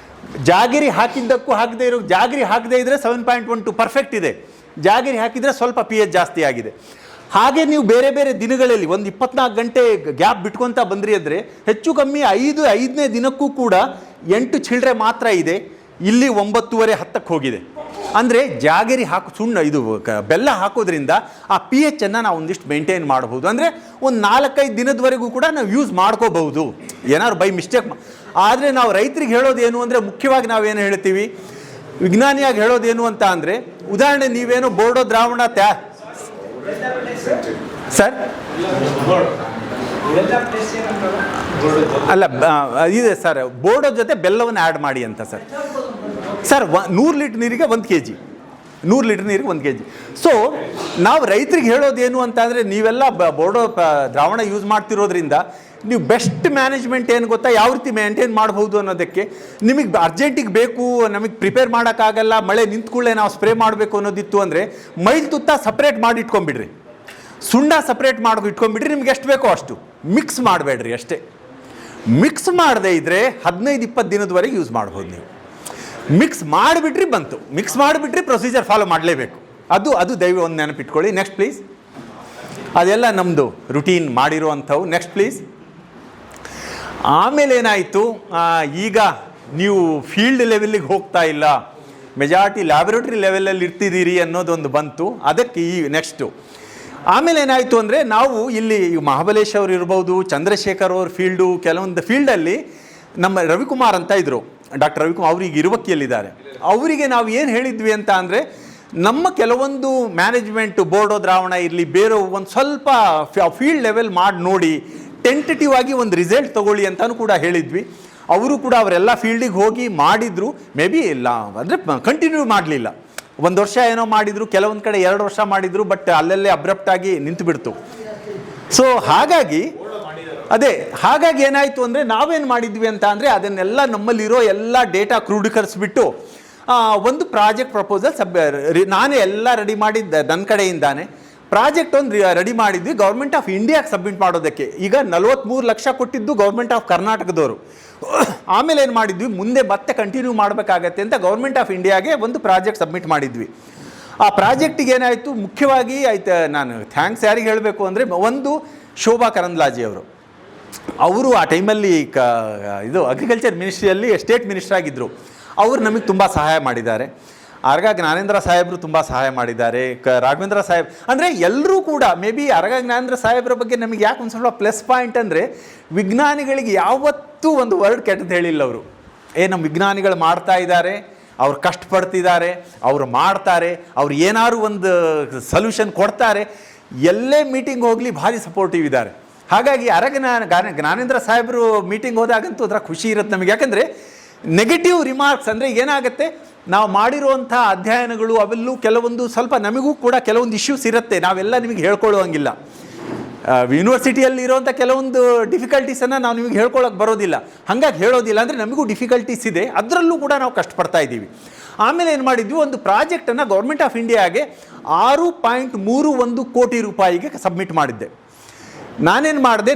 Speaker 1: ಜಾಗಿರಿ ಹಾಕಿದ್ದಕ್ಕೂ ಜಾಗಿರಿ ಹಾಕದೇ ಇದ್ದರೆ 7.12 ಪರ್ಫೆಕ್ಟ್ ಇದೆ, ಜಾಗಿರಿ ಹಾಕಿದರೆ ಸ್ವಲ್ಪ pH ಜಾಸ್ತಿ ಆಗಿದೆ. ಹಾಗೆ ನೀವು ಬೇರೆ ಬೇರೆ ದಿನಗಳಲ್ಲಿ ಒಂದು 24 ಗಂಟೆ ಗ್ಯಾಪ್ ಬಿಟ್ಕೊತಾ ಬಂದ್ರಿ ಅಂದರೆ ಹೆಚ್ಚು ಕಮ್ಮಿ 5ನೇ ದಿನಕ್ಕೂ ಕೂಡ 8 ಚಿಲ್ಡ್ರೆ ಮಾತ್ರ ಇದೆ, ಇಲ್ಲಿ 9:30 10ಕ್ಕೆ ಹೋಗಿದೆ. ಅಂದರೆ ಜಾಗರಿ ಸುಣ್ಣ ಇದು ಬೆಲ್ಲ ಹಾಕೋದ್ರಿಂದ ಆ pH ಅನ್ನು ನಾವು ಒಂದಿಷ್ಟು ಮೇಂಟೈನ್ ಮಾಡ್ಬೋದು. ಅಂದರೆ ಒಂದು 4-5 ದಿನದವರೆಗೂ ಕೂಡ ನಾವು ಯೂಸ್ ಮಾಡ್ಕೋಬಹುದು ಏನಾದ್ರು ಬೈ ಮಿಸ್ಟೇಕ್. ಆದರೆ ನಾವು ರೈತರಿಗೆ ಹೇಳೋದೇನು ಅಂದರೆ, ಮುಖ್ಯವಾಗಿ ನಾವೇನು ಹೇಳ್ತೀವಿ, ವಿಜ್ಞಾನಿಯಾಗಿ ಹೇಳೋದೇನು ಅಂತ ಅಂದರೆ, ಉದಾಹರಣೆ ನೀವೇನು ಬೋರ್ಡೋ ದ್ರಾವಣ ಸರ್ ಅಲ್ಲ ಇದೆ ಸರ್, ಬೋರ್ಡೋ ಜೊತೆ ಬೆಲ್ಲವನ್ನು ಆ್ಯಡ್ ಮಾಡಿ ಅಂತ ಸರ್. 100 ಲೀಟ್ರ್ ನೀರಿಗೆ 1 kg, 100 ಲೀಟ್ರ್ ನೀರಿಗೆ 1 kg. ಸೊ ನಾವು ರೈತರಿಗೆ ಹೇಳೋದೇನು ಅಂತ ಅಂದರೆ, ನೀವೆಲ್ಲ ಬೋರ್ಡೋ ದ್ರಾವಣ ಯೂಸ್ ಮಾಡ್ತಿರೋದ್ರಿಂದ ನೀವು ಬೆಸ್ಟ್ ಮ್ಯಾನೇಜ್ಮೆಂಟ್ ಏನು ಗೊತ್ತಾ, ಯಾವ ರೀತಿ ಮೇಂಟೈನ್ ಮಾಡ್ಬೋದು ಅನ್ನೋದಕ್ಕೆ. ನಿಮಗೆ ಅರ್ಜೆಂಟಿಗೆ ಬೇಕು, ನಮಗೆ ಪ್ರಿಪೇರ್ ಮಾಡೋಕ್ಕಾಗಲ್ಲ, ಮಳೆ ನಿಂತ್ಕೊಳ್ಳೆ ನಾವು ಸ್ಪ್ರೇ ಮಾಡಬೇಕು ಅನ್ನೋದಿತ್ತು ಅಂದರೆ, ಮೈಲ್ ತುತ್ತ ಸಪ್ರೇಟ್ ಮಾಡಿ ಇಟ್ಕೊಂಬಿಡ್ರಿ, ಸುಣ್ಣ ಸಪ್ರೇಟ್ ಮಾಡಿ ಇಟ್ಕೊಂಡ್ಬಿಡ್ರಿ. ನಿಮ್ಗೆ ಎಷ್ಟು ಬೇಕೋ ಅಷ್ಟು ಮಿಕ್ಸ್ ಮಾಡಬೇಡ್ರಿ ಅಷ್ಟೇ. ಮಿಕ್ಸ್ ಮಾಡದೇ ಇದ್ದರೆ 15-20 ದಿನದವರೆಗೆ ಯೂಸ್ ಮಾಡ್ಬೋದು ನೀವು. ಮಿಕ್ಸ್ ಮಾಡಿಬಿಟ್ರಿ ಬಂತು, ಮಿಕ್ಸ್ ಮಾಡಿಬಿಟ್ರಿ ಪ್ರೊಸೀಜರ್ ಫಾಲೋ ಮಾಡಲೇಬೇಕು. ಅದು ದಯವಿ ಒಂದು ನೆನಪಿಟ್ಕೊಳ್ಳಿ. Next please. ಅದೆಲ್ಲ ನಮ್ಮದು ರುಟೀನ್ ಮಾಡಿರುವಂಥವು. Next please. ಆಮೇಲೆ ಏನಾಯಿತು, ಈಗ ನೀವು ಫೀಲ್ಡ್ ಲೆವೆಲ್ಲಿಗೆ ಹೋಗ್ತಾ ಇಲ್ಲ, ಮೆಜಾರಿಟಿ ಲ್ಯಾಬೊರೇಟರಿ ಲೆವೆಲಲ್ಲಿ ಇರ್ತಿದ್ದೀರಿ ಅನ್ನೋದೊಂದು ಬಂತು. ಅದಕ್ಕೆ ಈ ನೆಕ್ಸ್ಟು ಆಮೇಲೆ ಏನಾಯಿತು ಅಂದರೆ, ನಾವು ಇಲ್ಲಿ ಮಹಾಬಲೇಶ್ ಅವರು ಇರ್ಬೋದು, ಚಂದ್ರಶೇಖರ್ ಅವ್ರ ಫೀಲ್ಡು, ಕೆಲವೊಂದು ಫೀಲ್ಡಲ್ಲಿ ನಮ್ಮ ರವಿಕುಮಾರ್ ಅಂತ ಇದ್ದರು, ಡಾಕ್ಟರ್ ರವಿಕುಮಾರ್, ಅವ್ರಿಗೆ ಇರುವಕ್ಕಿಯಲ್ಲಿದ್ದಾರೆ. ಅವರಿಗೆ ನಾವು ಏನು ಹೇಳಿದ್ವಿ ಅಂತ ಅಂದರೆ, ನಮ್ಮ ಕೆಲವೊಂದು ಮ್ಯಾನೇಜ್ಮೆಂಟು ಬೋರ್ಡೋ ದ್ರಾವಣ ಇರಲಿ, ಬೇರೆ ಒಂದು ಸ್ವಲ್ಪ ಫೀಲ್ಡ್ ಲೆವೆಲ್ ಮಾಡಿ ನೋಡಿ, ಟೆಂಟೇಟಿವ್ ಆಗಿ ಒಂದು ರಿಸಲ್ಟ್ ತೊಗೊಳ್ಳಿ ಅಂತಲೂ ಕೂಡ ಹೇಳಿದ್ವಿ. ಅವರು ಕೂಡ ಅವರೆಲ್ಲ ಫೀಲ್ಡಿಗೆ ಹೋಗಿ ಮಾಡಿದರು. ಮೇ ಬಿ ಇಲ್ಲ ಅಂದರೆ ಕಂಟಿನ್ಯೂ ಮಾಡಲಿಲ್ಲ, 1 ವರ್ಷ ಏನೋ ಮಾಡಿದರು, ಕೆಲವೊಂದು ಕಡೆ 2 ವರ್ಷ ಮಾಡಿದರು, ಬಟ್ ಅಲ್ಲಲ್ಲೇ ಅಬ್ರಪ್ಟಾಗಿ ನಿಂತು ಬಿಡ್ತು. ಸೊ ಹಾಗಾಗಿ ಏನಾಯಿತು ಅಂದರೆ, ನಾವೇನು ಮಾಡಿದ್ವಿ ಅಂತ ಅಂದರೆ, ಅದನ್ನೆಲ್ಲ ನಮ್ಮಲ್ಲಿರೋ ಎಲ್ಲ ಡೇಟಾ ಕ್ರೋಢೀಕರಿಸ್ಬಿಟ್ಟು ಒಂದು ಪ್ರಾಜೆಕ್ಟ್ ಪ್ರಪೋಸಲ್ ನಾನೇ ಎಲ್ಲ ರೆಡಿ ಮಾಡಿದ್ದೆ ನನ್ನ ಕಡೆಯಿಂದಾನೆ. ಪ್ರಾಜೆಕ್ಟ್ ಒಂದು ರೆಡಿ ಮಾಡಿದ್ವಿ ಗೌರ್ಮೆಂಟ್ ಆಫ್ ಇಂಡಿಯಾಗೆ ಸಬ್ಮಿಟ್ ಮಾಡೋದಕ್ಕೆ. ಈಗ 43 ಲಕ್ಷ ಕೊಟ್ಟಿದ್ದು ಗೌರ್ಮೆಂಟ್ ಆಫ್ ಕರ್ನಾಟಕದವರು. ಆಮೇಲೆ ಏನು ಮಾಡಿದ್ವಿ, ಮುಂದೆ ಮತ್ತೆ ಕಂಟಿನ್ಯೂ ಮಾಡಬೇಕಾಗತ್ತೆ ಅಂತ ಗೌರ್ಮೆಂಟ್ ಆಫ್ ಇಂಡಿಯಾಗೆ ಒಂದು ಪ್ರಾಜೆಕ್ಟ್ ಸಬ್ಮಿಟ್ ಮಾಡಿದ್ವಿ. ಆ ಪ್ರಾಜೆಕ್ಟಿಗೆ ಏನಾಯಿತು, ಮುಖ್ಯವಾಗಿ ನಾನು ಥ್ಯಾಂಕ್ಸ್ ಯಾರಿಗೆ ಹೇಳಬೇಕು ಅಂದರೆ, ಒಂದು ಶೋಭಾ ಕರಂದ್ಲಾಜೆ ಅವರು ಆ ಟೈಮಲ್ಲಿ ಇದು ಅಗ್ರಿಕಲ್ಚರ್ ಮಿನಿಸ್ಟ್ರಿಯಲ್ಲಿ ಸ್ಟೇಟ್ ಮಿನಿಸ್ಟರ್ ಆಗಿದ್ದರು. ಅವರು ನಮಗೆ ತುಂಬ ಸಹಾಯ ಮಾಡಿದ್ದಾರೆ. ಆರ್ಗ ಜ್ಞಾನೇಂದ್ರ ಸಾಹೇಬರು ತುಂಬ ಸಹಾಯ ಮಾಡಿದ್ದಾರೆ, ರಾಘವೇಂದ್ರ ಸಾಹೇಬ್, ಅಂದರೆ ಎಲ್ಲರೂ ಕೂಡ. ಮೇ ಬಿ ಆರ್ಗ ಜ್ಞಾನೇಂದ್ರ ಸಾಹೇಬ್ರ ಬಗ್ಗೆ ನಮಗೆ ಯಾಕೆ ಒಂದು ಸ್ವಲ್ಪ ಪ್ಲಸ್ ಪಾಯಿಂಟ್ ಅಂದರೆ, ವಿಜ್ಞಾನಿಗಳಿಗೆ ಯಾವತ್ತೂ ಒಂದು ವರ್ಡ್ ಕೆಟ್ಟದ್ದು ಹೇಳಿಲ್ಲ ಅವರು. ನಮ್ಮ ವಿಜ್ಞಾನಿಗಳು ಮಾಡ್ತಾ ಇದ್ದಾರೆ, ಅವ್ರು ಕಷ್ಟಪಡ್ತಿದ್ದಾರೆ, ಅವರು ಮಾಡ್ತಾರೆ, ಅವ್ರು ಏನಾದ್ರು ಒಂದು ಸೊಲ್ಯೂಷನ್ ಕೊಡ್ತಾರೆ, ಎಲ್ಲೇ ಮೀಟಿಂಗ್ ಹೋಗಲಿ ಭಾರಿ ಸಪೋರ್ಟಿವ್ ಇದ್ದಾರೆ. ಹಾಗಾಗಿ ಜ್ಞಾನೇಂದ್ರ ಸಾಹೇಬರು ಮೀಟಿಂಗ್ ಹೋದಾಗಂತೂ ಅದರ ಖುಷಿ ಇರುತ್ತೆ ನಮಗೆ. ಯಾಕಂದರೆ ನೆಗೆಟಿವ್ ರಿಮಾರ್ಕ್ಸ್ ಅಂದರೆ ಏನಾಗುತ್ತೆ, ನಾವು ಮಾಡಿರುವಂಥ ಅಧ್ಯಯನಗಳು ಅವೆಲ್ಲೂ ಕೆಲವೊಂದು ಸ್ವಲ್ಪ ನಮಗೂ ಕೂಡ ಕೆಲವೊಂದು ಇಶ್ಯೂಸ್ ಇರುತ್ತೆ, ನಾವೆಲ್ಲ ನಿಮಗೆ ಹೇಳ್ಕೊಳ್ಳುವಂಗಿಲ್ಲ. ಯೂನಿವರ್ಸಿಟಿಯಲ್ಲಿ ಇರೋವಂಥ ಕೆಲವೊಂದು ಡಿಫಿಕಲ್ಟೀಸನ್ನು ನಾವು ನಿಮಗೆ ಹೇಳ್ಕೊಳ್ಳೋಕೆ ಬರೋದಿಲ್ಲ. ಹಾಗಾಗಿ ಹೇಳೋದಿಲ್ಲ ಅಂದರೆ ನಮಗೂ ಡಿಫಿಕಲ್ಟೀಸ್ ಇದೆ, ಅದರಲ್ಲೂ ಕೂಡ ನಾವು ಕಷ್ಟಪಡ್ತಾ ಇದ್ದೀವಿ. ಆಮೇಲೆ ಏನು ಮಾಡಿದ್ವಿ, ಒಂದು ಪ್ರಾಜೆಕ್ಟನ್ನು ಗೌರ್ಮೆಂಟ್ ಆಫ್ ಇಂಡಿಯಾಗೆ 6.31 ಕೋಟಿ ರೂಪಾಯಿಗೆ ಸಬ್ಮಿಟ್ ಮಾಡಿದ್ದೆ. ನಾನೇನು ಮಾಡಿದೆ,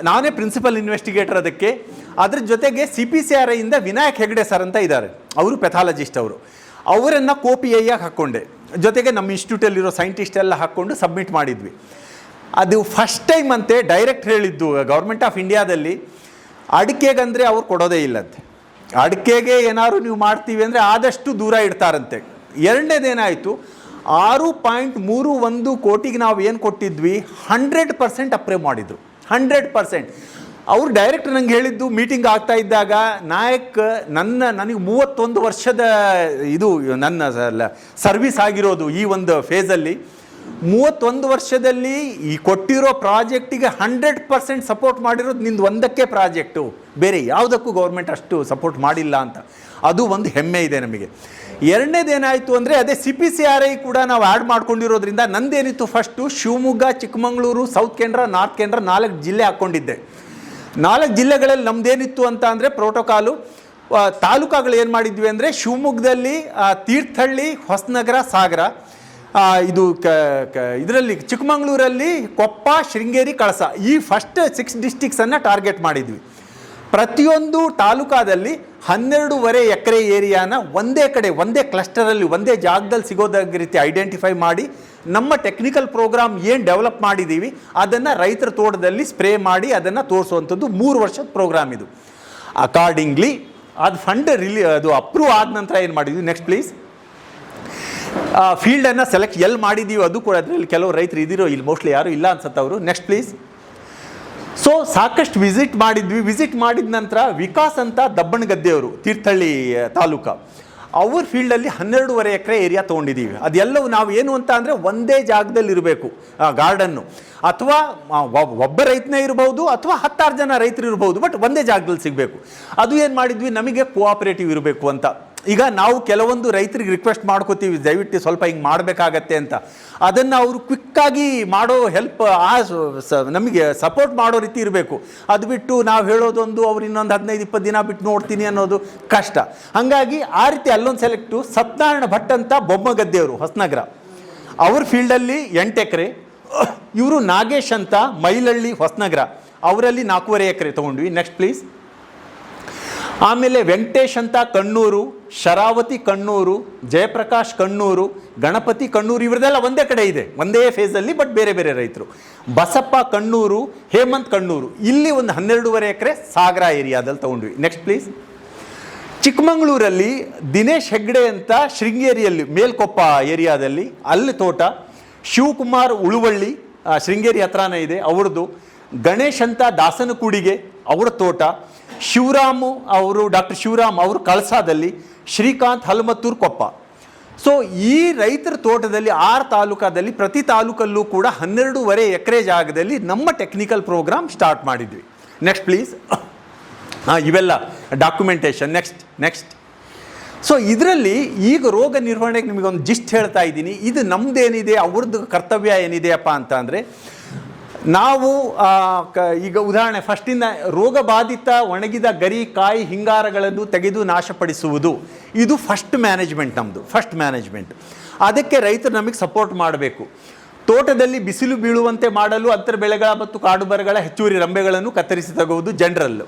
Speaker 1: ನಾನೇ ಪ್ರಿನ್ಸಿಪಲ್ ಇನ್ವೆಸ್ಟಿಗೇಟರ್ ಅದಕ್ಕೆ. ಅದ್ರ ಜೊತೆಗೆ CPCRIಯಿಂದ ವಿನಾಯಕ್ ಹೆಗ್ಡೆ ಸರ್ ಅಂತ ಇದ್ದಾರೆ, ಅವರು ಪೆಥಾಲಜಿಸ್ಟ್, ಅವರನ್ನು ಕೋಪಿಐಯಾಗಿ ಹಾಕ್ಕೊಂಡೆ. ಜೊತೆಗೆ ನಮ್ಮ ಇನ್ಸ್ಟಿಟ್ಯೂಟಲ್ಲಿರೋ ಸೈಂಟಿಸ್ಟ್ ಎಲ್ಲ ಹಾಕ್ಕೊಂಡು ಸಬ್ಮಿಟ್ ಮಾಡಿದ್ವಿ. ಅದು ಫಸ್ಟ್ ಟೈಮ್ ಅಂತೆ ಡೈರೆಕ್ಟ್ ಹೇಳಿದ್ದು ಗೌರ್ಮೆಂಟ್ ಆಫ್ ಇಂಡಿಯಾದಲ್ಲಿ, ಅಡಿಕೆಗಂದರೆ ಅವ್ರು ಕೊಡೋದೇ ಇಲ್ಲಂತೆ. ಅಡಿಕೆಗೆ ಏನಾದ್ರು ನೀವು ಮಾಡ್ತೀವಿ ಅಂದರೆ ಆದಷ್ಟು ದೂರ ಇಡ್ತಾರಂತೆ. ಎರಡನೇದೇನಾಯಿತು, 6.31 ಕೋಟಿಗೆ ನಾವು ಏನು ಕೊಟ್ಟಿದ್ವಿ 100% ಅಪ್ರೂವ್ ಮಾಡಿದ್ರು. 100%. ಅವರು ಡೈರೆಕ್ಟ್ ನಂಗೆ ಹೇಳಿದ್ದು, ಮೀಟಿಂಗ್ ಆಗ್ತಾ ಇದ್ದಾಗ, ನಾಯಕ್ ನನಗೆ 31 ವರ್ಷದ ಇದು ನನ್ನ ಸರ್ವಿಸ್ ಆಗಿರೋದು ಈ ಒಂದು ಫೇಸಲ್ಲಿ. 31 ವರ್ಷದಲ್ಲಿ ಈ ಕೊಟ್ಟಿರೋ ಪ್ರಾಜೆಕ್ಟಿಗೆ 100% ಸಪೋರ್ಟ್ ಮಾಡಿರೋದು ನಿಂದು ಒಂದಕ್ಕೆ ಪ್ರಾಜೆಕ್ಟು, ಬೇರೆ ಯಾವುದಕ್ಕೂ ಗೌರ್ಮೆಂಟ್ ಅಷ್ಟು ಸಪೋರ್ಟ್ ಮಾಡಿಲ್ಲ ಅಂತ. ಅದು ಒಂದು ಹೆಮ್ಮೆ ಇದೆ ನಮಗೆ. ಎರಡನೇದೇನಾಯಿತು ಅಂದರೆ, ಅದೇ CPCRI ಕೂಡ ನಾವು ಆ್ಯಡ್ ಮಾಡ್ಕೊಂಡಿರೋದ್ರಿಂದ ನಂದೇನಿತ್ತು, first Shivamogga, Chikkamagaluru, south Kanara, north Kanara 4 ಜಿಲ್ಲೆ ಹಾಕ್ಕೊಂಡಿದ್ದೆ. 4 ಜಿಲ್ಲೆಗಳಲ್ಲಿ ನಮ್ಮದೇನಿತ್ತು ಅಂತ ಅಂದರೆ ಪ್ರೋಟೋಕಾಲು. ತಾಲೂಕುಗಳು ಏನು ಮಾಡಿದ್ವಿ ಅಂದರೆ, ಶಿವಮೊಗ್ಗದಲ್ಲಿ ತೀರ್ಥಹಳ್ಳಿ, ಹೊಸನಗರ, ಸಾಗರ, ಇದು ಇದರಲ್ಲಿ ಚಿಕ್ಕಮಗಳೂರಲ್ಲಿ ಕೊಪ್ಪ, ಶೃಂಗೇರಿ, ಕಳಸ, ಈ ಫಸ್ಟ್ 6 ಡಿಸ್ಟಿಕ್ಸನ್ನು ಟಾರ್ಗೆಟ್ ಮಾಡಿದ್ವಿ. ಪ್ರತಿಯೊಂದು ತಾಲೂಕಾದಲ್ಲಿ 12.5 ಎಕರೆ ಏರಿಯಾನ ಒಂದೇ ಕಡೆ, ಒಂದೇ ಕ್ಲಸ್ಟರಲ್ಲಿ, ಒಂದೇ ಜಾಗದಲ್ಲಿ ಸಿಗೋದಾಗ ರೀತಿ ಐಡೆಂಟಿಫೈ ಮಾಡಿ, ನಮ್ಮ ಟೆಕ್ನಿಕಲ್ ಪ್ರೋಗ್ರಾಮ್ ಏನು ಡೆವಲಪ್ ಮಾಡಿದ್ದೀವಿ ಅದನ್ನು ರೈತರ ತೋಟದಲ್ಲಿ ಸ್ಪ್ರೇ ಮಾಡಿ ಅದನ್ನು ತೋರಿಸುವಂಥದ್ದು 3 ವರ್ಷದ ಪ್ರೋಗ್ರಾಮ್ ಇದು. ಅಕಾರ್ಡಿಂಗ್ಲಿ ಅದು ಫಂಡ್ ಅದು ಅಪ್ರೂವ್ ಆದ ನಂತರ ಏನು ಮಾಡಿದ್ವಿ, ನೆಕ್ಸ್ಟ್ ಪ್ಲೀಸ್. ಫೀಲ್ಡನ್ನು ಸೆಲೆಕ್ಟ್ ಎಲ್ಲಿ ಮಾಡಿದ್ದೀವಿ ಅದು ಕೂಡ ಅದರಲ್ಲಿ ಕೆಲವು ರೈತರು ಇದಿರೋ ಇಲ್ಲಿ ಮೋಸ್ಟ್ಲಿ ಯಾರು ಇಲ್ಲ ಅನ್ಸುತ್ತೆ ಅವರು. Next please. ಸೊ ಸಾಕಷ್ಟು ವಿಸಿಟ್ ಮಾಡಿದ್ವಿ. ವಿಸಿಟ್ ಮಾಡಿದ ನಂತರ ವಿಕಾಸ್ ಅಂತ ದಬ್ಬಣಗದ್ದೆಯವರು ತೀರ್ಥಹಳ್ಳಿ ತಾಲೂಕು, ಅವ್ರ ಫೀಲ್ಡಲ್ಲಿ 12.5 ಎಕರೆ ಏರಿಯಾ ತೊಗೊಂಡಿದ್ದೀವಿ. ಅದೆಲ್ಲವೂ ನಾವು ಏನು ಅಂತ ಅಂದರೆ ಒಂದೇ ಜಾಗದಲ್ಲಿ ಇರಬೇಕು ಗಾರ್ಡನ್ನು, ಅಥವಾ ಒಬ್ಬ ರೈತನೇ ಇರ್ಬೋದು ಅಥವಾ 10 ಜನ ರೈತರು ಇರ್ಬೋದು, ಬಟ್ ಒಂದೇ ಜಾಗದಲ್ಲಿ ಸಿಗಬೇಕು. ಅದು ಏನು ಮಾಡಿದ್ವಿ, ನಮಗೆ ಕೋಆಪರೇಟಿವ್ ಇರಬೇಕು ಅಂತ. ಈಗ ನಾವು ಕೆಲವೊಂದು ರೈತರಿಗೆ ರಿಕ್ವೆಸ್ಟ್ ಮಾಡ್ಕೋತೀವಿ, ದಯವಿಟ್ಟು ಸ್ವಲ್ಪ ಹಿಂಗೆ ಮಾಡಬೇಕಾಗತ್ತೆ ಅಂತ. ಅದನ್ನು ಅವರು ಕ್ವಿಕ್ಕಾಗಿ ಮಾಡೋ ಹೆಲ್ಪ್ ನಮಗೆ ಸಪೋರ್ಟ್ ಮಾಡೋ ರೀತಿ ಇರಬೇಕು. ಅದು ಬಿಟ್ಟು ನಾವು ಹೇಳೋದೊಂದು ಅವ್ರು ಇನ್ನೊಂದು 15-20 ದಿನ ಬಿಟ್ಟು ನೋಡ್ತೀನಿ ಅನ್ನೋದು ಕಷ್ಟ. ಹಾಗಾಗಿ ಆ ರೀತಿ ಅಲ್ಲೊಂದು ಸೆಲೆಕ್ಟು ಸತ್ಯನಾರಾಯಣ ಭಟ್ ಅಂತ ಬೊಮ್ಮಗದ್ದೆಯವರು ಹೊಸನಗರ, ಅವ್ರ ಫೀಲ್ಡಲ್ಲಿ 8 ಎಕರೆ. ಇವರು ನಾಗೇಶ್ ಅಂತ ಮೈಲಹಳ್ಳಿ ಹೊಸನಗರ, ಅವರಲ್ಲಿ 4.5 ಎಕರೆ ತೊಗೊಂಡ್ವಿ. Next please. ಆಮೇಲೆ ವೆಂಕಟೇಶ್ ಅಂತ ಕಣ್ಣೂರು, ಶರಾವತಿ ಕಣ್ಣೂರು, ಜಯಪ್ರಕಾಶ್ ಕಣ್ಣೂರು, ಗಣಪತಿ ಕಣ್ಣೂರು, ಇವ್ರದೆಲ್ಲ ಒಂದೇ ಕಡೆ ಇದೆ, ಒಂದೇ ಫೇಸಲ್ಲಿ, ಬಟ್ ಬೇರೆ ಬೇರೆ ರೈತರು. ಬಸಪ್ಪ ಕಣ್ಣೂರು, ಹೇಮಂತ್ ಕಣ್ಣೂರು, ಇಲ್ಲಿ ಒಂದು 12.5 ಎಕರೆ ಸಾಗರ ಏರಿಯಾದಲ್ಲಿ ತೊಗೊಂಡ್ವಿ. Next please. ಚಿಕ್ಕಮಗಳೂರಲ್ಲಿ ದಿನೇಶ್ ಹೆಗ್ಡೆ ಅಂತ ಶೃಂಗೇರಿಯಲ್ಲಿ ಮೇಲ್ಕೊಪ್ಪ ಏರಿಯಾದಲ್ಲಿ ಅಲ್ಲಿ ತೋಟ. ಶಿವಕುಮಾರ್ ಉಳುವಳ್ಳಿ ಶೃಂಗೇರಿ ಹತ್ರನೇ ಇದೆ ಅವ್ರದ್ದು. ಗಣೇಶ್ ಅಂತ ದಾಸನಕುಡಿಗೆ ಅವರ ತೋಟ. ಶಿವರಾಮು ಅವರು ಡಾಕ್ಟರ್ ಶಿವರಾಮ್ ಅವರು ಕಳಸಾದಲ್ಲಿ. ಶ್ರೀಕಾಂತ್ ಹಲಮತ್ತೂರು ಕೊಪ್ಪ. ಸೊ ಈ ರೈತರ ತೋಟದಲ್ಲಿ 6 ತಾಲೂಕಾದಲ್ಲಿ ಪ್ರತಿ ತಾಲೂಕಲ್ಲೂ ಕೂಡ 12.5 ಎಕರೆ ಜಾಗದಲ್ಲಿ ನಮ್ಮ ಟೆಕ್ನಿಕಲ್ ಪ್ರೋಗ್ರಾಮ್ ಸ್ಟಾರ್ಟ್ ಮಾಡಿದ್ವಿ. Next please. ಇವೆಲ್ಲ ಡಾಕ್ಯುಮೆಂಟೇಷನ್. ನೆಕ್ಸ್ಟ್. ಸೊ ಇದರಲ್ಲಿ ಈಗ ರೋಗ ನಿರ್ವಹಣೆಗೆ ನಿಮಗೊಂದು ಜಿಸ್ಟ್ ಹೇಳ್ತಾ ಇದ್ದೀನಿ. ಇದು ನಮ್ಮದೇನಿದೆ, ಅವ್ರದ್ದು ಕರ್ತವ್ಯ ಏನಿದೆಯಪ್ಪ ಅಂತ ಅಂದರೆ, ನಾವು ಈಗ ಉದಾಹರಣೆ ಫಸ್ಟಿಂದ ರೋಗ ಬಾಧಿತ ಒಣಗಿದ ಗರಿ, ಕಾಯಿ, ಹಿಂಗಾರಗಳನ್ನು ತೆಗೆದು ನಾಶಪಡಿಸುವುದು, ಇದು ಫಸ್ಟ್ ಮ್ಯಾನೇಜ್ಮೆಂಟ್, ನಮ್ಮದು ಫಸ್ಟ್ ಮ್ಯಾನೇಜ್ಮೆಂಟ್. ಅದಕ್ಕೆ ರೈತರು ನಮಗೆ ಸಪೋರ್ಟ್ ಮಾಡಬೇಕು. ತೋಟದಲ್ಲಿ ಬಿಸಿಲು ಬೀಳುವಂತೆ ಮಾಡಲು ಅಂತರ ಬೆಳೆಗಳ ಮತ್ತು ಕಾಡು ಮರಗಳ ಹೆಚ್ಚುವರಿ ರಂಬೆಗಳನ್ನು ಕತ್ತರಿಸಿ ತೆಗೆಯುವುದು ಜನರಲ್ಲು.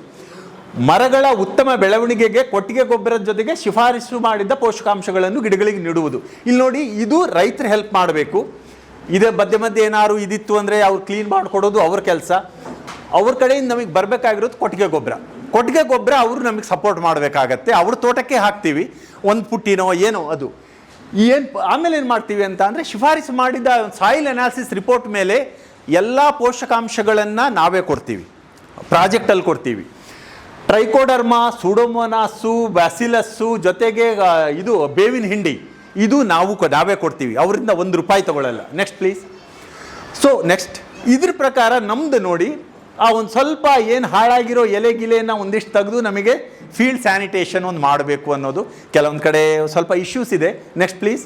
Speaker 1: ಮರಗಳ ಉತ್ತಮ ಬೆಳವಣಿಗೆಗೆ ಕೊಟ್ಟಿಗೆ ಗೊಬ್ಬರದ ಜೊತೆಗೆ ಶಿಫಾರಸು ಮಾಡಿದ ಪೋಷಕಾಂಶಗಳನ್ನು ಗಿಡಗಳಿಗೆ ನೀಡುವುದು. ಇಲ್ಲಿ ನೋಡಿ, ಇದು ರೈತರು ಹೆಲ್ಪ್ ಮಾಡಬೇಕು. ಇದೇ ಮಧ್ಯೆ ಏನಾದ್ರು ಇದಿತ್ತು ಅಂದರೆ ಅವ್ರು ಕ್ಲೀನ್ ಮಾಡಿಕೊಡೋದು ಅವ್ರ ಕೆಲಸ. ಅವ್ರ ಕಡೆಯಿಂದ ನಮಗೆ ಬರಬೇಕಾಗಿರೋದು ಕೊಟ್ಟಿಗೆ ಗೊಬ್ಬರ ಅವರು ನಮಗೆ ಸಪೋರ್ಟ್ ಮಾಡಬೇಕಾಗತ್ತೆ. ಅವ್ರ ತೋಟಕ್ಕೆ ಹಾಕ್ತೀವಿ, ಒಂದು ಪುಟ್ಟಿನೋ ಏನೋ ಅದು. ಆಮೇಲೆ ಏನು ಮಾಡ್ತೀವಿ ಅಂತ ಅಂದರೆ, ಶಿಫಾರಸು ಮಾಡಿದ ಸಾಯಿಲ್ ಅನಾಲಿಸಿಸ್ ರಿಪೋರ್ಟ್ ಮೇಲೆ ಎಲ್ಲ ಪೋಷಕಾಂಶಗಳನ್ನು ನಾವೇ ಕೊಡ್ತೀವಿ, ಪ್ರಾಜೆಕ್ಟಲ್ಲಿ ಕೊಡ್ತೀವಿ. ಟ್ರೈಕೋಡರ್ಮಾ, ಸೂಡೋಮೋನಾಸು, ಬ್ಯಾಸಿಲಸ್ಸು, ಜೊತೆಗೆ ಇದು ಬೇವಿನ ಹಿಂಡಿ, ಇದು ನಾವೇ ಕೊಡ್ತೀವಿ. ಅವರಿಂದ ₹1 ತಗೊಳ್ಳಲ್ಲ. Next please. ಸೊ ನೆಕ್ಸ್ಟ್, ಇದ್ರ ಪ್ರಕಾರ ನಮ್ದು ನೋಡಿ, ಒಂದು ಸ್ವಲ್ಪ ಏನು ಹಾಳಾಗಿರೋ ಎಲೆಗಿಲೆಯನ್ನು ಒಂದಿಷ್ಟು ತೆಗೆದು ನಮಗೆ ಫೀಲ್ಡ್ ಸ್ಯಾನಿಟೇಷನ್ ಒಂದು ಮಾಡಬೇಕು ಅನ್ನೋದು ಕೆಲವೊಂದು ಕಡೆ ಸ್ವಲ್ಪ ಇಶ್ಯೂಸ್ ಇದೆ. Next please.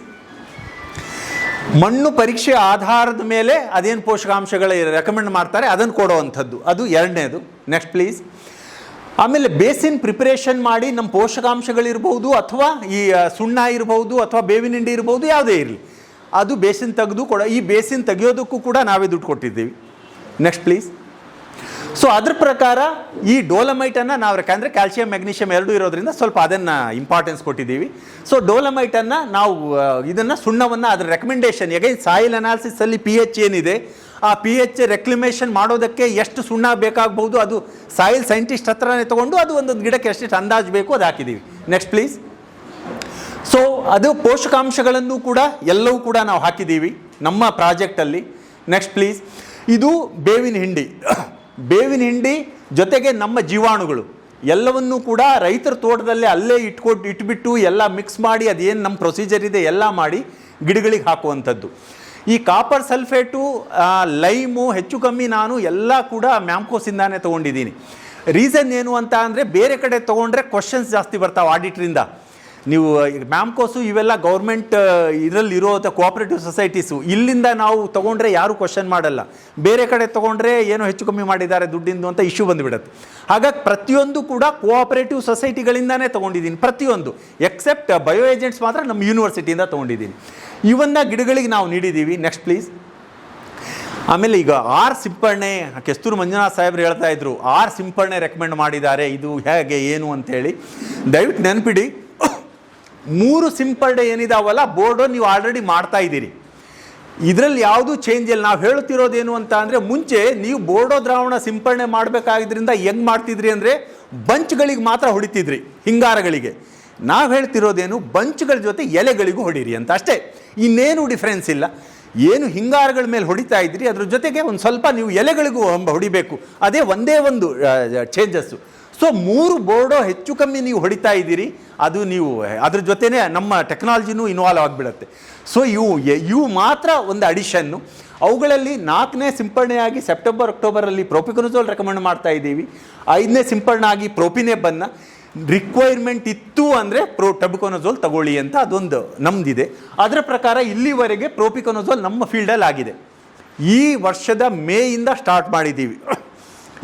Speaker 1: ಮಣ್ಣು ಪರೀಕ್ಷೆ ಆಧಾರದ ಮೇಲೆ ಅದೇನು ಪೋಷಕಾಂಶಗಳ ರೆಕಮೆಂಡ್ ಮಾಡ್ತಾರೆ ಅದನ್ನು ಕೊಡೋವಂಥದ್ದು, ಅದು 2ನೇದು. Next please. ಆಮೇಲೆ ಬೇಸಿನ್ ಪ್ರಿಪರೇಷನ್ ಮಾಡಿ ನಮ್ಮ ಪೋಷಕಾಂಶಗಳಿರ್ಬೋದು, ಅಥವಾ ಈ ಸುಣ್ಣ ಇರ್ಬೋದು, ಅಥವಾ ಬೇವಿನ ಹಿಂಡಿ ಇರ್ಬೋದು, ಯಾವುದೇ ಇರಲಿ, ಅದು ಬೇಸಿನ್ ತೆಗೆದು ಈ ಬೇಸಿನ್ ತೆಗೆಯೋದಕ್ಕೂ ಕೂಡ ನಾವೇ ದುಡ್ಡು ಕೊಟ್ಟಿದ್ದೀವಿ. Next please. ಸೊ ಅದ್ರ ಪ್ರಕಾರ ಈ ಡೋಲಮೈಟನ್ನು ನಾವು, ಯಾಕಂದರೆ ಕ್ಯಾಲ್ಸಿಯಂ ಮ್ಯಾಗ್ನೀಷಿಯಮ್ ಎರಡೂ ಇರೋದ್ರಿಂದ ಸ್ವಲ್ಪ ಅದನ್ನು ಇಂಪಾರ್ಟೆನ್ಸ್ ಕೊಟ್ಟಿದ್ದೀವಿ. ಸೊ ಡೋಲಮೈಟನ್ನು ನಾವು ಇದನ್ನು ಸುಣ್ಣವನ್ನು ಅದರ ರೆಕಮೆಂಡೇಷನ್, ಈಗ ಸಾಯಿಲ್ ಅನಾಲಿಸಿಸಲ್ಲಿ pH ಏನಿದೆ, ಆ pH ರೆಕ್ಲಿಮೇಷನ್ ಮಾಡೋದಕ್ಕೆ ಎಷ್ಟು ಸುಣ್ಣ ಬೇಕಾಗಬಹುದು, ಅದು ಸಾಯಿಲ್ ಸೈಂಟಿಸ್ಟ್ ಹತ್ರನೇ ತೊಗೊಂಡು ಅದು ಒಂದೊಂದು ಗಿಡಕ್ಕೆ ಎಷ್ಟೆಷ್ಟು ಅಂದಾಜು ಬೇಕು ಅದು ಹಾಕಿದ್ದೀವಿ. Next please. ಸೊ ಅದು ಪೋಷಕಾಂಶಗಳನ್ನು ಕೂಡ ಎಲ್ಲವೂ ಕೂಡ ನಾವು ಹಾಕಿದ್ದೀವಿ ನಮ್ಮ ಪ್ರಾಜೆಕ್ಟಲ್ಲಿ. Next please. ಇದು ಬೇವಿನ ಹಿಂಡಿ ಜೊತೆಗೆ ನಮ್ಮ ಜೀವಾಣುಗಳು ಎಲ್ಲವನ್ನೂ ಕೂಡ ರೈತರ ತೋಟದಲ್ಲೇ ಅಲ್ಲೇ ಇಟ್ಬಿಟ್ಟು ಎಲ್ಲ ಮಿಕ್ಸ್ ಮಾಡಿ ಅದೇನು ನಮ್ಮ ಪ್ರೊಸೀಜರ್ ಇದೆ ಎಲ್ಲ ಮಾಡಿ ಗಿಡಗಳಿಗೆ ಹಾಕುವಂಥದ್ದು. ಈ ಕಾಪರ್ ಸಲ್ಫೇಟು, ಲೈಮು ಹೆಚ್ಚು ಕಮ್ಮಿ ನಾನು ಎಲ್ಲ ಕೂಡ ಮ್ಯಾಮ್ಕೋಸಿಂದಾನೇ ತೊಗೊಂಡಿದ್ದೀನಿ. ರೀಸನ್ ಏನು ಅಂತ ಅಂದರೆ, ಬೇರೆ ಕಡೆ ತೊಗೊಂಡ್ರೆ ಕ್ವಶನ್ಸ್ ಜಾಸ್ತಿ ಬರ್ತಾವೆ ಆಡಿಟ್ರಿಂದ. ನೀವು ಮ್ಯಾಮ್ಕೋಸು ಇವೆಲ್ಲ ಗೌರ್ಮೆಂಟ್ ಇದರಲ್ಲಿರೋ ಕೋಆಪರೇಟಿವ್ ಸೊಸೈಟೀಸು, ಇಲ್ಲಿಂದ ನಾವು ತೊಗೊಂಡ್ರೆ ಯಾರೂ ಕ್ವಶನ್ ಮಾಡಲ್ಲ. ಬೇರೆ ಕಡೆ ತೊಗೊಂಡ್ರೆ ಏನೋ ಹೆಚ್ಚು ಕಮ್ಮಿ ಮಾಡಿದ್ದಾರೆ ದುಡ್ಡಿಂದು ಅಂತ ಇಶ್ಯೂ ಬಂದುಬಿಡುತ್ತೆ. ಹಾಗಾಗಿ ಪ್ರತಿಯೊಂದು ಕೂಡ ಕೋಆಪರೇಟಿವ್ ಸೊಸೈಟಿಗಳಿಂದನೇ ತೊಗೊಂಡಿದ್ದೀನಿ, ಪ್ರತಿಯೊಂದು ಎಕ್ಸೆಪ್ಟ್ ಬಯೋ ಏಜೆಂಟ್ಸ್ ಮಾತ್ರ ನಮ್ಮ ಯೂನಿವರ್ಸಿಟಿಯಿಂದ ತೊಗೊಂಡಿದ್ದೀನಿ. ಇವನ್ನ ಗಿಡಗಳಿಗೆ ನಾವು ನೀಡಿದ್ದೀವಿ. Next please. ಆಮೇಲೆ ಈಗ 6 ಸಿಂಪರಣೆ, ಕೆಸ್ತೂರು ಮಂಜುನಾಥ್ ಸಾಹೇಬ್ರು ಹೇಳ್ತಾ ಇದ್ರು, 6 ಸಿಂಪರಣೆ ರೆಕಮೆಂಡ್ ಮಾಡಿದ್ದಾರೆ, ಇದು ಹೇಗೆ ಏನು ಅಂತೇಳಿ. ದಯವಿಟ್ಟು ನೆನಪಿಡಿ, 3 ಸಿಂಪರಣೆ ಏನಿದಾವಲ್ಲ ಬೋರ್ಡು ನೀವು ಆಲ್ರೆಡಿ ಮಾಡ್ತಾ ಇದ್ದೀರಿ, ಇದರಲ್ಲಿ ಯಾವುದೂ ಚೇಂಜ್ ಇಲ್ಲ. ನಾವು ಹೇಳ್ತಿರೋದೇನು ಅಂತ ಅಂದರೆ, ಮುಂಚೆ ನೀವು ಬೋರ್ಡೋ ದ್ರಾವಣ ಸಿಂಪರಣೆ ಮಾಡಬೇಕಾಗಿದ್ರಿಂದ ಹೆಂಗೆ ಮಾಡ್ತಿದ್ರಿ ಅಂದರೆ, ಬಂಚ್ಗಳಿಗೆ ಮಾತ್ರ ಹೊಡಿತಿದ್ರಿ ಹಿಂಗಾರಗಳಿಗೆ. ನಾವು ಹೇಳ್ತಿರೋದೇನು ಬಂಚ್ಗಳ ಜೊತೆ ಎಲೆಗಳಿಗೂ ಹೊಡೀರಿ ಅಂತ ಅಷ್ಟೇ, ಇನ್ನೇನು ಡಿಫ್ರೆನ್ಸ್ ಇಲ್ಲ. ಏನು ಹಿಂಗಾರಗಳ ಮೇಲೆ ಹೊಡಿತಾ ಇದ್ರಿ ಅದ್ರ ಜೊತೆಗೆ ಒಂದು ಸ್ವಲ್ಪ ನೀವು ಎಲೆಗಳಿಗೂ ಹೊಡಿಬೇಕು, ಅದೇ ಒಂದೇ ಒಂದು ಚೇಂಜಸ್ಸು. ಸೊ 3 ಬೋರ್ಡೋ ಹೆಚ್ಚು ಕಮ್ಮಿ ನೀವು ಹೊಡಿತಾ ಇದ್ದೀರಿ, ಅದು ನೀವು ಅದ್ರ ಜೊತೆನೇ ನಮ್ಮ ಟೆಕ್ನಾಲಜಿನೂ ಇನ್ವಾಲ್ವ್ ಆಗಿಬಿಡುತ್ತೆ. ಸೊ ಇವು ಮಾತ್ರ ಒಂದು ಅಡಿಷನ್ನು. ಅವುಗಳಲ್ಲಿ 4ನೇ ಸಿಂಪಡಣೆಯಾಗಿ ಸೆಪ್ಟೆಂಬರ್ ಅಕ್ಟೋಬರಲ್ಲಿ ಪ್ರೋಪಿಕೊನಜೋಲ್ ರೆಕಮೆಂಡ್ ಮಾಡ್ತಾ ಇದ್ದೀವಿ. 5ನೇ ಸಿಂಪಡಣೆ ಆಗಿ ಪ್ರೋಪಿನೆಬನ್ನು. ರಿಕ್ವೈರ್ಮೆಂಟ್ ಇತ್ತು ಅಂದರೆ ಟೆಬುಕೊನಜೋಲ್ ತಗೊಳ್ಳಿ ಅಂತ ಅದೊಂದು ನಮ್ಮದಿದೆ. ಅದರ ಪ್ರಕಾರ ಇಲ್ಲಿವರೆಗೆ ಪ್ರೋಪಿಕೊನಜೋಲ್ ನಮ್ಮ ಫೀಲ್ಡಲ್ಲಿ ಆಗಿದೆ. ಈ ವರ್ಷದ ಮೇಯಿಂದ ಸ್ಟಾರ್ಟ್ ಮಾಡಿದ್ದೀವಿ.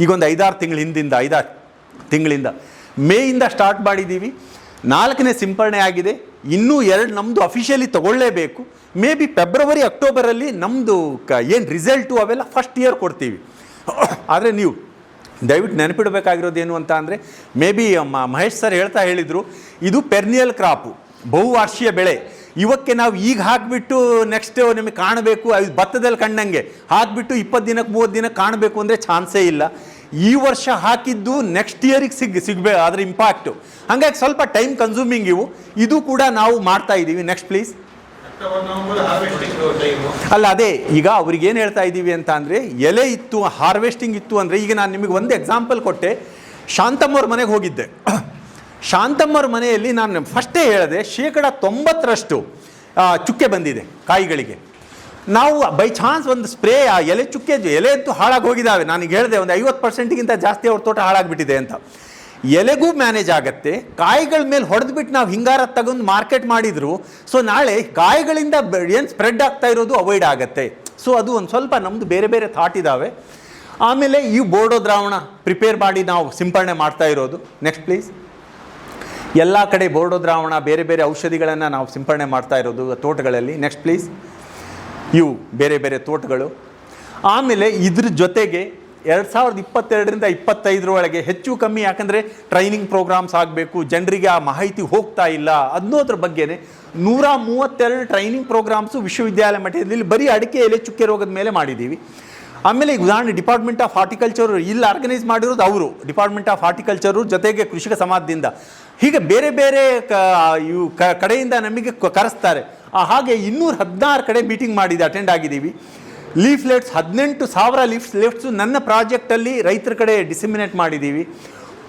Speaker 1: ಈಗೊಂದು 5-6 ತಿಂಗಳ ಹಿಂದಿಂದ 5-6 ತಿಂಗಳಿಂದ ಮೇಯಿಂದ ಸ್ಟಾರ್ಟ್ ಮಾಡಿದ್ದೀವಿ. 4ನೇ ಸಿಂಪಡಣೆ ಆಗಿದೆ. ಇನ್ನೂ 2 ನಮ್ಮದು ಅಫಿಷಿಯಲಿ ತಗೊಳ್ಳೇಬೇಕು. ಮೇ ಬಿ ಫೆಬ್ರವರಿ ಅಕ್ಟೋಬರಲ್ಲಿ ನಮ್ಮದು ಏನು ರಿಸಲ್ಟು ಅವೆಲ್ಲ ಫಸ್ಟ್ ಇಯರ್ ಕೊಡ್ತೀವಿ. ಆದರೆ ನೀವು ದಯವಿಟ್ಟು ನೆನಪಿಡಬೇಕಾಗಿರೋದೇನು ಅಂತ ಅಂದರೆ, ಮೇ ಬಿ ಮಹೇಶ್ ಸರ್ ಹೇಳಿದರು, ಇದು ಪೆರ್ನಿಯಲ್ ಕ್ರಾಪು, ಬಹುವಾರ್ಷೀಯ ಬೆಳೆ. ಇವಕ್ಕೆ ನಾವು ಈಗ ಹಾಕಿಬಿಟ್ಟು ನೆಕ್ಸ್ಟ್ ನಿಮಗೆ ಕಾಣಬೇಕು, ಭತ್ತದಲ್ಲಿ ಕಂಡಂಗೆ ಹಾಕಿಬಿಟ್ಟು 20 ದಿನಕ್ಕೆ 30 ದಿನಕ್ಕೆ ಕಾಣಬೇಕು ಅಂದರೆ ಚಾನ್ಸೇ ಇಲ್ಲ. ಈ ವರ್ಷ ಹಾಕಿದ್ದು ನೆಕ್ಸ್ಟ್ ಇಯರಿಗೆ ಸಿಗಬೇಕು ಅದರ ಇಂಪ್ಯಾಕ್ಟು. ಹಾಗಾಗಿ ಸ್ವಲ್ಪ ಟೈಮ್ ಕನ್ಸ್ಯೂಮಿಂಗ್ ಇದು ಕೂಡ ನಾವು ಮಾಡ್ತಾ ಇದ್ದೀವಿ. Next please. ಅಲ್ಲ, ಅದೇ ಈಗ ಅವ್ರಿಗೆ ಏನು ಹೇಳ್ತಾ ಇದ್ದೀವಿ ಅಂತ ಅಂದರೆ, ಎಲೆ ಇತ್ತು, ಹಾರ್ವೆಸ್ಟಿಂಗ್ ಇತ್ತು ಅಂದರೆ, ಈಗ ನಾನು ನಿಮಗೆ ಒಂದು ಎಕ್ಸಾಂಪಲ್ ಕೊಟ್ಟೆ. ಶಾಂತಮ್ಮವ್ರ ಮನೆಗೆ ಹೋಗಿದ್ದೆ. ಶಾಂತಮ್ಮವ್ರ ಮನೆಯಲ್ಲಿ ನಾನು ಫಸ್ಟೇ ಹೇಳಿದೆ 90% ಚುಕ್ಕೆ ಬಂದಿದೆ ಕಾಯಿಗಳಿಗೆ. ನಾವು ಬೈ ಚಾನ್ಸ್ ಒಂದು ಸ್ಪ್ರೇ ಆ ಎಲೆ ಅಂತೂ ಹಾಳಾಗಿ ಹೋಗಿದ್ದಾವೆ. ನನಗೆ ಹೇಳಿದೆ ಒಂದು 50%ಗಿಂತ ಜಾಸ್ತಿ ಅವ್ರ ತೋಟ ಹಾಳಾಗಿಬಿಟ್ಟಿದೆ ಅಂತ. ಎಲೆಗೂ ಮ್ಯಾನೇಜ್ ಆಗುತ್ತೆ, ಕಾಯಿಗಳ ಮೇಲೆ ಹೊಡೆದ್ಬಿಟ್ಟು ನಾವು ಹಿಂಗಾರ ತಗೊಂಡು ಮಾರ್ಕೆಟ್ ಮಾಡಿದ್ರು, ಸೊ ನಾಳೆ ಕಾಯಿಗಳಿಂದ ಏನು ಸ್ಪ್ರೆಡ್ ಆಗ್ತಾ ಇರೋದು ಅವಾಯ್ಡ್ ಆಗುತ್ತೆ. ಸೊ ಅದು ಒಂದು ಸ್ವಲ್ಪ ನಮ್ಮದು ಬೇರೆ ಬೇರೆ ಥಾಟ್ ಇದ್ದಾವೆ. ಆಮೇಲೆ ಈ ಬೋರ್ಡೋ ದ್ರಾವಣ ಪ್ರಿಪೇರ್ ಮಾಡಿ ನಾವು ಸಿಂಪಡಣೆ ಮಾಡ್ತಾ ಇರೋದು. Next please. ಎಲ್ಲ ಕಡೆ ಬೋರ್ಡೋ ದ್ರಾವಣ ಬೇರೆ ಬೇರೆ ಔಷಧಿಗಳನ್ನು ನಾವು ಸಿಂಪಡಣೆ ಮಾಡ್ತಾ ಇರೋದು ತೋಟಗಳಲ್ಲಿ. Next please. ಇವು ಬೇರೆ ಬೇರೆ ತೋಟಗಳು. ಆಮೇಲೆ ಇದ್ರ ಜೊತೆಗೆ 2022ರಿಂದ 2025 ಒಳಗೆ ಹೆಚ್ಚು ಕಮ್ಮಿ, ಯಾಕಂದರೆ ಟ್ರೈನಿಂಗ್ ಪ್ರೋಗ್ರಾಮ್ಸ್ ಆಗಬೇಕು, ಜನರಿಗೆ ಆ ಮಾಹಿತಿ ಹೋಗ್ತಾ ಇಲ್ಲ ಅನ್ನೋದ್ರ ಬಗ್ಗೆನೇ 132 ಟ್ರೈನಿಂಗ್ ಪ್ರೋಗ್ರಾಮ್ಸು ವಿಶ್ವವಿದ್ಯಾಲಯ ಮಟ್ಟದಲ್ಲಿ ಬರೀ ಅಡಿಕೆ ಎಲೆ ಚುಕ್ಕೆ ರೋಗದ ಮೇಲೆ ಮಾಡಿದ್ದೀವಿ. ಆಮೇಲೆ ಈಗ ಉದಾಹರಣೆ ಡಿಪಾರ್ಟ್ಮೆಂಟ್ ಆಫ್ ಹಾರ್ಟಿಕಲ್ಚರ್ ಇಲ್ಲಿ ಆರ್ಗನೈಸ್ ಮಾಡಿರೋದು ಅವರು, ಡಿಪಾರ್ಟ್ಮೆಂಟ್ ಆಫ್ ಹಾರ್ಟಿಕಲ್ಚರು ಜೊತೆಗೆ ಕೃಷಿಕ ಸಮಾಜದಿಂದ, ಹೀಗೆ ಬೇರೆ ಬೇರೆ ಇವು ಕಡೆಯಿಂದ ನಮಗೆ ಕರೆಸ್ತಾರೆ. ಹಾಗೆ 216 ಕಡೆ ಮೀಟಿಂಗ್ ಅಟೆಂಡ್ ಆಗಿದ್ದೀವಿ. ಲೀಫ್ಲೆಟ್ಸ್ 18,000 ಲೀಫ್ಲೆಟ್ಸು ನನ್ನ ಪ್ರಾಜೆಕ್ಟಲ್ಲಿ ರೈತರ ಕಡೆ ಡಿಸಿಮಿನೇಟ್ ಮಾಡಿದ್ದೀವಿ.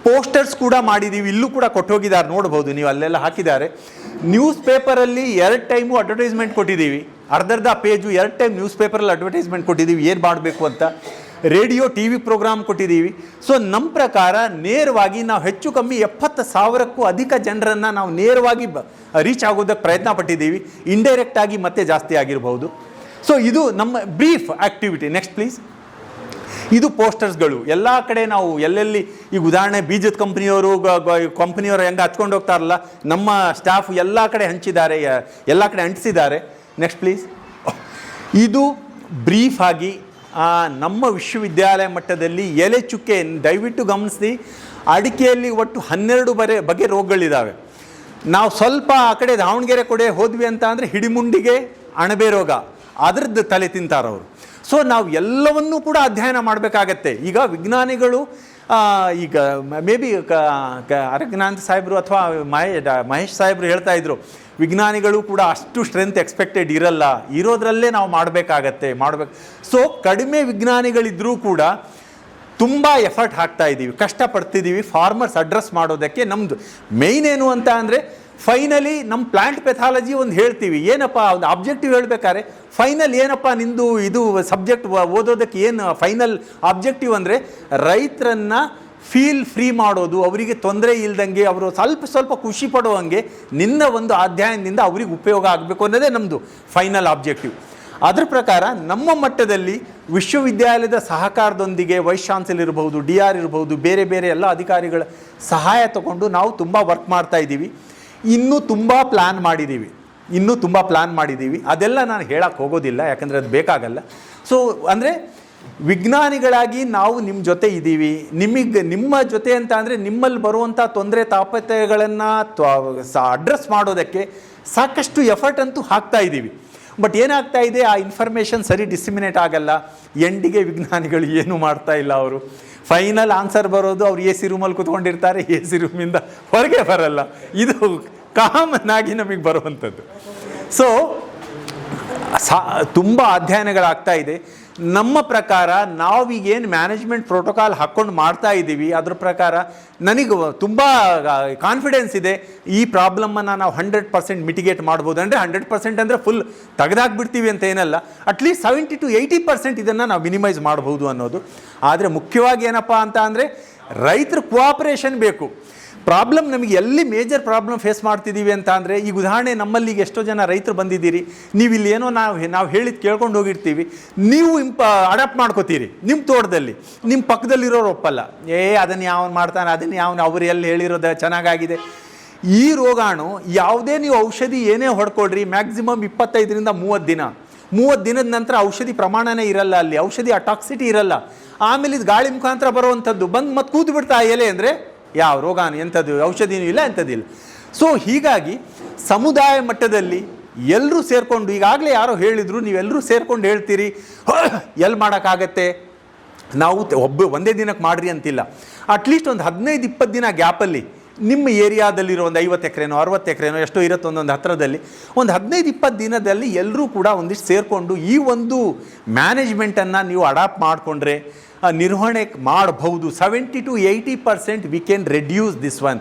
Speaker 1: ಪೋಸ್ಟರ್ಸ್ ಕೂಡ ಮಾಡಿದ್ದೀವಿ, ಇಲ್ಲೂ ಕೂಡ ಕೊಟ್ಟೋಗಿದ್ದಾರೆ, ನೋಡ್ಬೋದು ನೀವು, ಅಲ್ಲೆಲ್ಲ ಹಾಕಿದ್ದಾರೆ. ನ್ಯೂಸ್ ಪೇಪರಲ್ಲಿ 2 ಟೈಮು ಅಡ್ವರ್ಟೈಸ್ಮೆಂಟ್ ಕೊಟ್ಟಿದ್ದೀವಿ, ಅರ್ಧ ಪೇಜು 2 ಟೈಮ್ ನ್ಯೂಸ್ ಪೇಪರಲ್ಲಿ ಅಡ್ವರ್ಟೈಸ್ಮೆಂಟ್ ಕೊಟ್ಟಿದ್ದೀವಿ ಏನು ಮಾಡಬೇಕು ಅಂತ. ರೇಡಿಯೋ TV ಪ್ರೋಗ್ರಾಮ್ ಕೊಟ್ಟಿದ್ದೀವಿ. ಸೊ ನಮ್ಮ ಪ್ರಕಾರ ನೇರವಾಗಿ ನಾವು ಹೆಚ್ಚು ಕಮ್ಮಿ 70,000ಕ್ಕೂ ಅಧಿಕ ಜನರನ್ನು ನಾವು ನೇರವಾಗಿ ರೀಚ್ ಆಗೋದಕ್ಕೆ ಪ್ರಯತ್ನ ಪಟ್ಟಿದ್ದೀವಿ. ಇಂಡೈರೆಕ್ಟ್ ಆಗಿ ಮತ್ತೆ ಜಾಸ್ತಿ ಆಗಿರ್ಬೋದು. ಸೊ ಇದು ನಮ್ಮ ಬ್ರೀಫ್ ಆ್ಯಕ್ಟಿವಿಟಿ. Next please. ಇದು ಪೋಸ್ಟರ್ಸ್ಗಳು ಎಲ್ಲ ಕಡೆ ನಾವು ಎಲ್ಲೆಲ್ಲಿ, ಈಗ ಉದಾಹರಣೆ ಬೀಜದ ಕಂಪ್ನಿಯವರು ಹೆಂಗೆ ಹಚ್ಕೊಂಡು ಹೋಗ್ತಾರಲ್ಲ, ನಮ್ಮ ಸ್ಟಾಫ್ ಎಲ್ಲ ಕಡೆ ಹಂಚಿದ್ದಾರೆ, ಎಲ್ಲ ಕಡೆ ಅಂಟಿಸಿದ್ದಾರೆ. Next please. ಇದು ಬ್ರೀಫ್ ಆಗಿ ನಮ್ಮ ವಿಶ್ವವಿದ್ಯಾಲಯ ಮಟ್ಟದಲ್ಲಿ ಎಲೆ ಚುಕ್ಕೆ ದಯವಿಟ್ಟು ಗಮನಿಸಿ. ಅಡಿಕೆಯಲ್ಲಿ ಒಟ್ಟು 12 ಬಗೆ ರೋಗಗಳಿದ್ದಾವೆ. ನಾವು ಸ್ವಲ್ಪ ಆ ಕಡೆ ದಾವಣಗೆರೆ ಕಡೆ ಹೋದ್ವಿ ಅಂತ ಅಂದರೆ ಹಿಡಿಮುಂಡಿಗೆ ಅಣಬೆ ರೋಗ, ಅದ್ರದ್ದು ತಲೆ ತಿಂತಾರವರು. ಸೊ ನಾವು ಎಲ್ಲವನ್ನೂ ಕೂಡ ಅಧ್ಯಯನ ಮಾಡಬೇಕಾಗತ್ತೆ. ಈಗ ವಿಜ್ಞಾನಿಗಳು ಈಗ ಮೇ ಬಿ ಅರಜ್ಞಾಂತ್ ಸಾಹೇಬರು ಅಥವಾ ಮಹೇಶ್ ಸಾಹೇಬರು ಹೇಳ್ತಾ ಇದ್ರು, ವಿಜ್ಞಾನಿಗಳು ಕೂಡ ಅಷ್ಟು ಸ್ಟ್ರೆಂತ್ ಎಕ್ಸ್ಪೆಕ್ಟೆಡ್ ಇರೋದ್ರಲ್ಲೇ ನಾವು ಮಾಡಬೇಕು. ಸೊ ಕಡಿಮೆ ವಿಜ್ಞಾನಿಗಳಿದ್ದರೂ ಕೂಡ ತುಂಬ ಎಫರ್ಟ್ ಹಾಕ್ತಾ ಇದ್ದೀವಿ, ಕಷ್ಟಪಡ್ತಿದ್ದೀವಿ ಫಾರ್ಮರ್ಸ್ ಅಡ್ರೆಸ್ ಮಾಡೋದಕ್ಕೆ. ನಮ್ಮದು ಮೇಯ್ನ್ ಏನು ಅಂತ ಅಂದರೆ, ಫೈನಲಿ ನಮ್ಮ ಪ್ಲಾಂಟ್ ಪೆಥಾಲಜಿ ಒಂದು ಹೇಳ್ತೀವಿ, ಏನಪ್ಪ ಒಂದು ಆಬ್ಜೆಕ್ಟಿವ್ ಹೇಳಬೇಕಾದ್ರೆ ಫೈನಲ್ ಏನಪ್ಪ ನಿಂದು ಇದು ಸಬ್ಜೆಕ್ಟ್ ಓದೋದಕ್ಕೆ ಏನು ಫೈನಲ್ ಆಬ್ಜೆಕ್ಟಿವ್ ಅಂದರೆ, ರೈತರನ್ನು ಫೀಲ್ ಫ್ರೀ ಮಾಡೋದು, ಅವರಿಗೆ ತೊಂದರೆ ಇಲ್ದಂಗೆ, ಅವರು ಸ್ವಲ್ಪ ಖುಷಿ ಪಡುವಂಗೆ ನಿನ್ನ ಒಂದು ಅಧ್ಯಯನದಿಂದ ಅವ್ರಿಗೆ ಉಪಯೋಗ ಆಗಬೇಕು ಅನ್ನೋದೇ ನಮ್ಮದು ಫೈನಲ್ ಆಬ್ಜೆಕ್ಟಿವ್. ಅದರ ಪ್ರಕಾರ ನಮ್ಮ ಮಟ್ಟದಲ್ಲಿ ವಿಶ್ವವಿದ್ಯಾಲಯದ ಸಹಕಾರದೊಂದಿಗೆ ವೈಸ್ ಚಾನ್ಸಲರ್ ಇರ್ಬೋದು, DR ಇರ್ಬೋದು, ಬೇರೆ ಬೇರೆ ಎಲ್ಲ ಅಧಿಕಾರಿಗಳ ಸಹಾಯ ತಗೊಂಡು ನಾವು ತುಂಬ ವರ್ಕ್ ಮಾಡ್ತಾ ಇದ್ದೀವಿ. ಇನ್ನೂ ತುಂಬ ಪ್ಲ್ಯಾನ್ ಮಾಡಿದ್ದೀವಿ. ಅದೆಲ್ಲ ನಾನು ಹೇಳಕ್ಕೆ ಹೋಗೋದಿಲ್ಲ, ಯಾಕಂದರೆ ಅದು ಬೇಕಾಗಲ್ಲ. ಸೊ ಅಂದರೆ ವಿಜ್ಞಾನಿಗಳಾಗಿ ನಾವು ನಿಮ್ಮ ಜೊತೆ ಇದ್ದೀವಿ. ನಿಮ್ಮ ಜೊತೆ ಅಂತ ಅಂದರೆ ನಿಮ್ಮಲ್ಲಿ ಬರುವಂಥ ತೊಂದರೆ ತಾಪತ್ರೆಗಳನ್ನು ಅಡ್ರೆಸ್ ಮಾಡೋದಕ್ಕೆ ಸಾಕಷ್ಟು ಎಫರ್ಟ್ ಅಂತೂ ಹಾಕ್ತಾ ಇದ್ದೀವಿ. ಬಟ್ ಏನಾಗ್ತಾ ಇದೆ, ಆ ಇನ್ಫಾರ್ಮೇಷನ್ ಸರಿ ಡಿಸಿಮಿನೇಟ್ ಆಗಲ್ಲ. ಎಂಡಿಗೆ ವಿಜ್ಞಾನಿಗಳು ಏನೂ ಮಾಡ್ತಾ ಇಲ್ಲ. ಅವರು ಫೈನಲ್ ಆನ್ಸರ್ ಬರೋದು, ಅವ್ರು AC ರೂಮಲ್ಲಿ ಕೂತ್ಕೊಂಡಿರ್ತಾರೆ, AC ರೂಮಿಂದ ಹೊರಗೆ ಬರಲ್ಲ. ಇದು ಕಾಮನ್ ಆಗಿ ನಮಗೆ ಬರುವಂಥದ್ದು. ಸೊ ತುಂಬ ಅಧ್ಯಯನಗಳಾಗ್ತಾ ಇದೆ. ನಮ್ಮ ಪ್ರಕಾರ ನಾವೀಗೇನು ಮ್ಯಾನೇಜ್ಮೆಂಟ್ ಪ್ರೋಟೋಕಾಲ್ ಹಾಕ್ಕೊಂಡು ಮಾಡ್ತಾ ಇದ್ದೀವಿ ಅದ್ರ ಪ್ರಕಾರ ನನಗೆ ತುಂಬ ಕಾನ್ಫಿಡೆನ್ಸ್ ಇದೆ ಈ ಪ್ರಾಬ್ಲಮ್ಮನ್ನು ನಾವು 100% ಮಿಟಿಗೇಟ್ ಮಾಡ್ಬೋದು. ಅಂದರೆ 100% ಅಂದರೆ ಫುಲ್ ತೆಗೆದಾಕ್ಬಿಡ್ತೀವಿ ಅಂತ ಏನಲ್ಲ, ಅಟ್ಲೀಸ್ಟ್ 70 to 80% ಇದನ್ನು ನಾವು ಮಿನಿಮೈಸ್ ಮಾಡ್ಬೋದು ಅನ್ನೋದು. ಆದರೆ ಮುಖ್ಯವಾಗಿ ಏನಪ್ಪ ಅಂತ ಅಂದರೆ ರೈತರ ಕೋಆಪರೇಷನ್ ಬೇಕು. ಪ್ರಾಬ್ಲಮ್ ನಮಗೆ ಎಲ್ಲಿ ಮೇಜರ್ ಪ್ರಾಬ್ಲಮ್ ಫೇಸ್ ಮಾಡ್ತಿದ್ದೀವಿ ಅಂತ ಅಂದರೆ, ಈಗ ಉದಾಹರಣೆ ನಮ್ಮಲ್ಲಿ ಈಗ ಎಷ್ಟೋ ಜನ ರೈತರು ಬಂದಿದ್ದೀರಿ, ನೀವು ಇಲ್ಲಿ ಏನೋ ನಾವು ಹೇಳಿದ್ದು ಕೇಳ್ಕೊಂಡು ಹೋಗಿರ್ತೀವಿ, ನೀವು ಅಡಾಪ್ಟ್ ಮಾಡ್ಕೋತೀರಿ ನಿಮ್ಮ ತೋಟದಲ್ಲಿ, ನಿಮ್ಮ ಪಕ್ಕದಲ್ಲಿರೋರು ಒಪ್ಪಲ್ಲ, ಅದನ್ನು ಯಾವನು ಮಾಡ್ತಾನೆ, ಅದನ್ನು ಯಾವನು ಅವ್ರು ಎಲ್ಲಿ ಹೇಳಿರೋದು ಚೆನ್ನಾಗಾಗಿದೆ. ಈ ರೋಗಾಣು ಯಾವುದೇ ನೀವು ಔಷಧಿ ಏನೇ ಹೊಡ್ಕೊಳ್ರಿ ಮ್ಯಾಕ್ಸಿಮಮ್ 25ರಿಂದ 30 ದಿನದ ನಂತರ ಔಷಧಿ ಪ್ರಮಾಣನೇ ಇರಲ್ಲ, ಅಲ್ಲಿ ಔಷಧಿ ಅಟಾಕ್ಸಿಟಿ ಇರಲ್ಲ. ಆಮೇಲೆ ಇದು ಗಾಳಿ ಮುಖಾಂತರ ಬರುವಂಥದ್ದು ಬಂದು ಮತ್ತೆ ಕೂತು ಬಿಡ್ತಾ ಎಲೆ ಅಂದರೆ ಯಾವ ರೋಗಾನು ಎಂಥದ್ದು ಔಷಧಿನೂ ಇಲ್ಲ ಎಂಥದ್ದಿಲ್ಲ. ಸೊ ಹೀಗಾಗಿ ಸಮುದಾಯ ಮಟ್ಟದಲ್ಲಿ ಎಲ್ಲರೂ ಸೇರಿಕೊಂಡು, ಈಗಾಗಲೇ ಯಾರೋ ಹೇಳಿದರು, ನೀವೆಲ್ಲರೂ ಸೇರ್ಕೊಂಡು ಹೇಳ್ತೀರಿ ಎಲ್ಲಿ ಮಾಡೋಕ್ಕಾಗತ್ತೆ, ನಾವು ಒಂದೇ ದಿನಕ್ಕೆ ಮಾಡಿರಿ ಅಂತಿಲ್ಲ. ಅಟ್ಲೀಸ್ಟ್ ಒಂದು 15-20 ದಿನ ಗ್ಯಾಪಲ್ಲಿ ನಿಮ್ಮ ಏರಿಯಾದಲ್ಲಿರೋ ಒಂದು 50 ಎಕರೆನೋ 60 ಎಕರೆನೋ ಎಷ್ಟೋ ಇರುತ್ತೆ ಒಂದೊಂದು ಹತ್ತಿರದಲ್ಲಿ, ಒಂದು 15-20 ದಿನದಲ್ಲಿ ಎಲ್ಲರೂ ಕೂಡ ಒಂದಿಷ್ಟು ಸೇರಿಕೊಂಡು ಈ ಒಂದು ಮ್ಯಾನೇಜ್ಮೆಂಟನ್ನು ನೀವು ಅಡಾಪ್ಟ್ ಮಾಡಿಕೊಂಡ್ರೆ ನಿರ್ವಹಣೆ ಮಾಡಬಹುದು. 70 to 80% we can reduce this one.